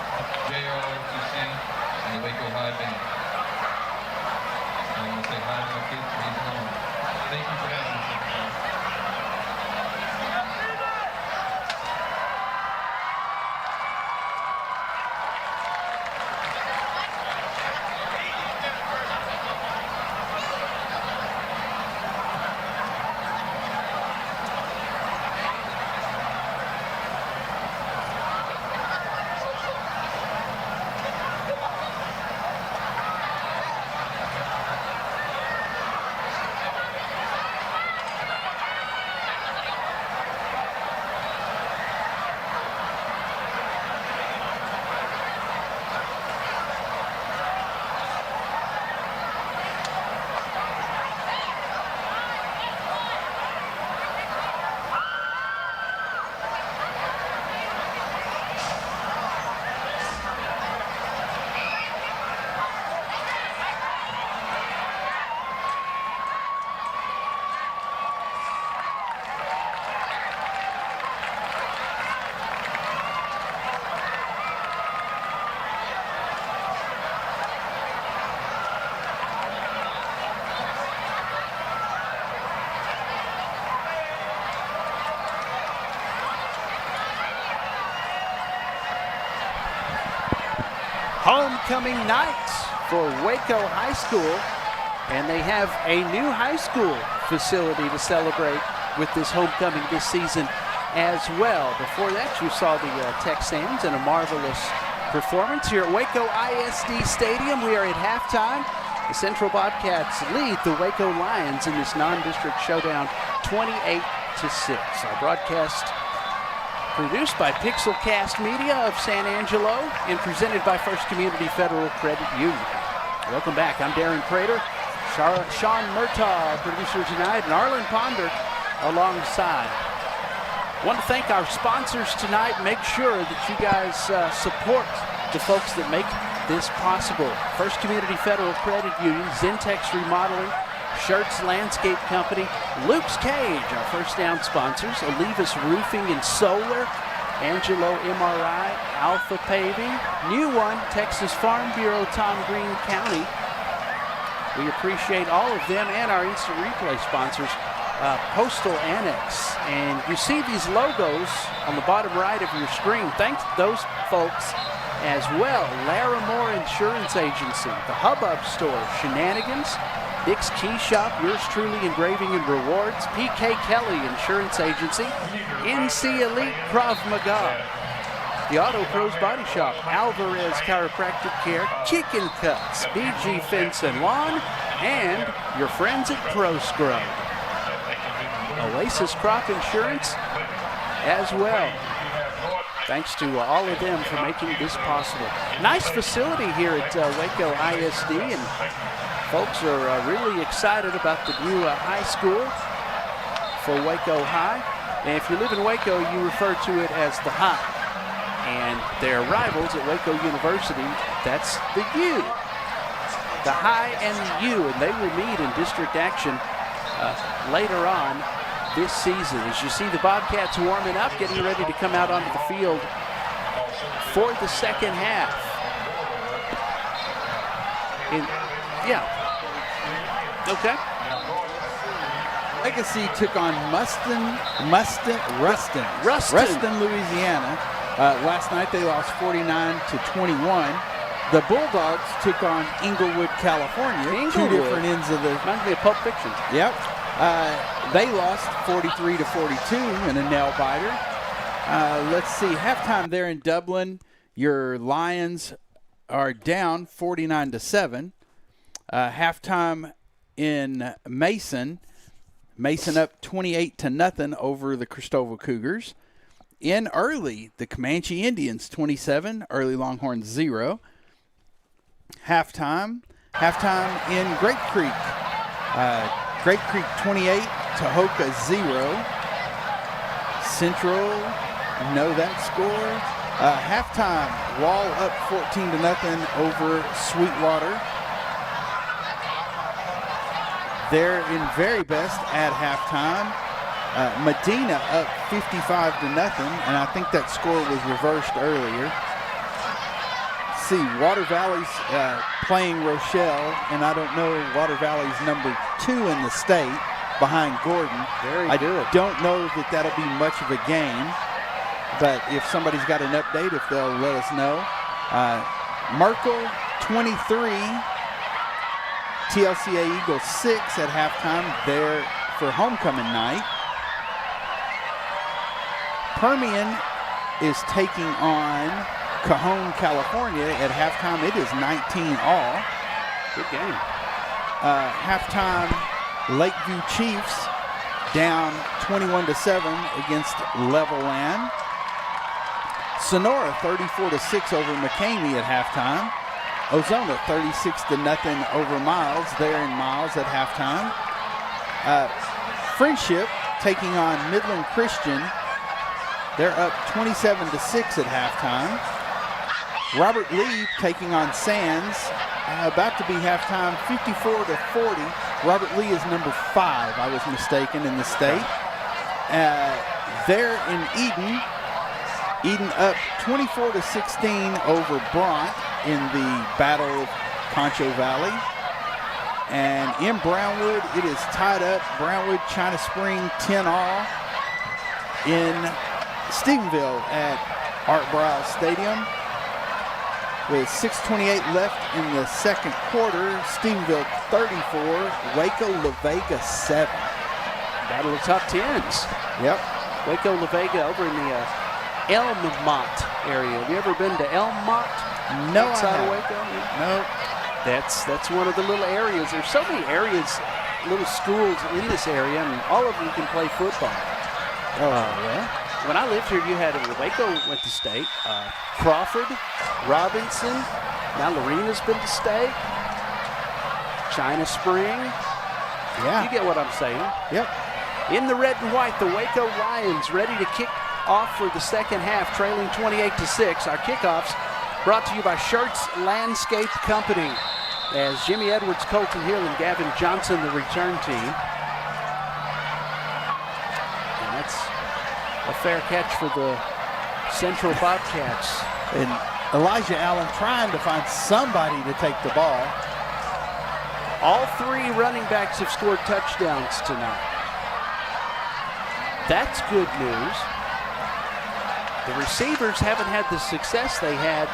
JROTC, and the Waco High Band. I want to say hi to my kids, Hazel and Mom. Thank you for having us, everybody. Homecoming night for Waco High School, and they have a new high school facility to celebrate with this homecoming this season as well. Before that, you saw the Texans and a marvelous performance here at Waco ISD Stadium. We are at halftime. The Central Bobcats lead the Waco Lions in this non-district showdown 28-6. Our broadcast produced by Pixelcast Media of San Angelo and presented by First Community Federal Credit Union. Welcome back. I'm Darren Prater, Sean Murtaugh, producer tonight, and Arlen Ponder alongside. I want to thank our sponsors tonight. Make sure that you guys support the folks that make this possible. First Community Federal Credit Union, Zentex Remodeling, Shirts Landscape Company, Luke's Cage, our first down sponsors, Olivas Roofing and Solar, Angelo MRI, Alpha Paving, New One, Texas Farm Bureau, Tom Green County. We appreciate all of them and our instant replay sponsors Postal Annex. And you see these logos on the bottom right of your screen. Thanks to those folks as well. Larimore Insurance Agency, the Hubbub Store, Shenanigans, Dick's Key Shop, yours truly Engraving and Rewards, PK Kelly Insurance Agency, NC Elite Krav Maga, the Auto Pros Body Shop, Alvarez Chiropractic Care, Chicken Cuts, BG Fence and Lawn, and your friends at Pro Scrub. Oasis Crop Insurance as well. Thanks to all of them for making this possible. Nice facility here at Waco ISD, and folks are really excited about the new high school for Waco High. And if you live in Waco, you refer to it as the High. And their rivals at Waco University, that's the U. The High and the U, and they will meet in district action later on this season. As you see the Bobcats warming up, getting ready to come out onto the field for the second half. Okay. Legacy took on Ruston, Louisiana. Last night they lost 49-21. The Bulldogs took on Inglewood, California. Two different ends of the. Reminds me of Pulp Fiction. Yep. They lost 43-42 in a nail biter. Let's see. Halftime there in Dublin, your Lions are down 49-7. Halftime in Mason up 28-0 over the Cristobal Cougars. In Early, the Comanche Indians 27, Early Longhorns 0. Halftime in Grape Creek. Grape Creek 28, Tahoka 0. Central, know that score. Halftime, Wall up 14-0 over Sweetwater. They're in Very Best at halftime. Medina up 55-0, and I think that score was reversed earlier. See, Water Valley's playing Rochelle, and I don't know Water Valley's number 2 in the state behind Gordon. Very good. I don't know that that'll be much of a game, but if somebody's got an update, if they'll let us know. Merkel 23, TLCA Eagles 6 at halftime there for homecoming night. Permian is taking on Cajon, California at halftime. It is 19-all. Good game. Halftime, Lakeview Chiefs down 21-7 against Levelland. Sonora 34-6 over McCamey at halftime. Ozona 36-0 over Miles there in Miles at halftime. Friendship taking on Midland Christian. They're up 27-6 at halftime. Robert Lee taking on Sands. About to be halftime, 54-40. Robert Lee is number 5, I was mistaken, in the state. There in Eden. Eden up 24-16 over Bront in the Battle of Concho Valley. And in Brownwood, it is tied up. Brownwood, China Spring, 10-all. In Stephenville at Art Briles Stadium. With 6:28 left in the second quarter, Stephenville 34, Waco La Vega 7. Battle of top 10s. Yep. Waco La Vega over in the Elmont area. Have you ever been to Elmont? No, outside of Waco? No. That's one of the little areas. There's so many areas, little schools in this area, and all of them can play football. Yeah. When I lived here, you had Waco went to state, Crawford, Robinson, now Lorena's been to state, China Spring. Yeah. You get what I'm saying. Yep. In the red and white, the Waco Lions ready to kick off for the second half, trailing 28-6. Our kickoffs brought to you by Schertz Landscape Company, as Jimmy Edwards, Colton Hill, and Gavin Johnson, the return team. And that's a fair catch for the Central Bobcats. And Elijah Allen trying to find somebody to take the ball. All 3 running backs have scored touchdowns tonight. That's good news. The receivers haven't had the success they had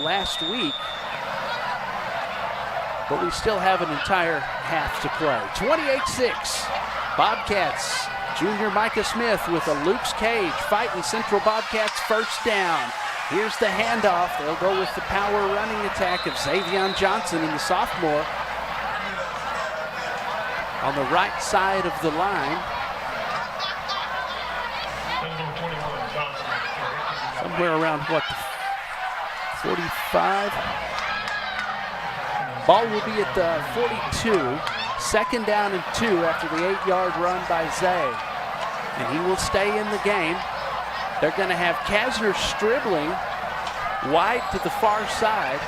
last week, but we still have an entire half to play. 28-6, Bobcats. Junior Micah Smith with a Luke's Cage fighting Central Bobcats first down. Here's the handoff. They'll go with the power running attack of Xavion Johnson and the sophomore on the right side of the line. Somewhere around, what, 45? Ball will be at the 42. Second down and 2 after the 8-yard run by Zay. And he will stay in the game. They're going to have Kasner Stribling wide to the far side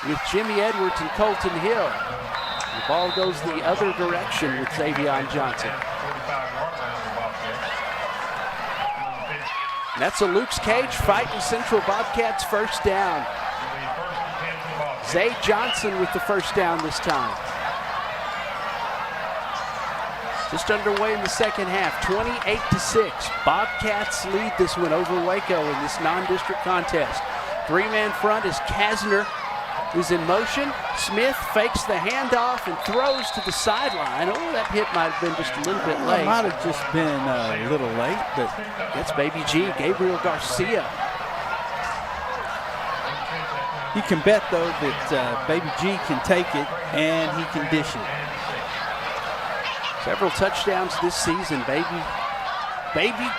with Jimmy Edwards and Colton Hill. The ball goes the other direction with Xavion Johnson. And that's a Luke's Cage fighting Central Bobcats first down. Zay Johnson with the first down this time. Just underway in the second half, 28-6. Bobcats lead this one over Waco in this non-district contest. Three-man front is Kasner, who's in motion. Smith fakes the handoff and throws to the sideline. Oh, that hit might have been just a little bit late. It might have just been a little late, but that's Baby G, Gabriel Garcia. You can bet, though, that Baby G can take it and he can dish it. Several touchdowns this season, Baby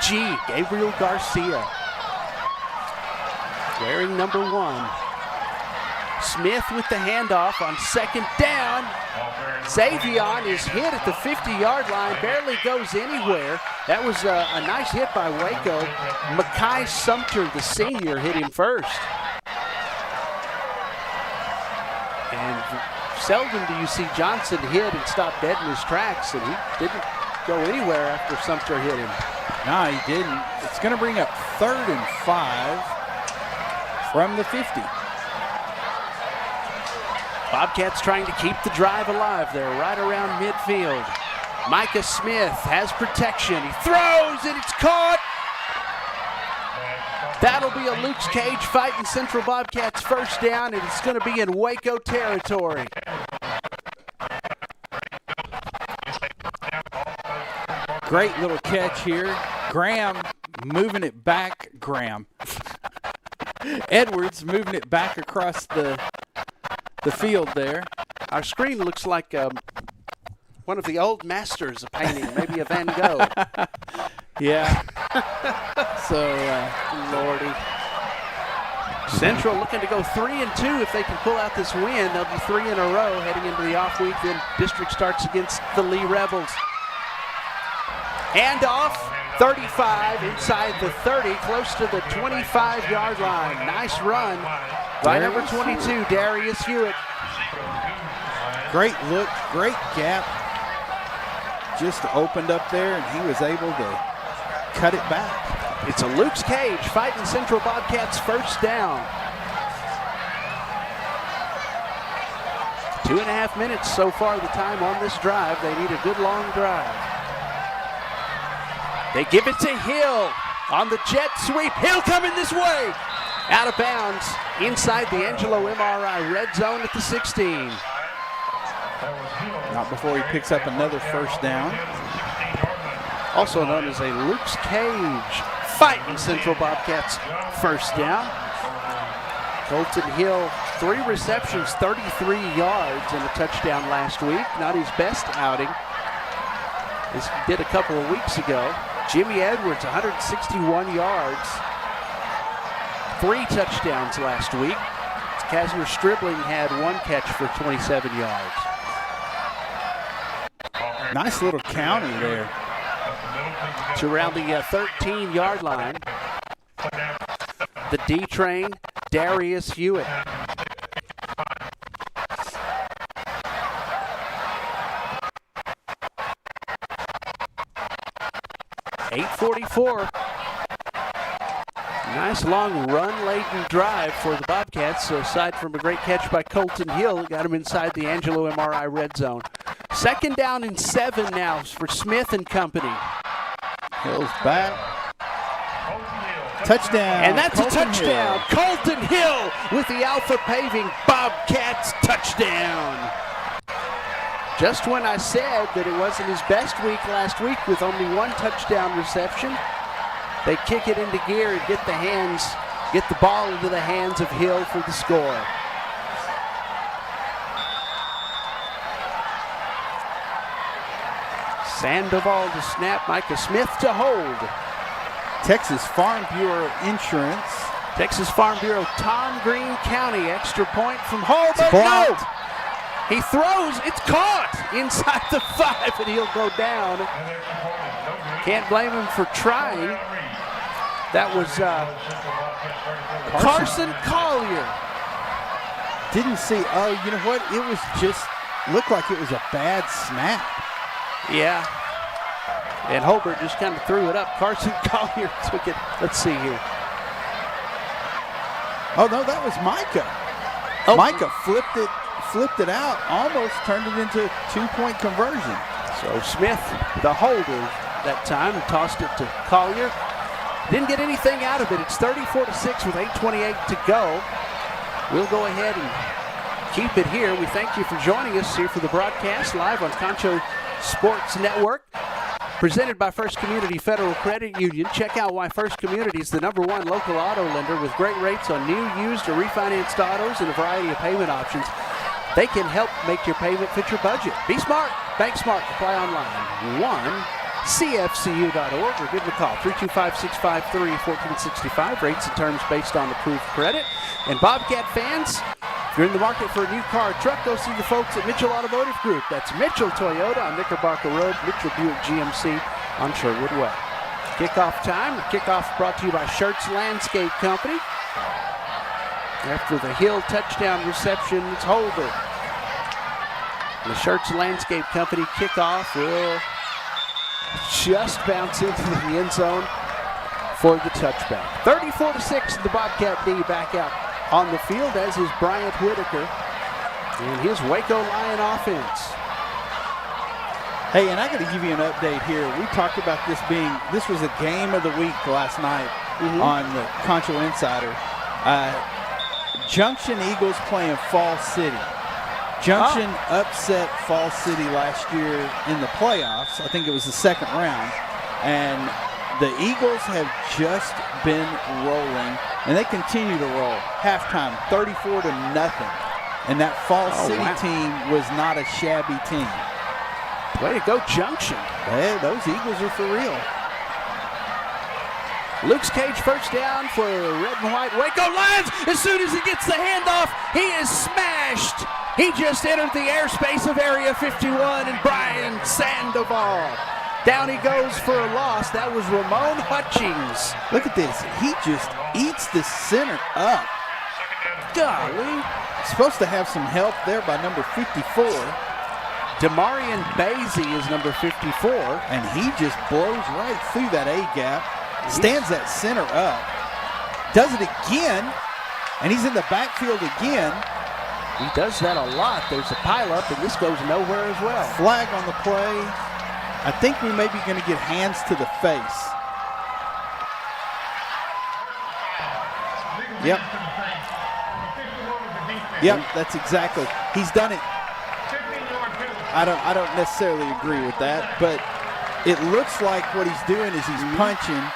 G, Gabriel Garcia. Wearing number 1. Smith with the handoff on second down. Xavion is hit at the 50-yard line, barely goes anywhere. That was a nice hit by Waco. Mekhi Sumter, the senior, hit him first. And seldom do you see Johnson hit and stop dead in his tracks, and he didn't go anywhere after Sumter hit him. No, he didn't. It's going to bring up 3rd and 5 from the 50. Bobcats trying to keep the drive alive. They're right around midfield. Micah Smith has protection. He throws, and it's caught. That'll be a Luke's Cage fighting Central Bobcats first down, and it's going to be in Waco territory. Great little catch here. Graham moving it back. Edwards moving it back across the field there. Our screen looks like one of the old masters of painting, maybe a Van Gogh. Yeah. So, Lordy. Central looking to go 3-2 if they can pull out this win. They'll be 3 in a row heading into the off week. Then district starts against the Lee Rebels. Handoff, 35 inside the 30, close to the 25-yard line. Nice run by number 22, Darius Hewitt. Great look, great gap. Just opened up there, and he was able to cut it back. It's a Luke's Cage fighting Central Bobcats first down. 2.5 minutes so far the time on this drive. They need a good long drive. They give it to Hill on the jet sweep. Hill coming this way. Out of bounds inside the Angelo MRI red zone at the 16. Not before he picks up another first down. Also known as a Luke's Cage fighting Central Bobcats first down. Colton Hill, 3 receptions, 33 yards, and a touchdown last week. Not his best outing, as he did a couple of weeks ago. Jimmy Edwards, 161 yards, 3 touchdowns last week. Kasner Stribling had 1 catch for 27 yards. Nice little counter there. To around the 13-yard line. The D-train, Darius Hewitt. .844. Nice long run-laden drive for the Bobcats. So aside from a great catch by Colton Hill, it got him inside the Angelo MRI red zone. 2nd down and 7 now for Smith and company. Hill's back. Touchdown. And that's Colton a touchdown. Hill. Colton Hill with the Alpha Paving Bobcats touchdown. Just when I said that it wasn't his best week last week with only 1 touchdown reception, they kick it into gear and get the ball into the hands of Hill for the score. Sandoval to snap, Micah Smith to hold. Texas Farm Bureau Insurance. Texas Farm Bureau, Tom Green County, extra point from Hall, but no! He throws, it's caught inside the 5, and he'll go down. Can't blame him for trying. That was Carson Collier. Didn't see, you know what? It was just, looked like it was a bad snap. Yeah. And Holbert just kind of threw it up. Carson Collier took it. Let's see here. Oh, no, that was Micah. Oh. Micah flipped it out, almost turned it into a 2-point conversion. So Smith, the holder that time, tossed it to Collier. Didn't get anything out of it. It's 34-6 with 8:28 to go. We'll go ahead and keep it here. We thank you for joining us here for the broadcast live on Concho Sports Network. Presented by First Community Federal Credit Union. Check out why First Community is the #1 local auto lender with great rates on new, used, or refinanced autos and a variety of payment options. They can help make your payment fit your budget. Be smart. Bank smart. Apply online. 1cfcu.org or give them a call. 325-653-1465. Rates and terms based on approved credit. And Bobcat fans, if you're in the market for a new car or truck, go see the folks at Mitchell Automotive Group. That's Mitchell Toyota on Knickerbocker Road, Mitchell Buick GMC on Sherwood Way. Kickoff time. Kickoff brought to you by Schertz Landscape Company. After the Hill touchdown reception, it's Holder. The Schertz Landscape Company kickoff will just bounce into the end zone for the touchback. 34-6, the Bobcat D back out on the field, as is Bryant Whitaker and his Waco Lion offense. Hey, and I got to give you an update here. We talked about this was a game of the week last night on the Concho Insider. Junction Eagles playing Fall City. Junction upset Fall City last year in the playoffs. I think it was the 2nd round. And the Eagles have just been rolling, and they continue to roll. Halftime, 34-0. And that Fall City team was not a shabby team. Way to go, Junction. Hey, those Eagles are for real. Luke's Cage first down for red and white Waco Lions. As soon as he gets the handoff, he is smashed. He just entered the airspace of Area 51, and Brian Sandoval. Down he goes for a loss. That was Ramon Hutchings. Look at this. He just eats the center up. Golly. Supposed to have some help there by number 54. Demarion Basie is number 54. And he just blows right through that A-gap. Stands that center up. Does it again. And he's in the backfield again. He does that a lot. There's a pileup, and this goes nowhere as well. Flag on the play. I think we may be going to get hands to the face. Yep. Yep, that's exactly. He's done it. I don't necessarily agree with that, but it looks like what he's doing is he's punching,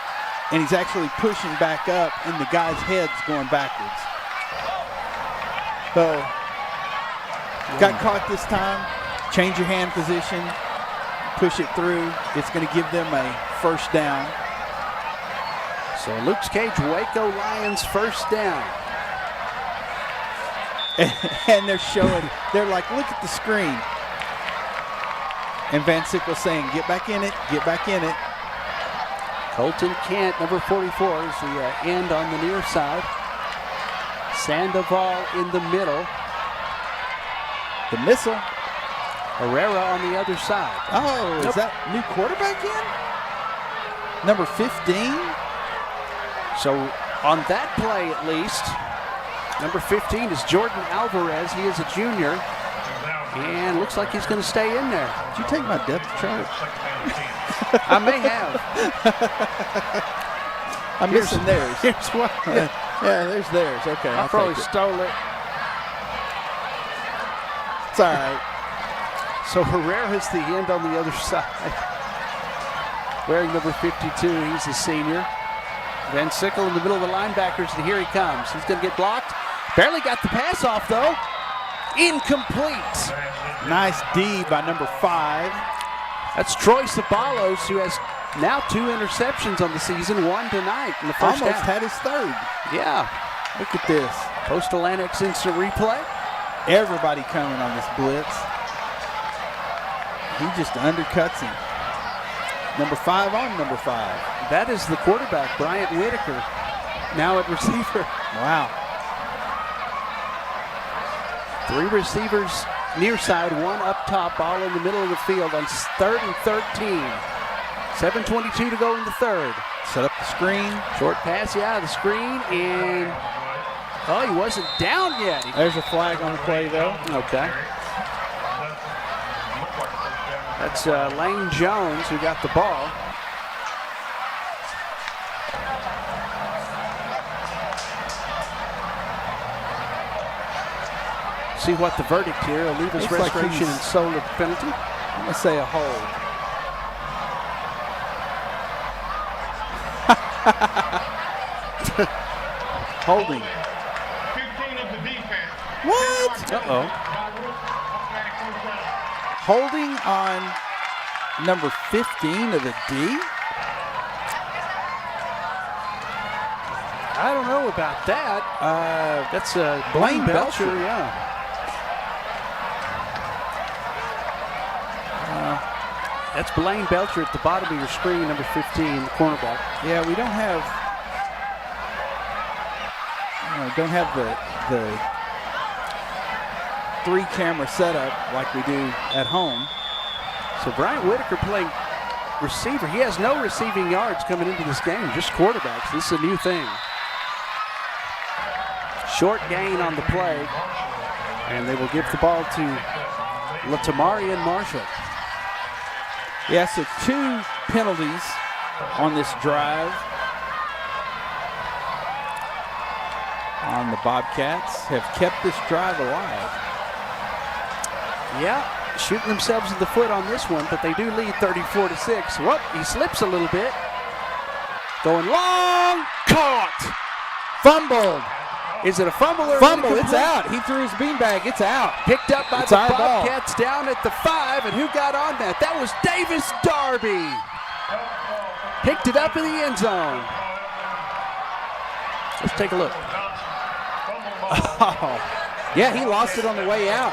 and he's actually pushing back up, and the guy's head's going backwards. So, got caught this time. Change your hand position. Push it through. It's going to give them a first down. So Luke's Cage, Waco Lions first down. And they're like, look at the screen. And Van Sickle saying, get back in it, get back in it. Colton Kent, number 44, is the end on the near side. Sandoval in the middle. The missile. Herrera on the other side. Oh, is that new quarterback in? Number 15? So on that play at least, number 15 is Jordan Alvarez. He is a junior. And looks like he's going to stay in there. Did you take my depth chart? I may have. I'm missing theirs. Here's what. Yeah, there's theirs. Okay, I I'll probably take it. stole it. It's all right. So Herrera's the end on the other side. Wearing number 52, he's a senior. Van Sickle in the middle of the linebackers, and here he comes. He's going to get blocked. Barely got the pass off, though. Incomplete. Nice D by number 5. That's Troy Sabalos, who has now 2 interceptions on the season, 1 tonight in the first Almost half. had his 3rd. Yeah. Look at this. Postal Annex instant replay. Everybody coming on this blitz. He just undercuts him. Number 5 on number 5. That is the quarterback, Bryant Whitaker, now at receiver. Wow. 3 receivers near side, 1 up top, ball in the middle of the field on 3rd and 13. 7:22 to go in the 3rd. Set up the screen. Short pass, the screen, and he wasn't down yet. There's a flag on the play, though. Okay. That's Lane Jones who got the ball. See what the verdict here. A leave us restoration and solar penalty. I'm going to say a hold. Holding. 15 of the defense. What? Uh-oh. Holding on number 15 of the D? I don't know about that. That's Blaine Belcher, Belcher. yeah. That's Blaine Belcher at the bottom of your screen, number 15, the cornerback. Yeah, we don't have the 3-camera setup like we do at home. So Bryant Whitaker playing receiver. He has no receiving yards coming into this game, just quarterbacks. This is a new thing. Short gain on the play, and they will give the ball to Latamarian Marshall. Yeah, so 2 penalties on this drive on the Bobcats have kept this drive alive. Yeah, shooting themselves in the foot on this one, but they do lead 34-6. Whoop, he slips a little bit. Going long, caught. Fumbled. Is it a fumble or Fumble, incomplete? it's out. He threw his beanbag, it's out. Picked up by It's the our ball. Bobcats down at the 5, and who got on that? That was Davis Darby. Picked it up in the end zone. Let's take a look. Oh, yeah, he lost it on the way out.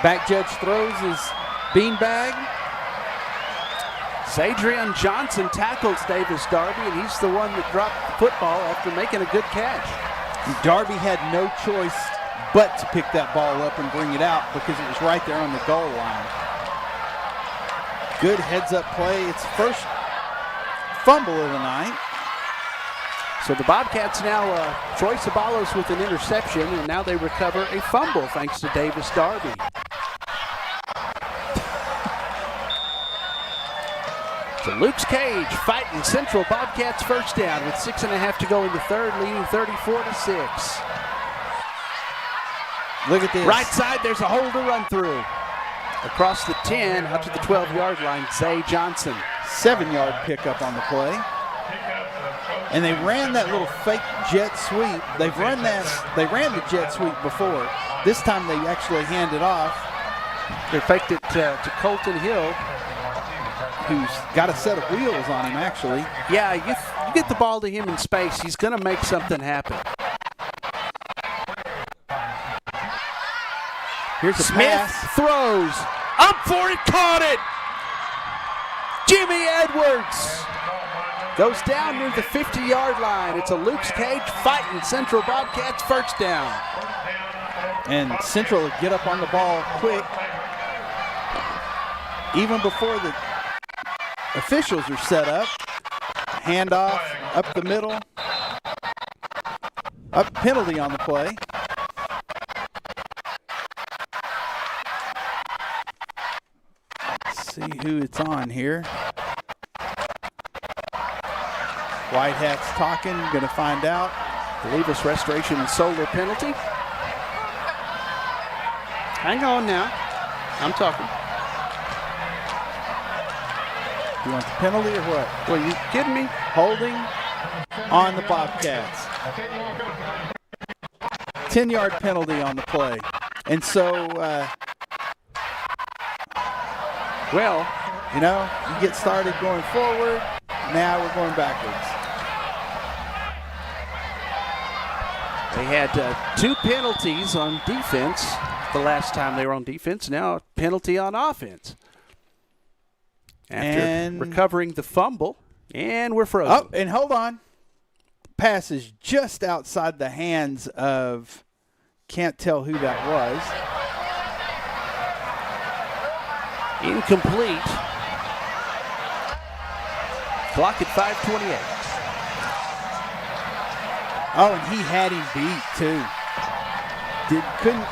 Back judge throws his beanbag. Zadrian Johnson tackles Davis Darby, and he's the one that dropped the football after making a good catch. Darby had no choice but to pick that ball up and bring it out because it was right there on the goal line. Good heads-up play. It's first fumble of the night. So the Bobcats now, Troy Sabalos with an interception, and now they recover a fumble thanks to Davis Darby. So Luke's Cage fighting Central Bobcats first down with 6.5 to go in the 3rd, leading 34-6. Look at this. Right side, there's a hole to run through. Across the 10, out to the 12-yard line, Zay Johnson. 7-yard pickup on the play. And they ran that little fake jet sweep. They ran the jet sweep before. This time they actually hand it off. They faked it to Colton Hill, who's got a set of wheels on him, actually. Yeah, you get the ball to him in space, he's going to make something happen. Here's a Smith pass. throws. Up for it, caught it! Jimmy Edwards goes down near the 50-yard line. It's a Luke's Cage fighting Central Bobcats first down. And Central will get up on the ball quick. Even before the officials are set up. Handoff up the middle. Up penalty on the play. see who it's on here. White Hat's talking, going to find out. I believe it's restoration and solar penalty. Hang on now. I'm talking. You want the penalty or what? Well, you kidding me? Holding on the Bobcats. 10-yard penalty on the play. And so, well, you know, you get started going forward. Now we're going backwards. They had 2 penalties on defense the last time they were on defense. Now a penalty on offense. After recovering the fumble, and we're frozen. Oh, and hold on. Pass is just outside the hands of, can't tell who that was. Incomplete. Clock at 5:28. Oh, and he had him beat too.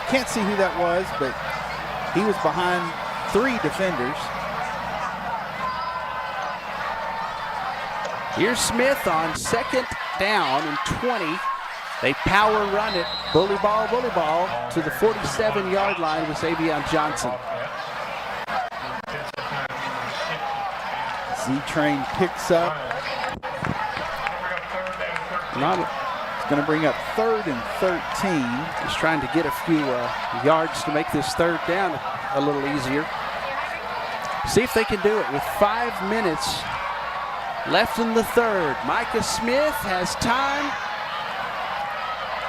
Can't see who that was, but he was behind 3 defenders. Here's Smith on 2nd down and 20. They power run it. Bully ball to the 47-yard line with Xavier Johnson. Z-Train picks up. It's going to bring up 3rd and 13. He's trying to get a few yards to make this 3rd down a little easier. See if they can do it with 5 minutes left in the 3rd. Micah Smith has time.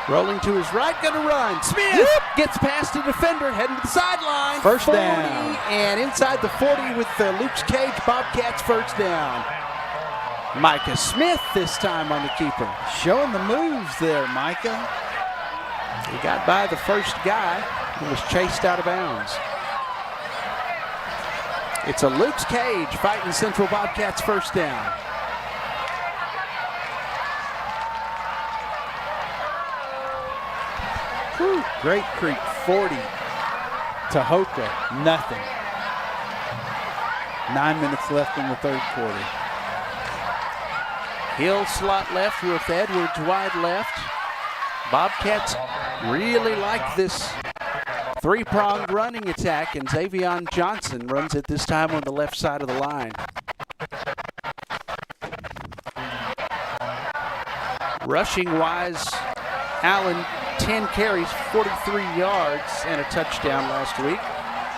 Rolling to his right, going to run. Smith gets past the defender, heading to the sideline. First 40, down. And inside the 40 with the Luke's Cage Bobcats first down. Micah Smith this time on the keeper. Showing the moves there, Micah. He got by the first guy and was chased out of bounds. It's a Luke's Cage fighting Central Bobcats first down. Whew. Great Creek 40. Tahoka, nothing. 9 minutes left in the 3rd quarter. Hill slot left with Edwards wide left. Bobcats really like this 3-pronged running attack, and Xavier Johnson runs it this time on the left side of the line. Rushing-wise, Allen, 10 carries, 43 yards, and a touchdown last week.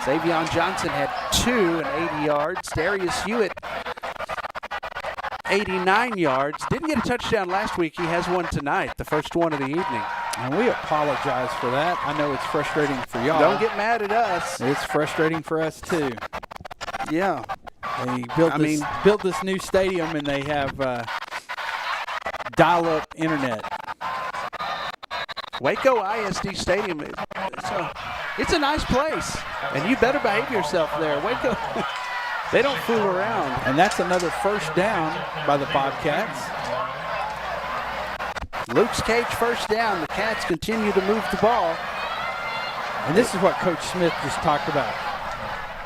Xavier Johnson had 2 and 80 yards. Darius Hewitt, 89 yards. Didn't get a touchdown last week. He has one tonight, the first one of the evening. And we apologize for that. I know it's frustrating for y'all. Don't get mad at us. It's frustrating for us too. Yeah. They built this new stadium, and they have dial-up internet. Waco ISD Stadium, it's a nice place, and you better behave yourself there. Waco, they don't fool around. And that's another first down by the Bobcats. Luke's Cage first down. The Cats continue to move the ball. And this is what Coach Smith just talked about.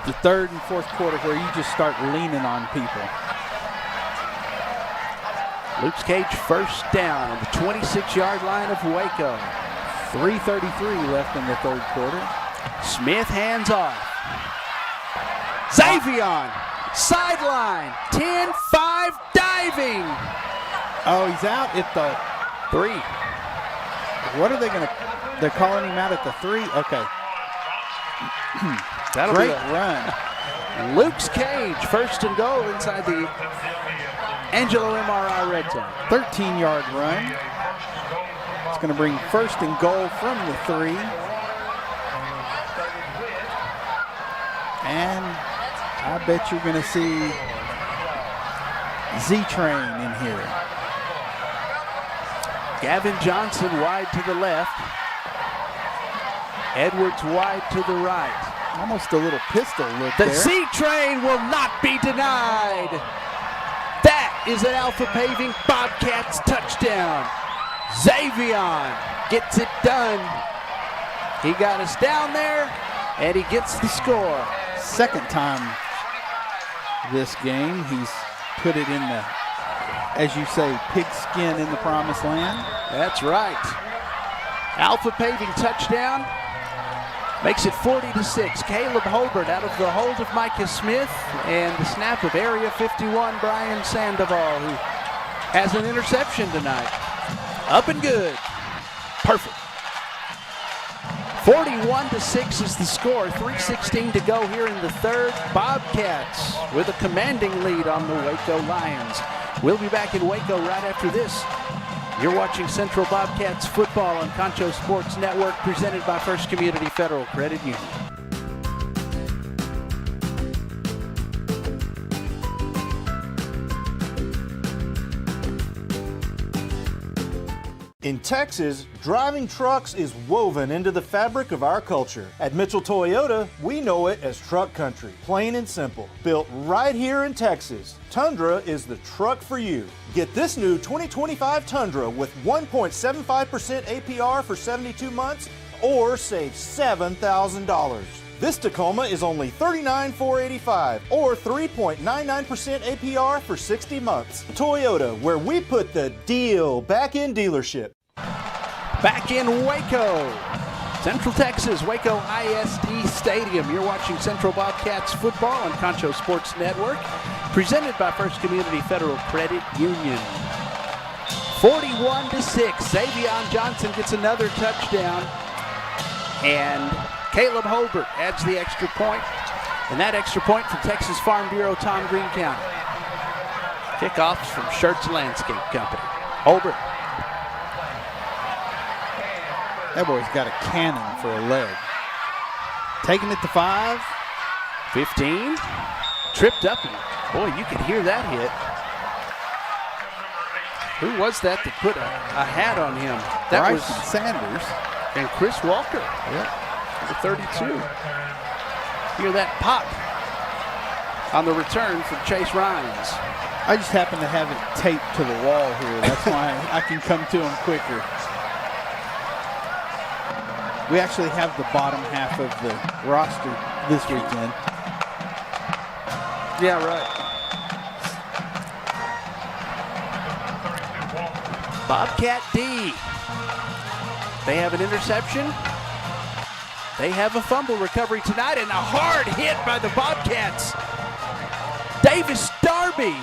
The 3rd and 4th quarter where you just start leaning on people. Luke's Cage first down on the 26-yard line of Waco. 3:33 left in the 3rd quarter. Smith hands off. Xavier, sideline, 10-5 diving. Oh, he's out at the 3. What are they going to, they're calling him out at the 3? Okay. That'll Great be a run. Luke's Cage, first and goal inside the Angelo MRI red zone. 13-yard run. It's going to bring first and goal from the 3. And I bet you're going to see Z-Train in here. Gavin Johnson wide to the left. Edwards wide to the right. Almost a little pistol look the there. The Z-Train will not be denied. That is an Alpha Paving Bobcats touchdown. Xavier gets it done. He got us down there, and he gets the score. Second time this game. He's put it in the, as you say, pigskin in the promised land. That's right. Alpha Paving touchdown. Makes it 40-6. Caleb Holbert out of the hold of Micah Smith, and the snap of Area 51, Brian Sandoval, who has an interception tonight. Up and good. Perfect. 41-6 is the score. 3:16 to go here in the third. Bobcats with a commanding lead on the Waco Lions. We'll be back in Waco right after this. You're watching Central Bobcats football on Concho Sports Network, presented by First Community Federal Credit Union. In Texas, driving trucks is woven into the fabric of our culture. At Mitchell Toyota, we know it as truck country, plain and simple. Built right here in Texas, Tundra is the truck for you. Get this new 2025 Tundra with 1.75% APR for 72 months or save $7,000. This Tacoma is only $39,485 or 3.99% APR for 60 months. Toyota, where we put the deal back in dealership. Back in Waco, Central Texas, Waco ISD Stadium. You're watching Central Bobcats football on Concho Sports Network, presented by First Community Federal Credit Union. 41-6. Xavion Johnson gets another touchdown, and Caleb Holbert adds the extra point, and that extra point from Texas Farm Bureau Tom Green County. Kickoffs from Schertz Landscape Company. Holbert. That boy's got a cannon for a leg. Taking it to 5. 15. Tripped up, and boy, you can hear that hit. Who was that put a hat on him? That Bryson was Sanders. And Chris Walker. Yep. The 32. Hear that pop on the return from Chase Rhines. I just happen to have it taped to the wall here. That's why I can come to him quicker. We actually have the bottom half of the roster this weekend. Yeah, right. Bobcat D. They have an interception. They have a fumble recovery tonight, and a hard hit by the Bobcats. Davis Darby.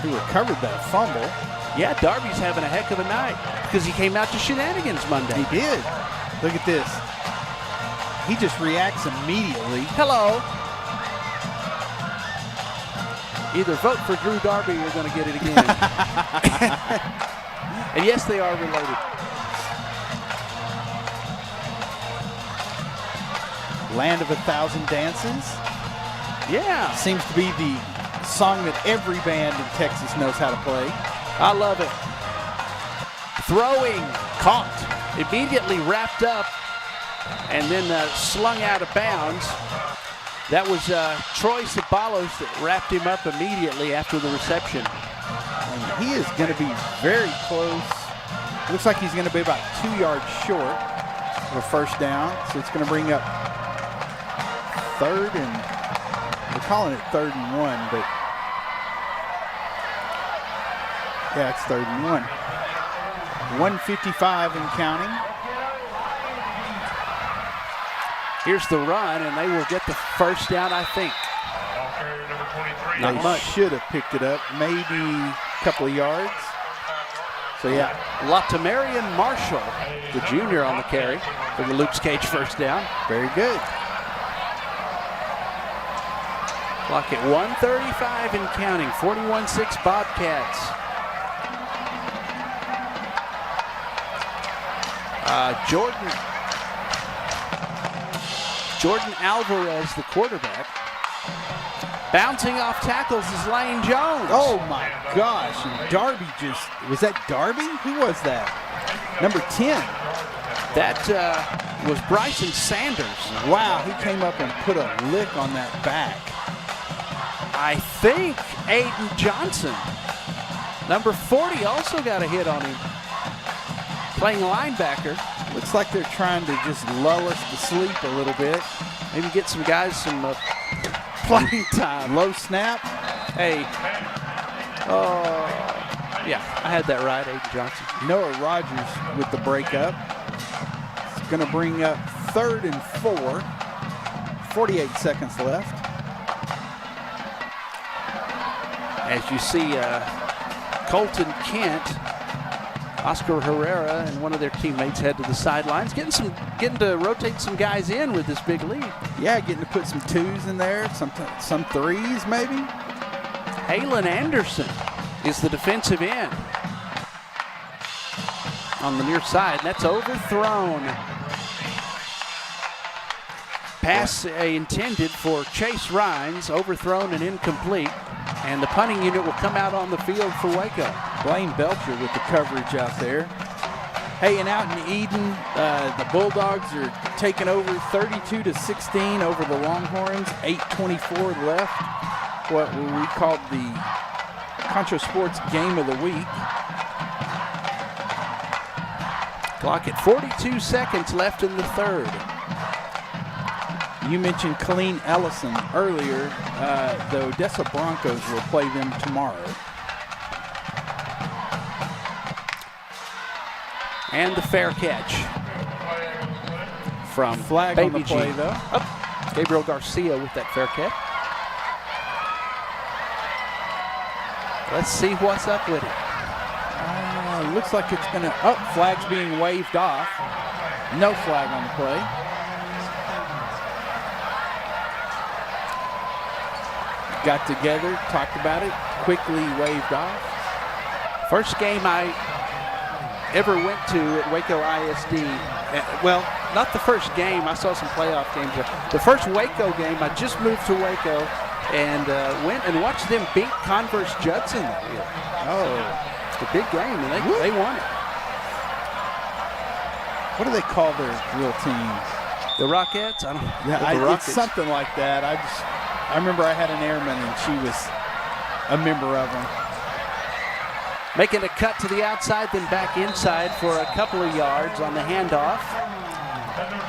Who recovered that fumble. Yeah, Darby's having a heck of a night because he came out to shenanigans Monday. He did. Look at this. He just reacts immediately. Hello. Either vote for Drew Darby or you're going to get it again. And yes, they are related. Land of 1,000 Dances. Yeah. Seems to be the song that every band in Texas knows how to play. I love it. Throwing, caught, immediately wrapped up, and then slung out of bounds. That was Troy Ceballos that wrapped him up immediately after the reception. And he is going to be very close. Looks like he's going to be about 2 yards short of a first down. So it's going to bring up third and, we're calling it 3rd and 1, but yeah, it's 3rd and 1. 1:55 and counting. Here's the run, and they will get the first down, I think. Not much. Should have picked it up, maybe a couple of yards. So yeah. Latamarian Marshall, the junior, on the carry for the Luke's Cage first down. Very good. Clock at 1:35 and counting. 41-6 Bobcats. Jordan Alvarez, the quarterback. Bouncing off tackles is Lane Jones. Oh my gosh, and Darby was that Darby? Who was that? Number 10. That was Bryson Sanders. Wow, he came up and put a lick on that back. I think Aiden Johnson, number 40, also got a hit on him. Playing linebacker. Looks like they're trying to just lull us to sleep a little bit. Maybe get some guys some Playing time. Low snap. Hey. Yeah, I had that right, Aiden Johnson. Noah Rogers with the breakup. It's going to bring up 3rd and 4. 48 seconds left. As you see, Colton Kent, Oscar Herrera, and one of their teammates head to the sidelines, getting to rotate some guys in with this big lead. Yeah, getting to put some 2s in there, some 3s maybe. Halen Anderson is the defensive end on the near side, and that's overthrown. Pass intended for Chase Rhines, overthrown and incomplete. And the punting unit will come out on the field for Waco. Blaine Belcher with the coverage out there. Hey, and out in Eden, the Bulldogs are taking over 32-16 over the Longhorns. 8:24 left. What we called the Concho Sports Game of the Week. Clock at 42 seconds left in the third. You mentioned Colleen Ellison earlier. The Odessa Broncos will play them tomorrow. And the fair catch from Flag Baby on the play, G. though. Oh, Gabriel Garcia with that fair catch. Let's see what's up with it. Looks like it's going to... Oh, flag's being waved off. No flag on the play. Got together, talked about it, quickly waved off. First game I ever went to at Waco ISD. Well, not the first game. I saw some playoff games there. The first Waco game, I just moved to Waco and went and watched them beat Converse Judson that year. Oh. It's a big game, and they won it. What do they call their real teams? The Rockettes? I don't know. Yeah, it's something like that. I remember I had an airman, and she was a member of them. Making a cut to the outside, then back inside for a couple of yards on the handoff.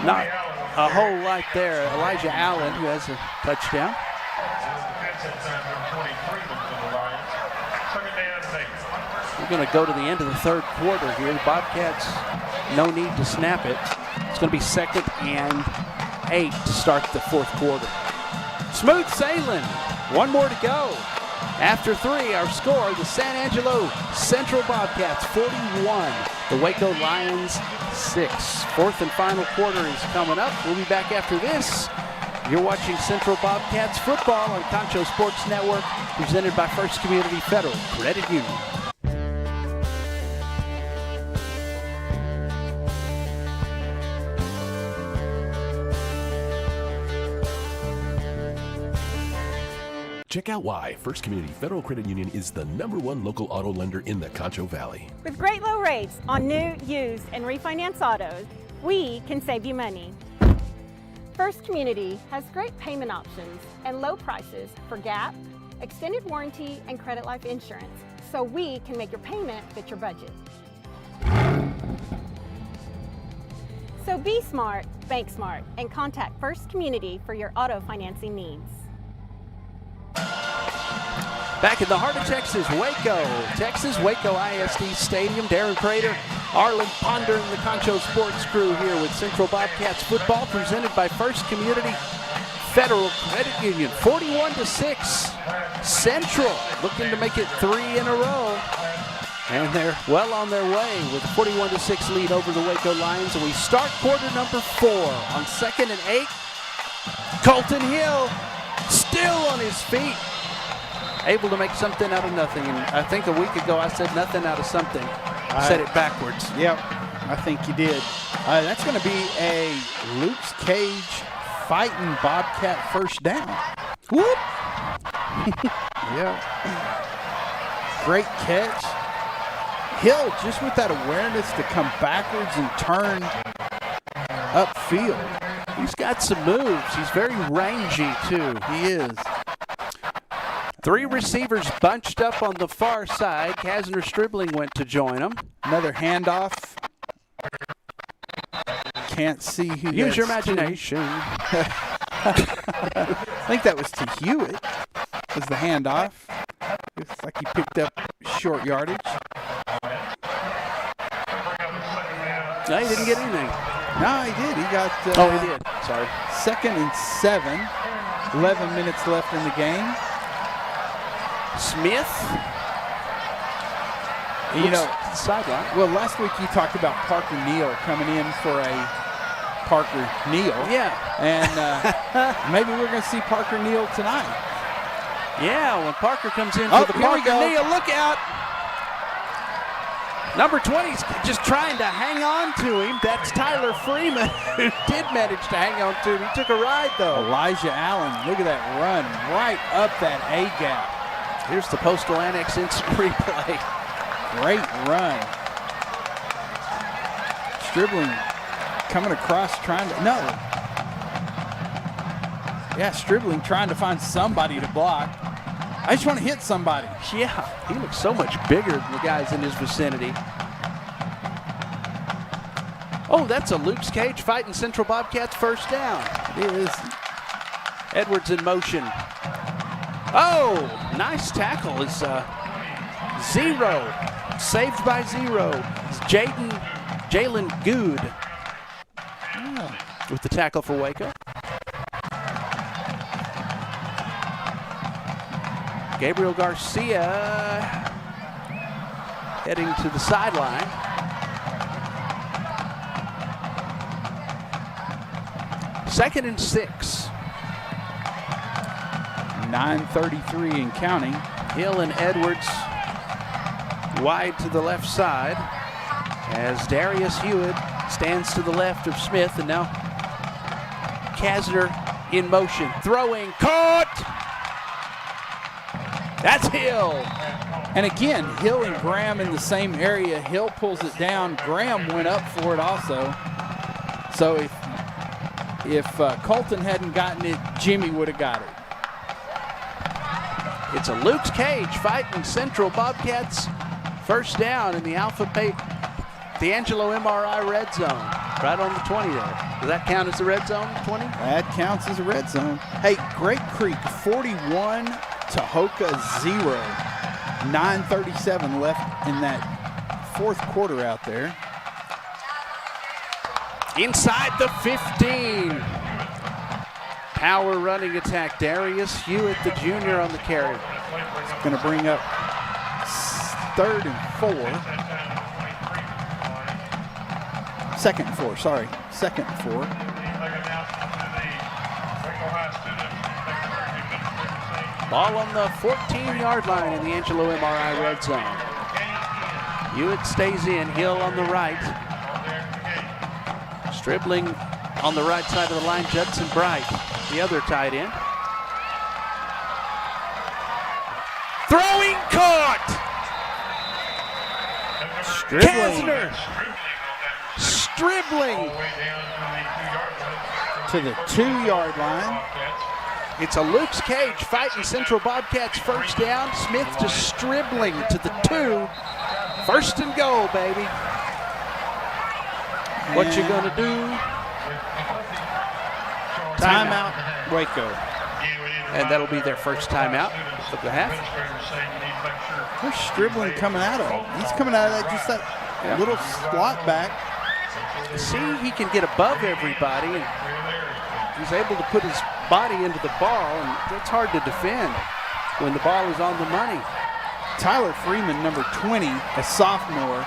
Not a whole lot there. Elijah Allen, who has a touchdown. We're going to go to the end of the third quarter here. The Bobcats, no need to snap it. It's going to be 2nd and 8 to start the fourth quarter. Smooth sailing. One more to go. After 3, our score, the San Angelo Central Bobcats 41, the Waco Lions 6. Fourth and final quarter is coming up. We'll be back after this. You're watching Central Bobcats football on Concho Sports Network, presented by First Community Federal Credit Union. Check out why First Community Federal Credit Union is the #1 local auto lender in the Concho Valley. With great low rates on new, used, and refinance autos, we can save you money. First Community has great payment options and low prices for GAP, extended warranty, and credit life insurance, so we can make your payment fit your budget. So be smart, bank smart, and contact First Community for your auto financing needs. Back in the heart of Texas, Waco ISD Stadium. Darren Prater, Arlen Ponder, and the Concho Sports crew here with Central Bobcats football, presented by First Community Federal Credit Union. 41-6. Central looking to make it 3 in a row. And they're well on their way with a 41-6 lead over the Waco Lions. And we start quarter number 4 on 2nd and 8. Colton Hill still on his feet, able to make something out of nothing. And I think a week ago I said nothing out of something. I said it backwards. Yep, I think you did. That's going to be a Luke's Cage fighting Bobcat first down. Whoop! Yeah. Great catch. Hill just with that awareness to come backwards and turn upfield. He's got some moves. He's very rangy, too. He is. 3 receivers bunched up on the far side. Kasner Stribling went to join them. Another handoff. Can't see who. Use your imagination. I think that was to Hewitt. Was the handoff. Looks like he picked up short yardage. No, he didn't get anything. No, he did. He got. He did. Sorry. 2nd and 7. 11 minutes left in the game. Smith. You know, sideline. Well, last week you talked about Parker Neal coming in for a Parker Neal. Yeah. And maybe we're going to see Parker Neal tonight. Yeah, when Parker comes in for the Parker Neal, look out. Number 20's just trying to hang on to him. That's Tyler Freeman, who did manage to hang on to him. He took a ride, though. Elijah Allen, look at that run right up that A-gap. Here's the Postal Annex instant replay. Great run. Stribling coming across trying to, no. Yeah, Stribling trying to find somebody to block. I just want to hit somebody. Yeah, he looks so much bigger than the guys in his vicinity. Oh, that's a Luke's Cage fighting Central Bobcats first down. It is. Edwards in motion. Oh, nice tackle. Is Zero. Saved by Zero. It's Jalen Good with the tackle for Waco. Gabriel Garcia heading to the sideline. Second and 6. 9:33 and counting. Hill and Edwards wide to the left side as Darius Hewitt stands to the left of Smith, and now Kasner in motion, throwing, caught! That's Hill. And again, Hill and Graham in the same area. Hill pulls it down. Graham went up for it also. So if Colton hadn't gotten it, Jimmy would have got it. It's a Luke's Cage fighting Central Bobcats. First down in the the Angelo MRI red zone. Right on the 20 there. Does that count as the red zone, 20? That counts as a red zone. Hey, Great Creek 41, Tahoka 0. 9:37 left in that fourth quarter out there. Inside the 15. Power running attack. Darius Hewitt, the junior, on the carry. It's going to bring up 3rd and 4. 2nd and 4, sorry. 2nd and 4. Ball on the 14-yard line in the Angelo MRI red zone. Hewitt stays in. Hill on the right. Stribling on the right side of the line. Judson Bright, the other tight end. Throwing caught! Kasner. Stribling to the 2-yard line. It's a Luke's Cage fighting Central Bobcats first down. Smith just Stribling to the 2. First and goal, baby. What you gonna do? Timeout, Waco. And that'll be their first timeout of the half. Where's Stribling coming out of? He's coming out of that little slot back. See, he can get above everybody, and he's able to put his body into the ball, and it's hard to defend when the ball is on the money. Tyler Freeman, number 20, a sophomore,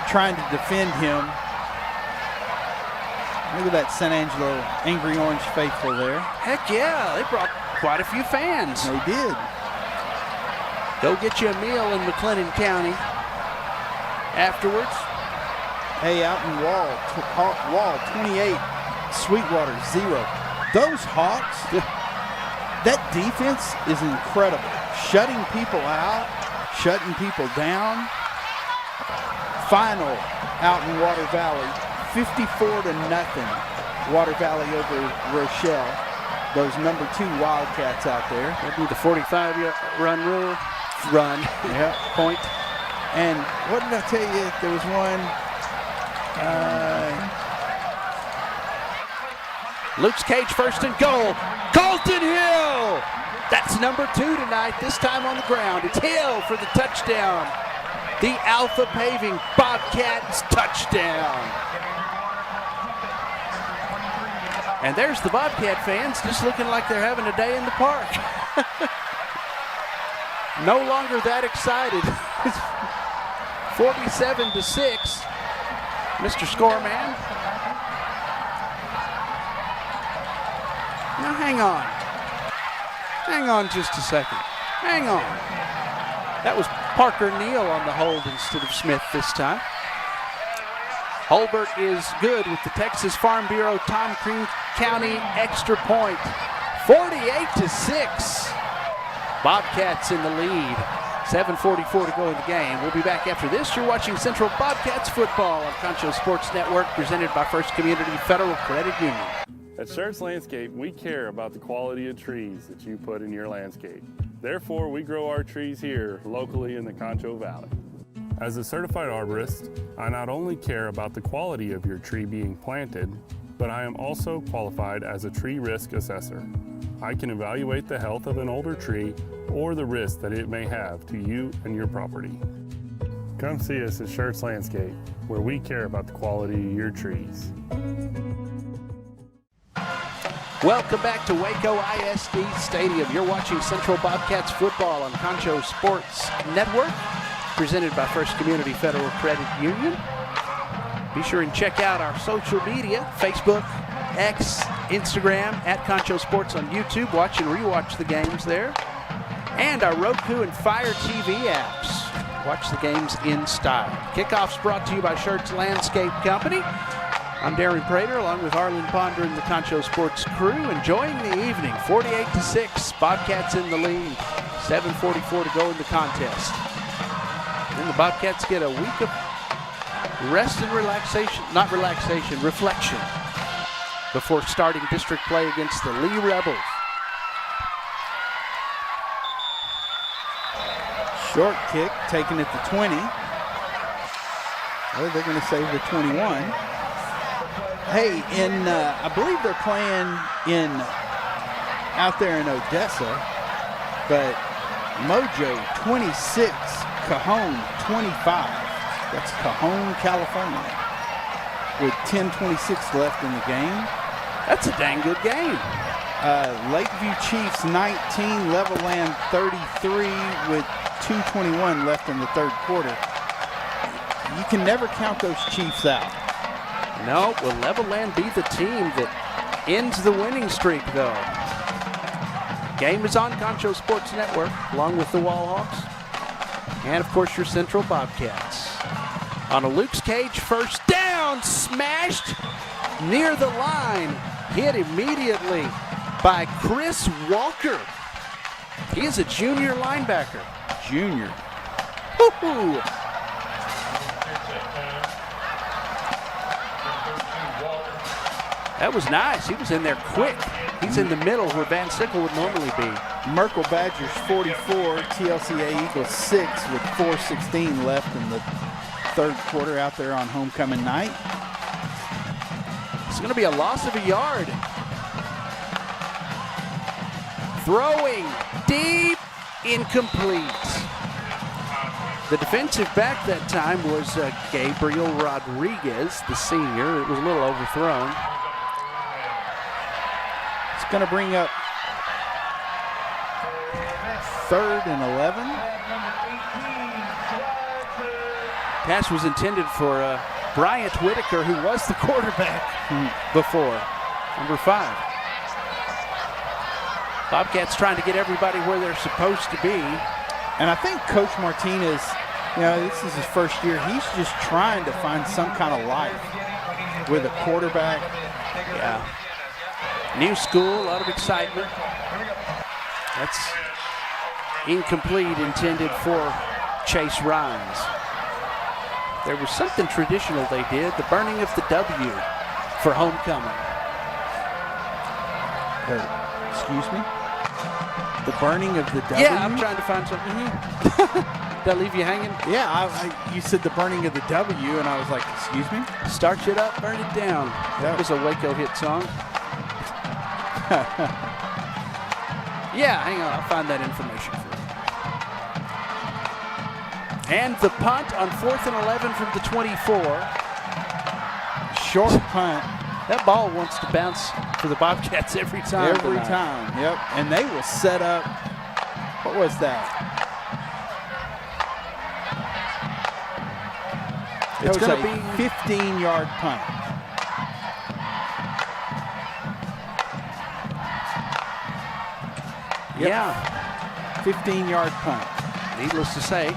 trying to defend him. Look at that San Angelo Angry Orange faithful there. Heck yeah, they brought quite a few fans. They did. Go get you a meal in McLennan County afterwards. Hey, out in Wall 28, Sweetwater 0. Those Hawks, that defense is incredible. Shutting people out, shutting people down. Final out in Water Valley, 54-0. Water Valley over Rochelle. Those number 2 Wildcats out there. That'd be the 45-run rule. Yeah. Point. And what did I tell you? There was one. Luke's Cage first and goal. Colton Hill! That's number 2 tonight, this time on the ground. It's Hill for the touchdown. The Alpha Paving Bobcats touchdown. And there's the Bobcat fans just looking like they're having a day in the park. No longer that excited. 47-6. Mr. Scoreman. Now hang on. Hang on just a second. Hang on. That was Parker Neal on the hold instead of Smith this time. Holbert is good with the Texas Farm Bureau Tom Crean County extra point. 48-6. Bobcats in the lead. 7:44 to go in the game. We'll be back after this. You're watching Central Bobcats football on Concho Sports Network, presented by First Community Federal Credit Union. At Schertz Landscape, we care about the quality of trees that you put in your landscape. Therefore, we grow our trees here locally in the Concho Valley. As a certified arborist, I not only care about the quality of your tree being planted, but I am also qualified as a tree risk assessor. I can evaluate the health of an older tree or the risk that it may have to you and your property. Come see us at Schertz Landscape, where we care about the quality of your trees. Welcome back to Waco ISD Stadium. You're watching Central Bobcats football on Concho Sports Network, presented by First Community Federal Credit Union. Be sure and check out our social media, Facebook, X, Instagram, at Concho Sports on YouTube. Watch and rewatch the games there. And our Roku and Fire TV apps. Watch the games in style. Kickoff's brought to you by Schertz Landscape Company. I'm Darren Prater, along with Arlen Ponder and the Concho Sports crew, enjoying the evening. 48-6, Bobcats in the lead. 7:44 to go in the contest. Then the Bobcats get a week of rest and relaxation, not relaxation, reflection, before starting district play against the Lee Rebels. Short kick taken at the 20. Oh, they're going to save the 21. Hey, I believe they're playing out there in Odessa, but Mojo 26, Cajon 25. That's Cajon, California, with 10:26 left in the game. That's a dang good game. Lakeview Chiefs 19, Levelland 33 with 2:21 left in the third quarter. You can never count those Chiefs out. No, will Levelland be the team that ends the winning streak, though? Game is on Concho Sports Network, along with the Wallhawks, and, of course, your Central Bobcats. On a Luke's Cage first down, smashed near the line, hit immediately by Chris Walker. He is a junior linebacker. Junior. Woo-hoo. That was nice. He was in there quick. He's in the middle where Van Sickle would normally be. Merkel Badgers 44, TLCA Eagles 6 with 4:16 left in the third quarter out there on homecoming night. It's going to be a loss of a yard. Throwing deep, incomplete. The defensive back that time was Gabriel Rodriguez, the senior. It was a little overthrown. It's going to bring up 3rd and 11. Pass was intended for Bryant Whitaker, who was the quarterback before, number 5. Bobcats trying to get everybody where they're supposed to be. And I think Coach Martinez, this is his first year. He's just trying to find some kind of life with a quarterback. Yeah. New school, a lot of excitement. That's incomplete, intended for Chase Rhines. There was something traditional they did, the burning of the W for homecoming. Excuse me? The burning of the W? Yeah, I'm trying to find something. Did I leave you hanging? Yeah, you said the burning of the W, and I was like, excuse me? Start it up, burn it down. That was a Waco hit song. Yeah, hang on. I'll find that information for you. And the punt on 4th and 11 from the 24. Short punt. That ball wants to bounce for the Bobcats every time. Every time, yep. And they will set up, what was that? It's going to be 15-yard punt. Yep. Yeah. 15-yard punt. Needless to say,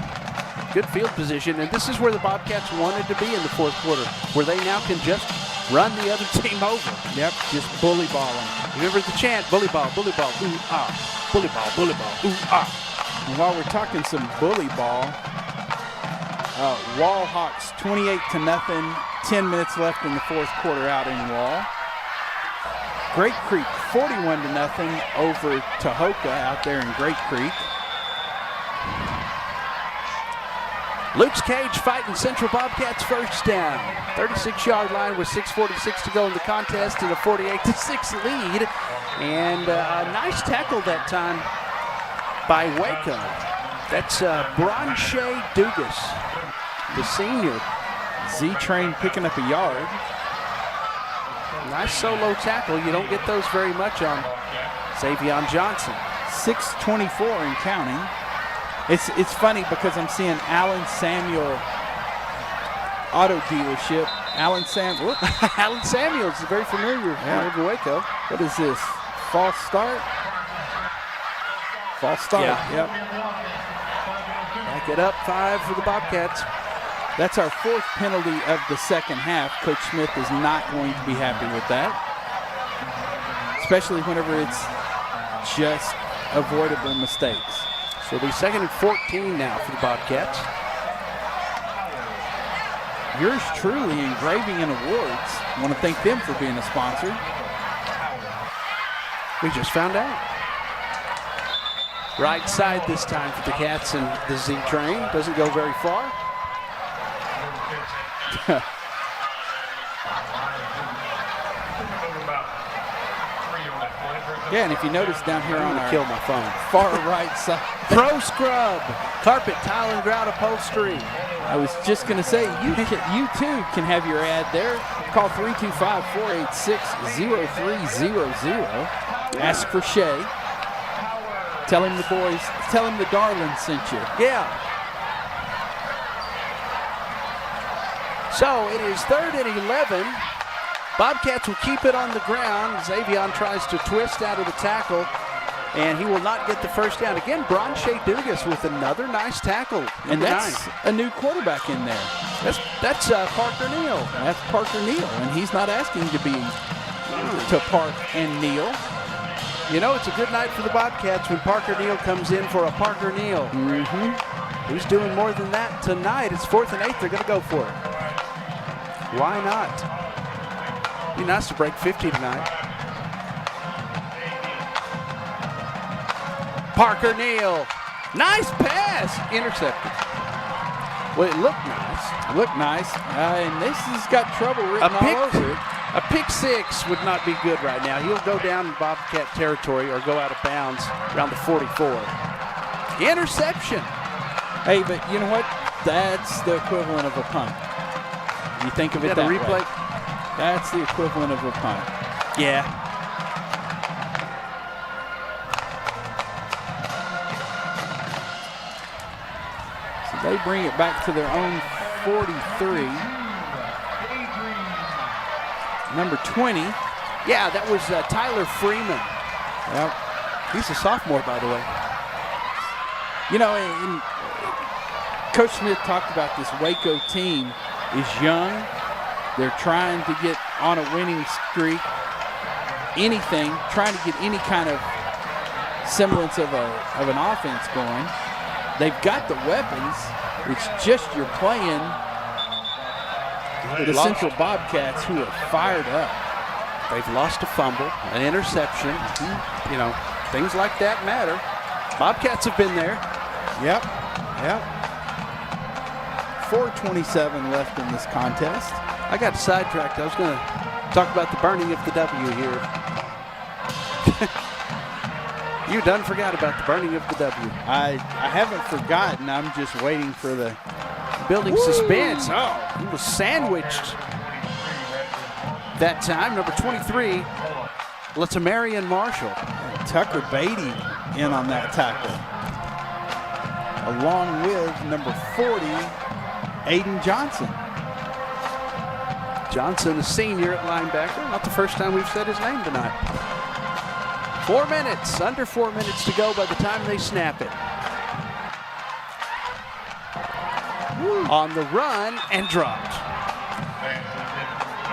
good field position. And this is where the Bobcats wanted to be in the fourth quarter, where they now can just run the other team over. Yep, just bully balling. Remember the chant, bully ball, ooh, ah. Bully ball, ooh, ah. And while we're talking some bully ball, Wall Hawks 28-0, 10 minutes left in the fourth quarter out in Wall. Great Creek 41-0 over Tahoka out there in Great Creek. Luke's Cage fighting Central Bobcats first down. 36-yard line with 6:46 to go in the contest and a 48-6 lead. And a nice tackle that time by Waco. That's Bronche Dugas, the senior. Z-Train picking up a yard. Nice solo tackle. You don't get those very much on Xavion Johnson. 6:24 and counting. It's funny because I'm seeing Allen Samuel Auto Dealership. Allen Samuels is very familiar with Waco. What is this? False start? False start, yep. Back it up 5 for the Bobcats. That's our 4th penalty of the second half. Coach Smith is not going to be happy with that, especially whenever it's just avoidable mistakes. So it'll be 2nd and 14 now for the Bobcats. Yours truly, Engraving and Awards. I want to thank them for being a sponsor. We just found out. Right side this time for the Cats, and the Z-Train doesn't go very far. Yeah, and if you notice down here on our kill my phone. Far right side. Pro Scrub, carpet, tile, and grout upholstery. I was just going to say, you too can have your ad there. Call 325-486-0300. Ask for Shay. Tell him the Darlin sent you. Yeah. So it is 3rd and 11. Bobcats will keep it on the ground. Xavion tries to twist out of the tackle, and he will not get the first down. Again, Bronche Dugas with another nice tackle. And that's a new quarterback in there. That's Parker Neal. That's Parker Neal, and he's not asking to park and kneel. You know, it's a good night for the Bobcats when Parker Neal comes in for a Parker Neal. Mm-hmm. Who's doing more than that tonight? It's 4th and 8. They're going to go for it. Why not? Be nice to break 50 tonight. Parker Neal. Nice pass. Intercepted. Well, it looked nice. And this has got trouble written all over it. A pick 6 would not be good right now. He'll go down in Bobcat territory or go out of bounds around the 44. Interception. Hey, but you know what? That's the equivalent of a punt. You think of it that replay? way. That's the equivalent of a punt. Yeah. So they bring it back to their own 43. Number 20. Yeah, that was Tyler Freeman. Yep. He's a sophomore, by the way. You know, and Coach Smith talked about this Waco team is young. They're trying to get on a winning streak. Trying to get any kind of semblance of an offense going. They've got the weapons. It's just you're playing the Central Bobcats, who are fired up. They've lost a fumble, an interception. You know, things like that matter. Bobcats have been there. Yep. 4:27 left in this contest. I got sidetracked. I was going to talk about the burning of the W here. You done forgot about the burning of the W. I haven't forgotten. I'm just waiting for the building suspense. Oh, he was sandwiched that time. Number 23, Latamarian Marshall. And Tucker Beatty in on that tackle, along with number 40, Aiden Johnson. Johnson, a senior at linebacker. Not the first time we've said his name tonight. 4 minutes, under 4 minutes to go by the time they snap it. On the run and dropped.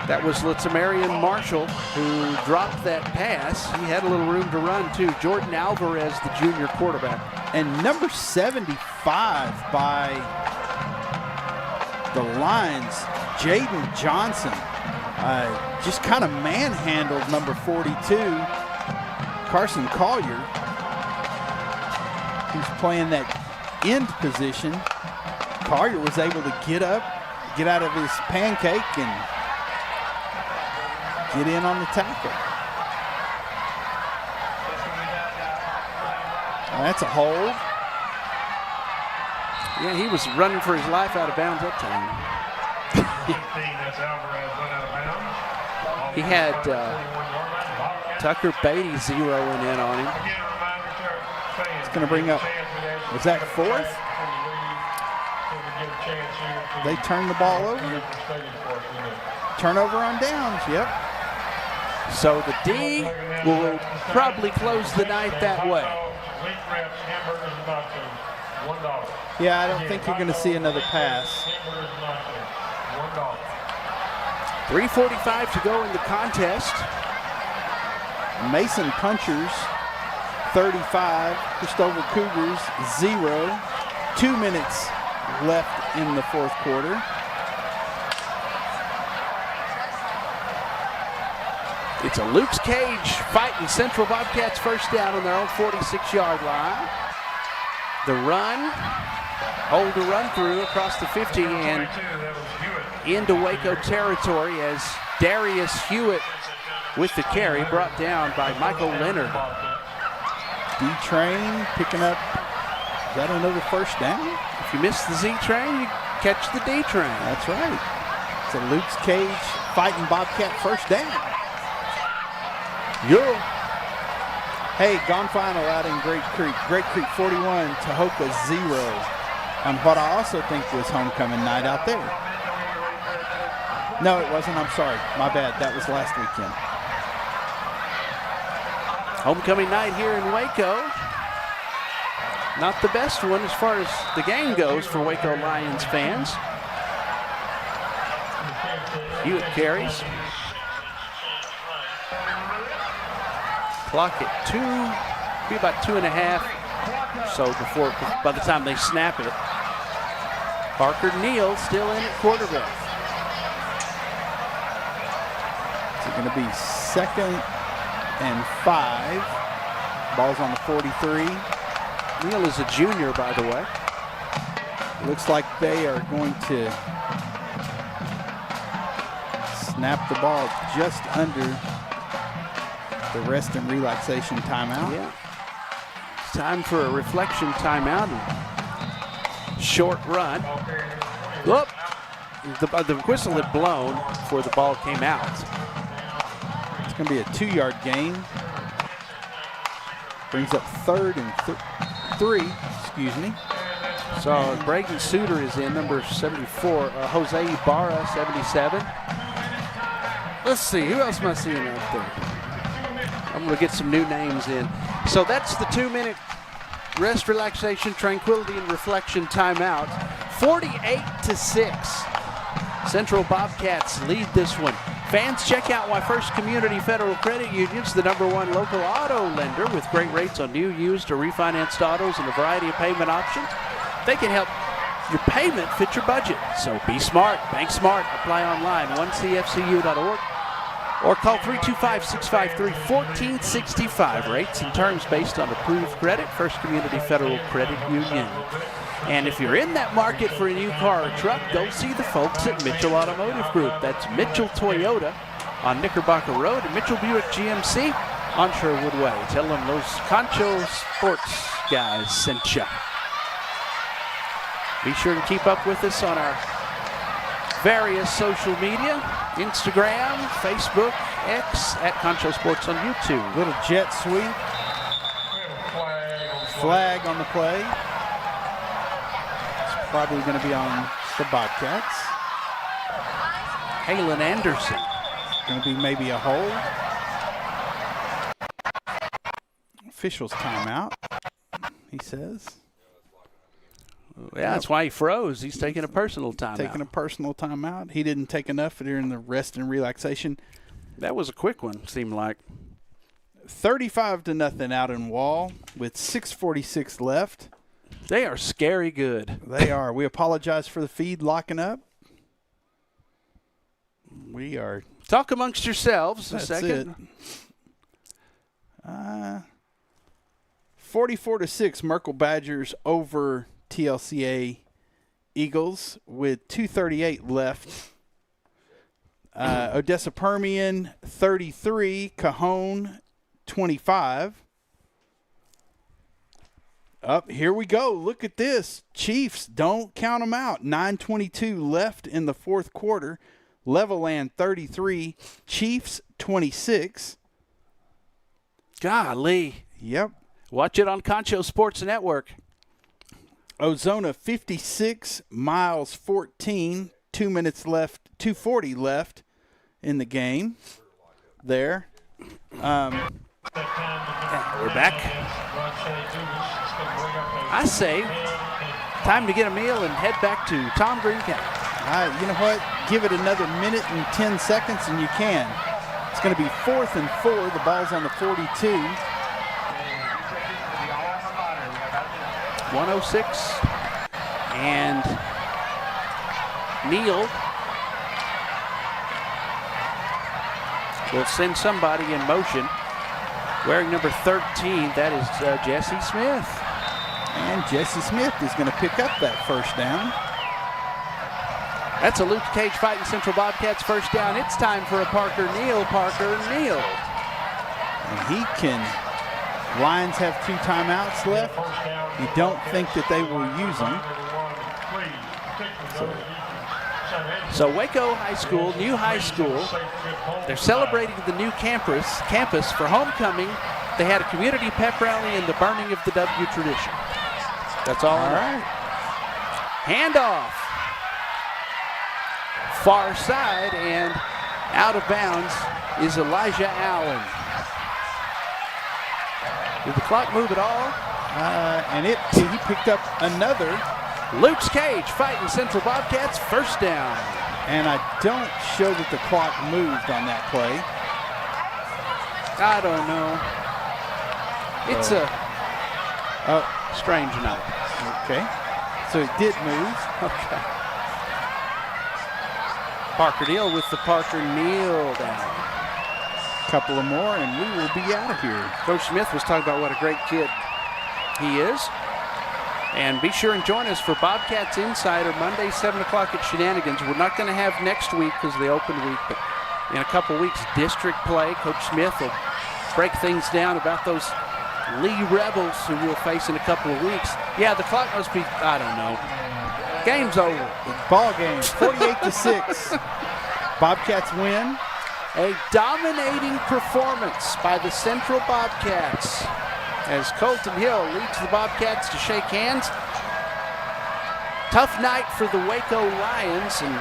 That was Latamarian Marshall who dropped that pass. He had a little room to run too. Jordan Alvarez, the junior quarterback. And number 75 by the Lions, Jaden Johnson, just kind of manhandled number 42, Carson Collier, who's playing that end position. Collier was able to get up, get out of his pancake, and get in on the tackle. That's a hold. Yeah, he was running for his life out of bounds that time. He had Tucker Beatty zeroing in on him. It's going to bring up, was that fourth? They turned the ball over. Turnover on downs, yep. So the D will probably close the night that way. Yeah, I don't think you're going to see another pass. 3:45 to go in the contest. Mason Punchers, 35. Christoval Cougars, 0. 2 minutes left in the fourth quarter. It's a Luke's Cage fighting Central Bobcats first down on their own 46-yard line. The run, hold to run through across the 50 and into Waco territory as Darius Hewitt with the carry, brought down by Michael Leonard. D-Train picking up, is that another first down? If you miss the Z-Train, you catch the D-Train. That's right. It's a Luke's Cage fighting Bobcat first down. Yeah. Hey, gone final out in Great Creek. Great Creek 41, Tahoka 0 on what I also think was homecoming night out there. No, it wasn't. I'm sorry. My bad. That was last weekend. Homecoming night here in Waco. Not the best one as far as the game goes for Waco Lions fans. Hewitt carries. Clock at 2, be about 2.5 or so before, by the time they snap it. Parker Neal still in at quarterback. It's going to be 2nd and 5. Ball's on the 43. Neal is a junior, by the way. Looks like they are going to snap the ball just under the rest and relaxation timeout. Yeah. It's time for a reflection timeout. Short run. Whoop. The whistle had blown before the ball came out. It's going to be a 2-yard gain. Brings up 3rd and 3, excuse me. So Braden Suter is in, number 74. Jose Ibarra, 77. Let's see, who else am I seeing out there? I'm going to get some new names in. So that's the 2-minute rest, relaxation, tranquility, and reflection timeout. 48-6. Central Bobcats lead this one. Fans, check out why First Community Federal Credit Union is the #1 local auto lender with great rates on new, used, or refinanced autos and a variety of payment options. They can help your payment fit your budget. So be smart, bank smart. Apply online, onecfcu.org. Or call 325-653-1465. Rates and terms based on approved credit. First Community Federal Credit Union. And if you're in that market for a new car or truck, go see the folks at Mitchell Automotive Group. That's Mitchell Toyota on Knickerbocker Road, and Mitchell Buick GMC on Sherwood Way. Tell them those Concho Sports guys sent you. Be sure to keep up with us on our various social media, Instagram, Facebook, X, at Concho Sports on YouTube. Little jet sweep. Flag on the play. It's probably going to be on the Bobcats. Halen Anderson. Going to be maybe a hold. Official's timeout, he says. Yeah, that's why he froze. He's taking a personal timeout. Taking a personal timeout. He didn't take enough during the rest and relaxation. That was a quick one, seemed like. 35-0 out in Wall with 6:46 left. They are scary good. They are. We apologize for the feed locking up. We are. Talk amongst yourselves a That's second. It. 44-6, Merkel Badgers over TLCA Eagles with 2:38 left. Odessa Permian 33, Cajon 25. Up here we go. Look at this. Chiefs, don't count them out. 9:22 left in the fourth quarter. Levelland 33, Chiefs 26. Golly. Yep. Watch it on Concho Sports Network. Ozona 56, Miles 14. 2 minutes left, 2:40 left in the game. There. Yeah, we're back. I say, time to get a meal and head back to Tom Green County. You know what? Give it another minute and 10 seconds and you can. It's going to be 4th and 4. The ball's on the 42. 106. And Neal will send somebody in motion. Wearing number 13, that is Jesse Smith. And Jesse Smith is going to pick up that first down. That's a Luke Cage fighting Central Bobcats first down. It's time for a Parker Neal. And he can. Lions have 2 timeouts left. You don't think that they will use them. So Waco High School, new high school, they're celebrating the new campus for homecoming. They had a community pep rally and the burning of the W tradition. That's all. All right. Handoff. Far side and out of bounds is Elijah Allen. Did the clock move at all? And he picked up another. Luke Cage fighting Central Bobcats first down. And I don't show that the clock moved on that play. I don't know. It's a strange night. Okay. So it did move. Okay. Parker Neal with the Parker Neal down. Couple of more and we will be out of here. Coach Smith was talking about what a great kid he is. And be sure and join us for Bobcats Insider Monday, 7 o'clock at Shenanigans. We're not going to have next week because of the open week, but in a couple weeks, district play. Coach Smith will break things down about those Lee Rebels who we'll face in a couple of weeks. Yeah, the clock must be, I don't know. Game's over. Ball game, 48-6. Bobcats win. A dominating performance by the Central Bobcats as Colton Hill leads the Bobcats to shake hands. Tough night for the Waco Lions, and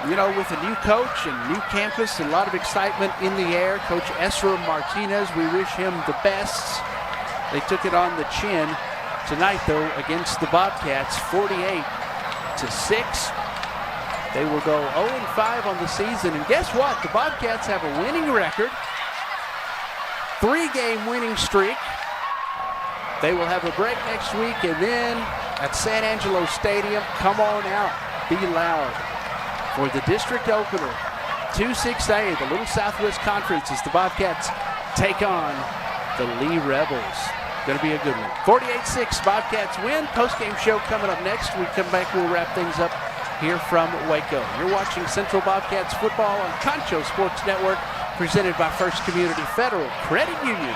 you know, with a new coach and new campus and a lot of excitement in the air. Coach Esra Martinez, we wish him the best. They took it on the chin tonight, though, against the Bobcats, 48-6. They will go 0-5 on the season, and guess what? The Bobcats have a winning record, 3-game winning streak. They will have a break next week, and then at San Angelo Stadium, come on out, be loud for the district opener, 2-6A, the Little Southwest Conference, as the Bobcats take on the Lee Rebels. Going to be a good one. 48-6, Bobcats win. Postgame show coming up next. We come back, we'll wrap things up here from Waco. You're watching Central Bobcats football on Concho Sports Network, presented by First Community Federal Credit Union.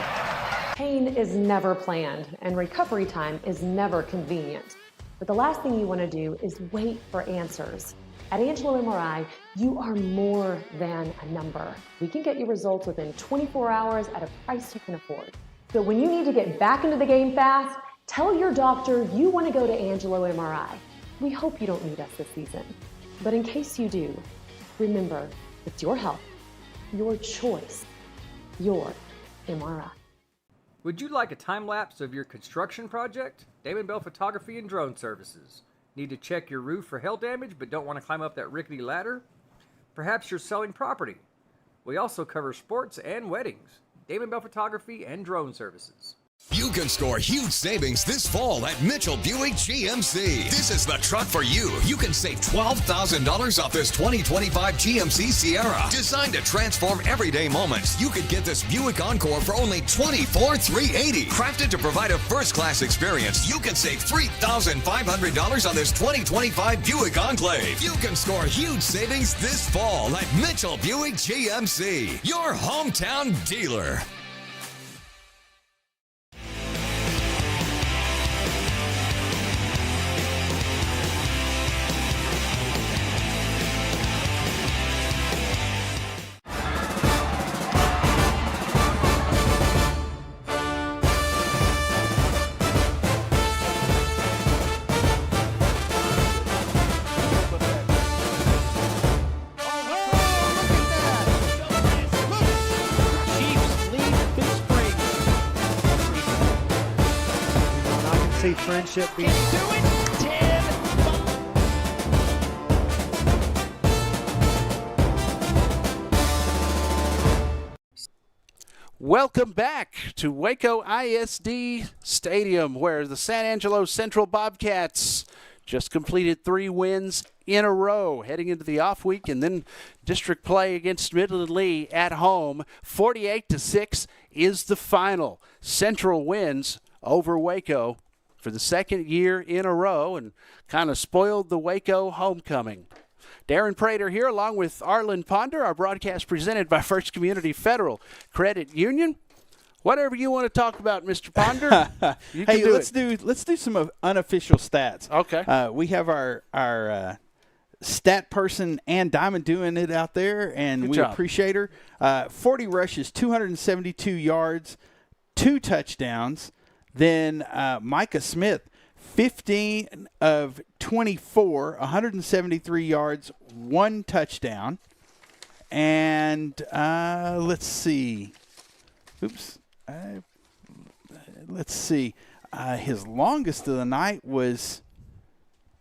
Pain is never planned, and recovery time is never convenient. But the last thing you want to do is wait for answers. At Angelo MRI, you are more than a number. We can get you results within 24 hours at a price you can afford. So when you need to get back into the game fast, tell your doctor you want to go to Angelo MRI. We hope you don't need us this season. But in case you do, remember, it's your health, your choice, your MRI. Would you like a time lapse of your construction project? Damon Bell Photography and Drone Services. Need to check your roof for hail damage but don't want to climb up that rickety ladder? Perhaps you're selling property. We also cover sports and weddings. Damon Bell Photography and Drone Services. You can score huge savings this fall at Mitchell Buick GMC. This is the truck for you. You can save $12,000 off this 2025 GMC Sierra. Designed to transform everyday moments, you could get this Buick Encore for only $24,380. Crafted to provide a first-class experience, you can save $3,500 on this 2025 Buick Enclave. You can score huge savings this fall at Mitchell Buick GMC, your hometown dealer. See friendship being Welcome back to Waco ISD Stadium, where the San Angelo Central Bobcats just completed 3 wins in a row, heading into the off week, and then district play against Midland Lee at home. 48-6 is the final. Central wins over Waco for the second year in a row and kind of spoiled the Waco homecoming. Darren Prater here along with Arlen Ponder, our broadcast presented by First Community Federal Credit Union. Whatever you want to talk about, Mr. Ponder, you can let's do some unofficial stats. Okay. We have our stat person Ann Diamond doing it out there, and we appreciate her. 40 rushes, 272 yards, 2 touchdowns. Then Micah Smith, 15 of 24, 173 yards, 1 touchdown. And let's see. His longest of the night looks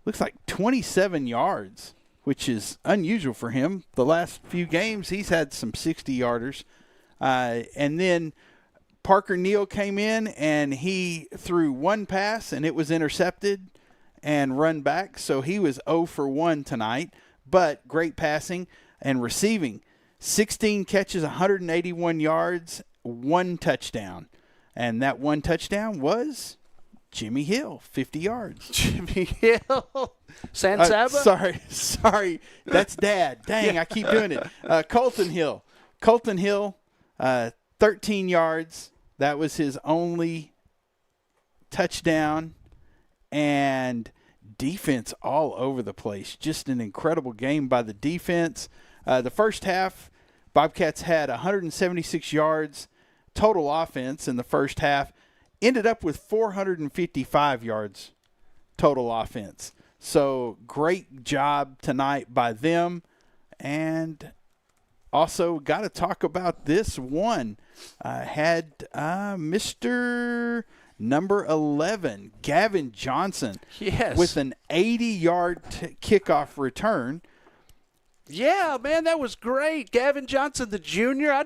like 27 yards, which is unusual for him. The last few games, he's had some 60-yarders. And then Parker Neal came in, and he threw 1 pass, and it was intercepted and run back. So he was 0 for 1 tonight, but great passing and receiving. 16 catches, 181 yards, 1 touchdown. And that 1 touchdown was Jimmy Hill, 50 yards. Jimmy Hill. San Saba? Sorry. That's Dad. Dang, I keep doing it. Colton Hill. 13 yards. That was his only touchdown. And defense all over the place. Just an incredible game by the defense. The first half, Bobcats had 176 yards total offense in the first half. Ended up with 455 yards total offense. So great job tonight by them. And also, got to talk about this one. Had Mr. number 11, Gavin Johnson, with an 80-yard kickoff return. Yeah, man, that was great. Gavin Johnson, the junior.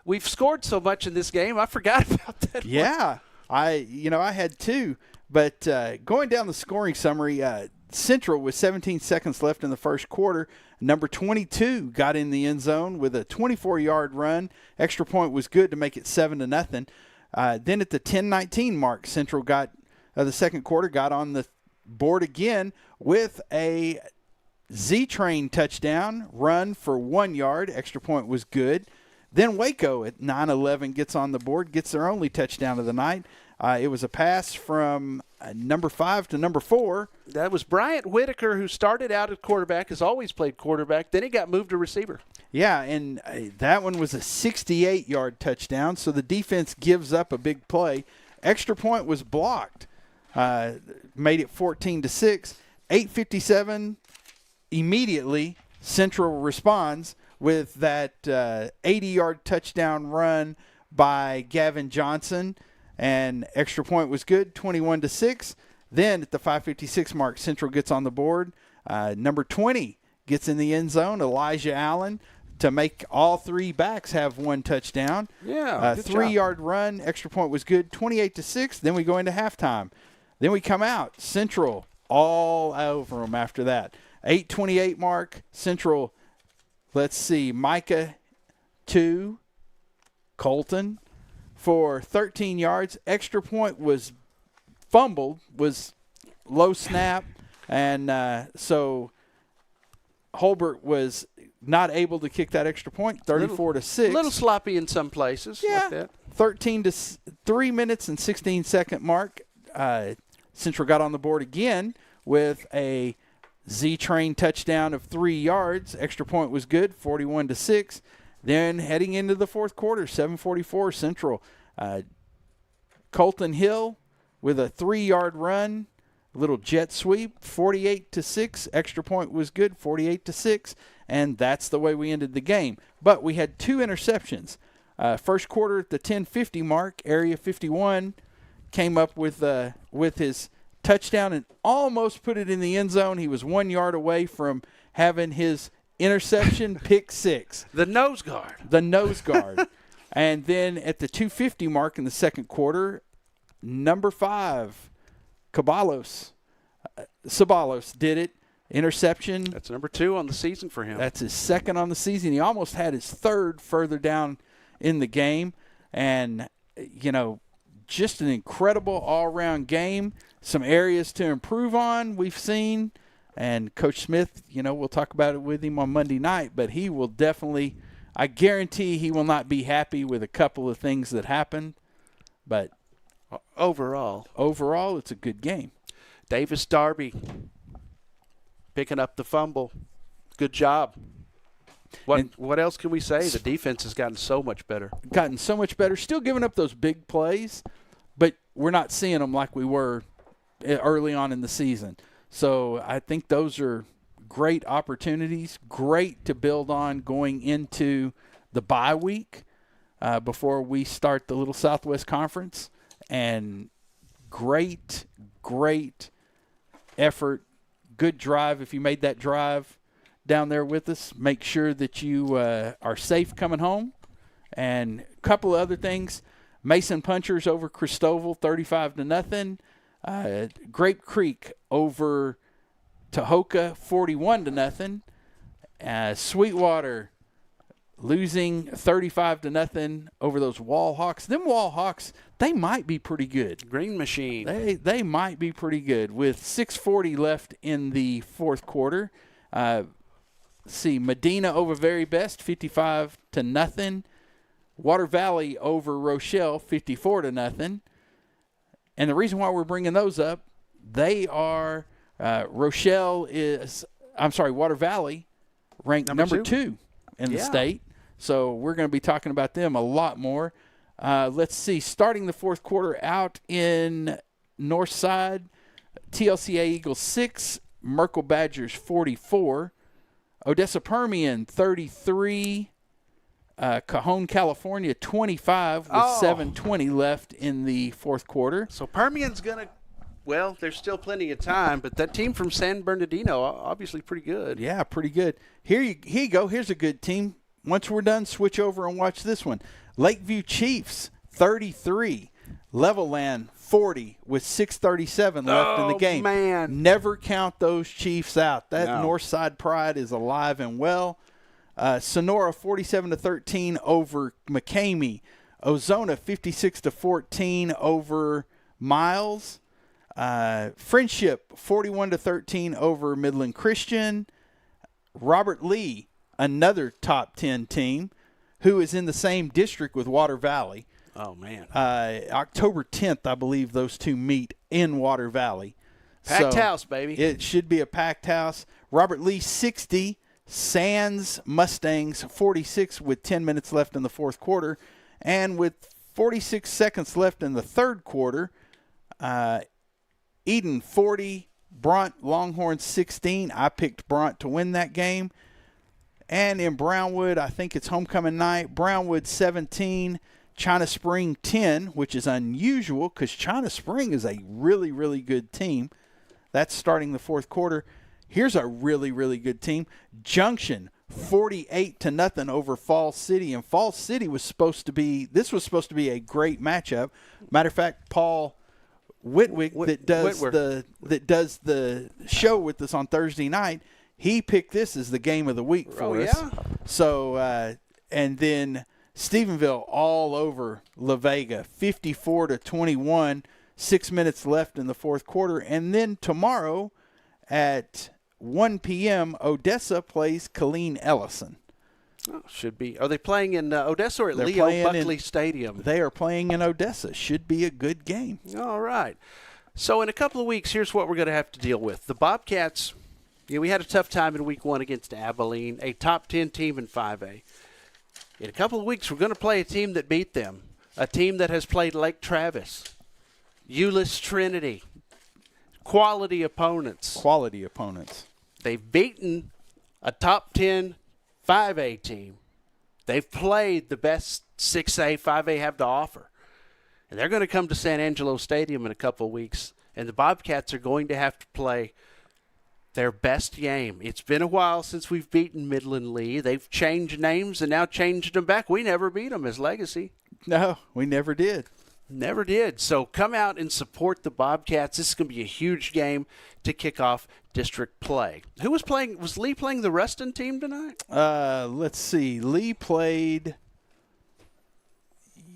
We've scored so much in this game, I forgot about that. Yeah, I had 2. But going down the scoring summary, Central with 17 seconds left in the first quarter. Number 22 got in the end zone with a 24-yard run. Extra point was good to make it 7-0. Then at the 10:19 mark, Central got the second quarter got on the board again with a Z-Train touchdown run for 1 yard. Extra point was good. Then Waco at 9-11 gets on the board, gets their only touchdown of the night. It was a pass from number 5 to number 4. That was Bryant Whitaker, who started out at quarterback, has always played quarterback. Then he got moved to receiver. Yeah, and that one was a 68-yard touchdown, so the defense gives up a big play. Extra point was blocked, made it 14-6. 8:57 immediately, Central responds with that 80-yard touchdown run by Gavin Johnson, and extra point was good, 21-6. Then at the 5:56 mark, Central gets on the board. Number 20 gets in the end zone, Elijah Allen, to make all 3 backs have 1 touchdown. Yeah, good 3-yard run, extra point was good, 28-6. Then we go into halftime. Then we come out, Central all over them after that. 8:28 mark, Central, let's see, Micah 2, Colton for 13 yards. Extra point was fumbled, was low snap, and so Holbert was not able to kick that extra point, 34-6. A little sloppy in some places. Yeah, like 3 minutes and 16-second mark. Central got on the board again with a Z-Train touchdown of 3 yards. Extra point was good, 41-6. Then heading into the fourth quarter, 7:44 Central. Colton Hill with a 3-yard run, little jet sweep, 48-6. Extra point was good, 48-6. And that's the way we ended the game. But we had 2 interceptions. First quarter at the 10:50 mark, Area 51 came up with his touchdown and almost put it in the end zone. He was 1 yard away from having his interception, pick 6. The nose guard. The nose guard. And then at the 2:50 mark in the second quarter, number 5, Ceballos did it. Interception. That's number 2 on the season for him. That's his second on the season. He almost had his third further down in the game. And, just an incredible all-around game. Some areas to improve on we've seen. And Coach Smith, we'll talk about it with him on Monday night, but he will definitely, I guarantee he will not be happy with a couple of things that happened. But overall, it's a good game. Davis Darby picking up the fumble. Good job. What else can we say? The defense has gotten so much better. Still giving up those big plays, but we're not seeing them like we were early on in the season. So I think those are great opportunities, great to build on going into the bye week before we start the Little Southwest Conference. And great effort, good drive. If you made that drive down there with us, make sure that you are safe coming home. And a couple of other things, Mason Punchers over Christoval, 35-0. Grape Creek over Tahoka, 41-0. Sweetwater losing 35-0 over those Wall Hawks. Them Wall Hawks, they might be pretty good. Green Machine. They might be pretty good with 6:40 left in the fourth quarter. See, Medina over Very Best, 55-0. Water Valley over Rochelle, 54-0. And the reason why we're bringing those up, they are Water Valley ranked number 2 in the state. So we're going to be talking about them a lot more. Let's see, starting the fourth quarter out in Northside, TLCA Eagles 6, Merkel Badgers 44, Odessa Permian 33, Cajon, California 25 with 7:20 left in the fourth quarter. So Permian's going to, there's still plenty of time, but that team from San Bernardino, obviously pretty good. Yeah, pretty good. Here you go. Here's a good team. Once we're done, switch over and watch this one. Lakeview Chiefs 33, Levelland 40 with 6:37 left in the game. Man. Never count those Chiefs out. That Northside pride is alive and well. Sonora 47-13 over McCamey. Ozona 56-14 over Miles. Friendship 41-13 over Midland Christian. Robert Lee, another top 10 team, who is in the same district with Water Valley. Oh, man. October 10th, I believe those two meet in Water Valley. Packed house, baby. It should be a packed house. Robert Lee 60, Sands Mustangs 46 with 10 minutes left in the fourth quarter. And with 46 seconds left in the third quarter, Eden 40, Bront Longhorns 16. I picked Bront to win that game. And in Brownwood, I think it's homecoming night. Brownwood 17, China Spring 10, which is unusual because China Spring is a really, really good team. That's starting the fourth quarter. Here's a really, really good team. Junction 48-0 over Falls City, and Falls City was supposed to be a great matchup. Matter of fact, Paul Whitwick that does the show with us on Thursday night, he picked this as the game of the week for us. Yeah? So and then Stephenville all over La Vega, 54-21, 6 minutes left in the fourth quarter. And then tomorrow at 1 p.m., Odessa plays Killeen Ellison. Oh, should be. Are they playing in Odessa or at Leo Buckley Stadium? They are playing in Odessa. Should be a good game. All right. So in a couple of weeks, here's what we're going to have to deal with. The Bobcats, we had a tough time in week 1 against Abilene, a top 10 team in 5A. In a couple of weeks, we're going to play a team that beat them, a team that has played Lake Travis, Euless Trinity, quality opponents. They've beaten a top 10 5A team. They've played the best 6A, 5A have to offer. And they're going to come to San Angelo Stadium in a couple of weeks, and the Bobcats are going to have to play their best game. It's been a while since we've beaten Midland Lee. They've changed names and now changed them back. We never beat them as Legacy. No, we never did. Never did. So come out and support the Bobcats. This is going to be a huge game to kick off district play. Who was playing? Was Lee playing the Ruston team tonight? Let's see. Lee played.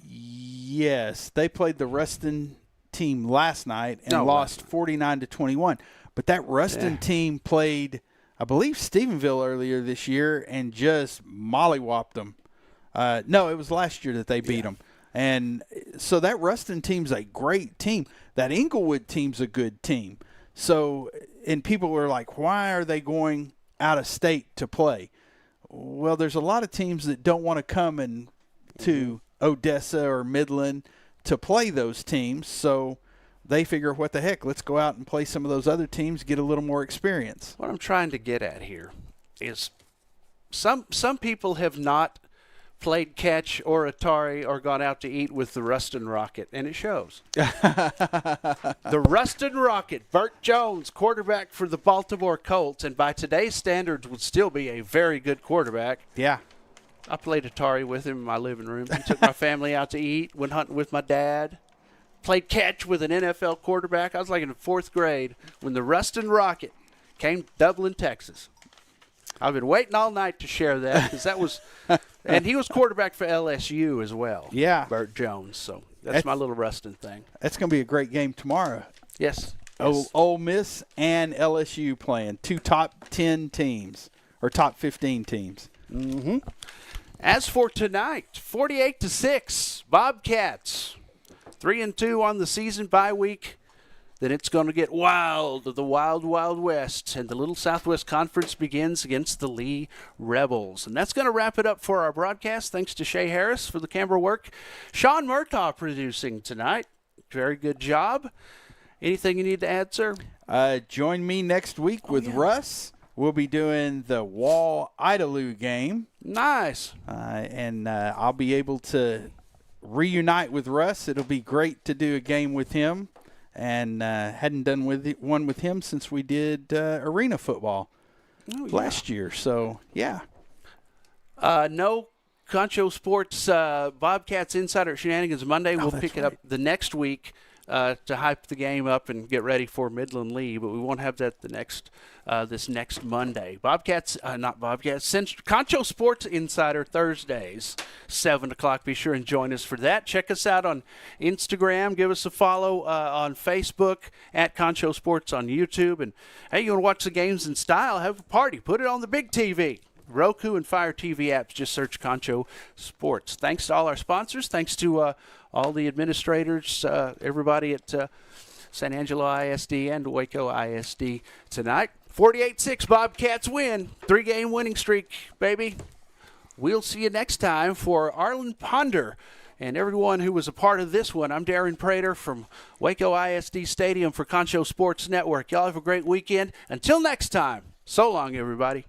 Yes, they played the Ruston team last night and lost 49-21. But that Ruston team played, I believe, Stephenville earlier this year and just mollywopped them. No, it was last year that they beat them. And so that Ruston team's a great team. That Inglewood team's a good team. So, and people were like, why are they going out of state to play? Well, there's a lot of teams that don't want to come to Odessa or Midland to play those teams. So they figure, what the heck, let's go out and play some of those other teams, get a little more experience. What I'm trying to get at here is some people have not played catch or Atari or gone out to eat with the Ruston Rocket, and it shows. The Ruston Rocket, Bert Jones, quarterback for the Baltimore Colts, and by today's standards would still be a very good quarterback. Yeah. I played Atari with him in my living room. He took my family out to eat, went hunting with my dad. Played catch with an NFL quarterback. I was like in the 4th grade when the Ruston Rocket came to Dublin, Texas. I've been waiting all night to share that because that was – and he was quarterback for LSU as well. Yeah. Bert Jones. So that's my little Ruston thing. That's going to be a great game tomorrow. Yes. Ole Miss and LSU playing, 2 top 10 teams or top 15 teams. Mm-hmm. As for tonight, 48-6, Bobcats, 3-2 on the season bye week. Then it's going to get wild, the wild, wild west, and the Little Southwest Conference begins against the Lee Rebels. And that's going to wrap it up for our broadcast. Thanks to Shay Harris for the camera work. Sean Murtaugh producing tonight. Very good job. Anything you need to add, sir? Join me next week with Russ. We'll be doing the Wall-Idalou game. Nice. And I'll be able to reunite with Russ. It'll be great to do a game with him. And hadn't done one with him since we did arena football last year. So, yeah. No Concho Sports Bobcats Insider Shenanigans Monday. We'll pick it up the next week to hype the game up and get ready for Midland Lee, but we won't have that this next Monday. Concho Sports Insider Thursdays, 7 o'clock. Be sure and join us for that. Check us out on Instagram. Give us a follow on Facebook at Concho Sports on YouTube. And, hey, you want to watch the games in style? Have a party. Put it on the big TV. Roku and Fire TV apps. Just search Concho Sports. Thanks to all our sponsors. Thanks to all the administrators, everybody at San Angelo ISD and Waco ISD tonight. 48-6 Bobcats win. 3-game winning streak, baby. We'll see you next time. For Arlen Ponder and everyone who was a part of this one, I'm Darren Prater from Waco ISD Stadium for Concho Sports Network. Y'all have a great weekend. Until next time, so long, everybody.